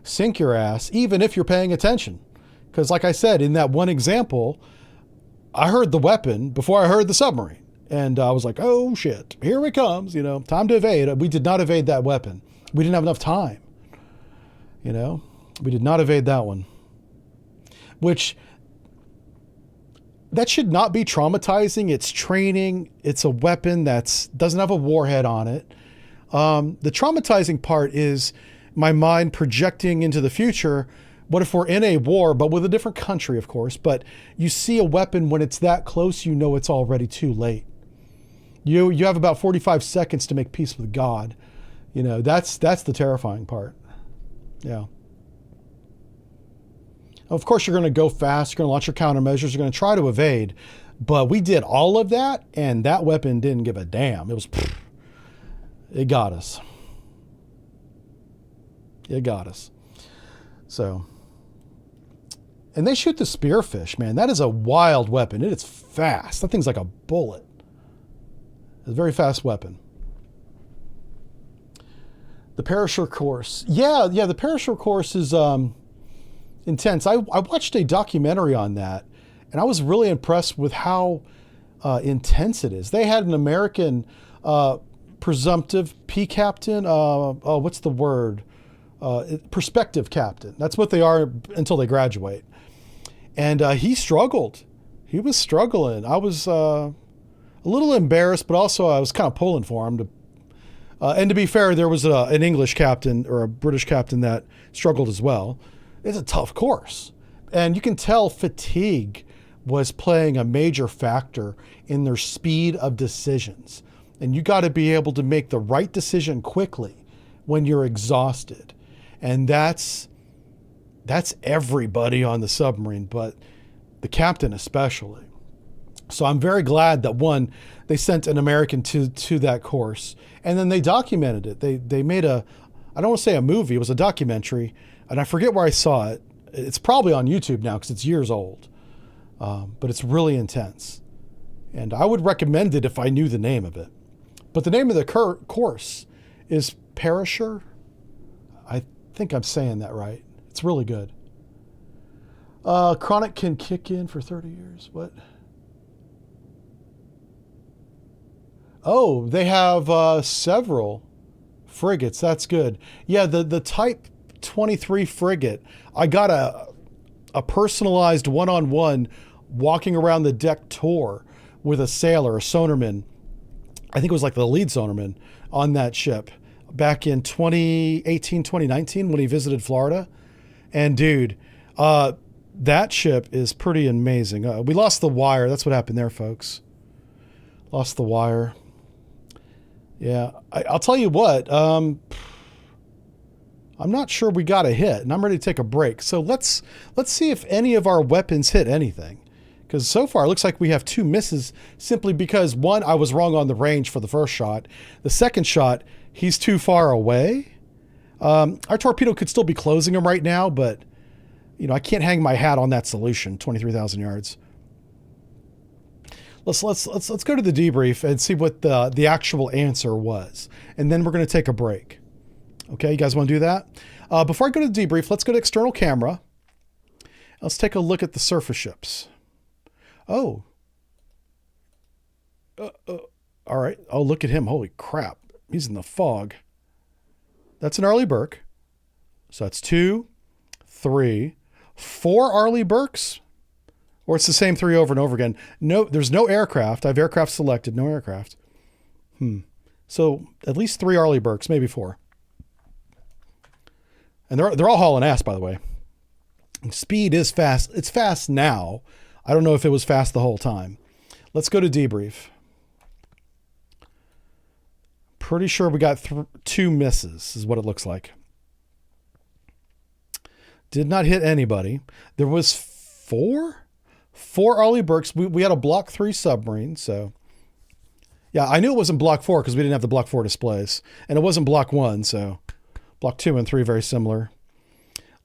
sink your ass, even if you're paying attention. Because like I said, in that one example, I heard the weapon before I heard the submarine. And I was like, oh shit, here it comes, you know, time to evade. We did not evade that weapon. We didn't have enough time. You know, we did not evade that one. Which, that should not be traumatizing. It's training. It's a weapon that doesn't have a warhead on it. The traumatizing part is my mind projecting into the future. What if we're in a war, but with a different country, of course, but you see a weapon when it's that close, you know it's already too late. You have about 45 seconds to make peace with God. You know, that's the terrifying part. Yeah. Of course, you're going to go fast. You're going to launch your countermeasures. You're going to try to evade. But we did all of that, and that weapon didn't give a damn. It got us. It got us. So, and they shoot the spearfish, man. That is a wild weapon. It is fast. That thing's like a bullet. It's a very fast weapon. The parachute course. Yeah, the parachute course is intense. I watched a documentary on that, and I was really impressed with how intense it is. They had an American presumptive P captain. What's the word? Prospective captain. That's what they are until they graduate. And he struggled. He was struggling. I was a little embarrassed, but also I was kind of pulling for him. And to be fair, there was an English captain or a British captain that struggled as well. It's a tough course. And you can tell fatigue was playing a major factor in their speed of decisions. And you got to be able to make the right decision quickly when you're exhausted. And that's everybody on the submarine, but the captain especially. So I'm very glad that one, they sent an American to that course, and then they documented it. They made I don't want to say a movie, it was a documentary, and I forget where I saw it. It's probably on YouTube now because it's years old, but it's really intense. And I would recommend it if I knew the name of it. But the name of the course is Parachute. I think I'm saying that right. It's really good. Chronic can kick in for 30 years. What? Oh, they have several frigates. That's good. Yeah, the Type 23 frigate. I got a personalized one-on-one walking around the deck tour with a sailor, a sonarman. I think it was like the lead sonarman on that ship back in 2018, 2019 when he visited Florida. And dude, that ship is pretty amazing. We lost the wire. That's what happened there, folks. Lost the wire. Yeah, I'll tell you what. I'm not sure we got a hit, and I'm ready to take a break. So let's see if any of our weapons hit anything. Because so far it looks like we have 2 misses simply because, one, I was wrong on the range for the first shot. The second shot, he's too far away. Our torpedo could still be closing him right now, but you know, I can't hang my hat on that solution, 23,000 yards. Let's go to the debrief and see what the actual answer was. And then we're going to take a break. Okay, you guys want to do that? Before I go to the debrief, let's go to external camera. Let's take a look at the surface ships. Oh. All right. Oh, look at him. Holy crap. He's in the fog. That's an Arleigh Burke. So that's 2, 3, 4 Arleigh Burkes. Or it's the same 3 over and over again. No, there's no aircraft. I have aircraft selected. No aircraft. So at least 3 Arleigh Burkes, maybe 4. And they're all hauling ass, by the way. Speed is fast. It's fast now. I don't know if it was fast the whole time. Let's go to debrief. Pretty sure we got 2 misses is what it looks like. Did not hit anybody. There was 4 Arleigh Burkes. We had a Block 3 submarine, so yeah, I knew it wasn't Block 4 because we didn't have the Block 4 displays, and it wasn't Block 1, so Block 2 and 3 very similar.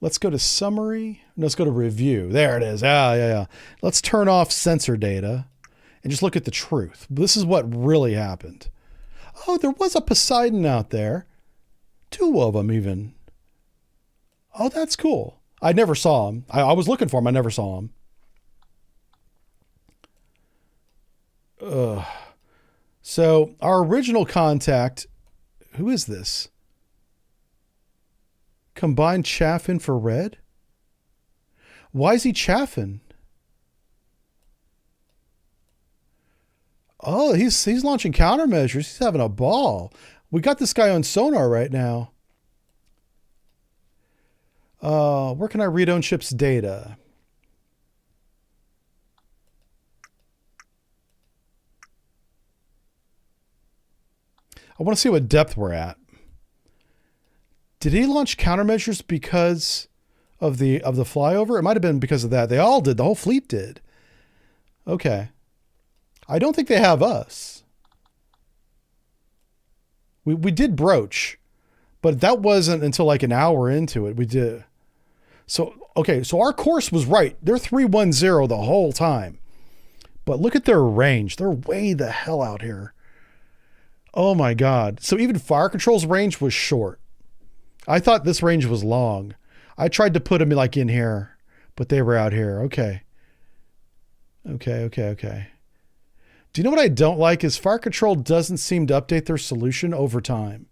Let's go to summary. Let's go to review. There it is. Yeah. Let's turn off sensor data and just look at the truth. This is what really happened. Oh, there was a Poseidon out there. 2 of them even. Oh, that's cool. I never saw him. I was looking for him. I never saw him. So our original contact, who is this? Combined chaff infrared? Why is he chaffing? Oh, he's launching countermeasures. He's having a ball. We got this guy on sonar right now. Where can I read on ship's data? I want to see what depth we're at. Did he launch countermeasures because of the flyover? It might have been because of that. They all did. The whole fleet did. Okay. I don't think they have us. We did broach, but that wasn't until like an hour into it. We did. So, okay. So our course was right. They're 310 the whole time, but look at their range. They're way the hell out here. Oh my God. So even fire control's range was short. I thought this range was long. I tried to put them like in here, but they were out here. Okay. Okay. Do you know what I don't like is fire control doesn't seem to update their solution over time.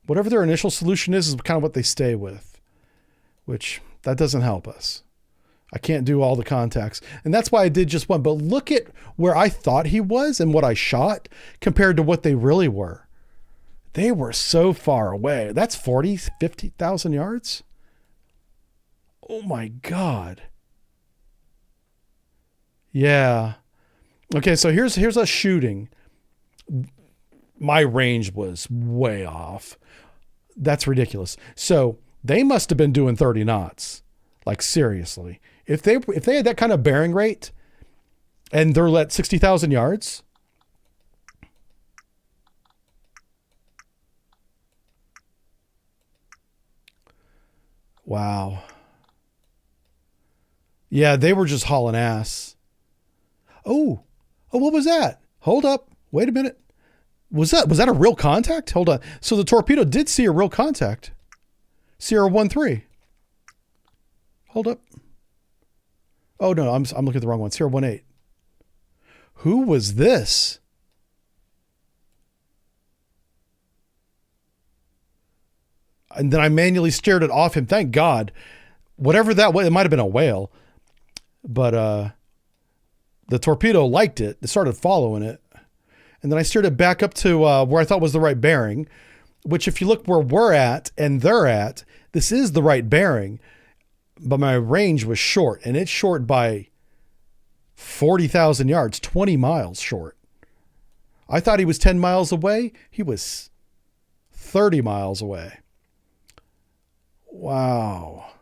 Whatever their initial solution is kind of what they stay with, which that doesn't help us. I can't do all the contacts. And that's why I did just one. But look at where I thought he was and what I shot compared to what they really were. They were so far away. That's 40, 50,000 yards. Oh my God. Yeah. Okay, so here's us shooting. My range was way off. That's ridiculous. So they must have been doing 30 knots. Like seriously. If they had that kind of bearing rate and they're at 60,000 yards. Wow. Yeah, they were just hauling ass. Oh, what was that? Hold up. Wait a minute. Was that a real contact? Hold on. So the torpedo did see a real contact. Sierra 1-3. Hold up. Oh no, I'm looking at the wrong one. Sierra 1-8. Who was this? And then I manually steered it off him. Thank God. Whatever that was, it might have been a whale. But the torpedo liked it. It started following it. And then I steered it back up to where I thought was the right bearing, which if you look where we're at and they're at, this is the right bearing. But my range was short, and it's short by 40,000 yards, 20 miles short. I thought he was 10 miles away. He was 30 miles away. Wow.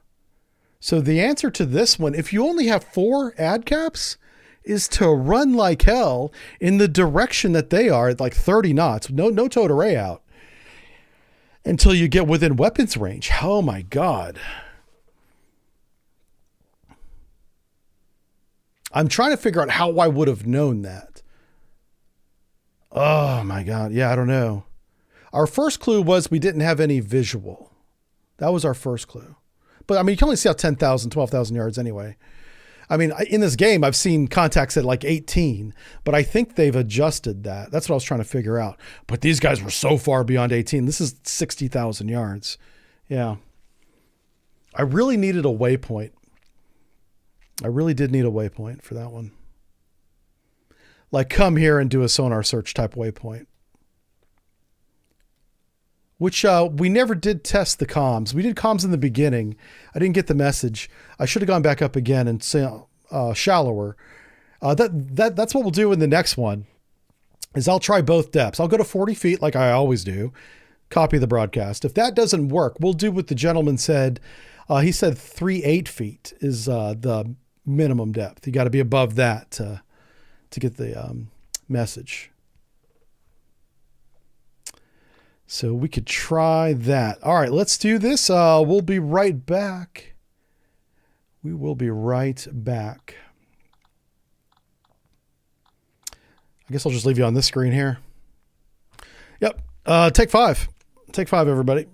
So the answer to this one, if you only have 4 ad caps, is to run like hell in the direction that they are at like 30 knots. No towed array out until you get within weapons range. Oh my God. I'm trying to figure out how I would have known that. Oh my God. Yeah, I don't know. Our first clue was we didn't have any visual. That was our first clue. But I mean, you can only see out 10,000, 12,000 yards anyway. I mean, in this game, I've seen contacts at like 18, but I think they've adjusted that. That's what I was trying to figure out. But these guys were so far beyond 18. This is 60,000 yards. Yeah. I really needed a waypoint. I really did need a waypoint for that one. Like come here and do a sonar search type waypoint. Which we never did test the comms. We did comms in the beginning. I didn't get the message. I should have gone back up again and say shallower. That's what we'll do in the next one. Is I'll try both depths. I'll go to 40 feet like I always do. Copy the broadcast. If that doesn't work, we'll do what the gentleman said. He said 3-8 feet is the minimum depth. You got to be above that to get the message. So we could try that. All right, let's do this. We'll be right back. We will be right back. I guess I'll just leave you on this screen here. Yep. Take 5. Take 5, everybody.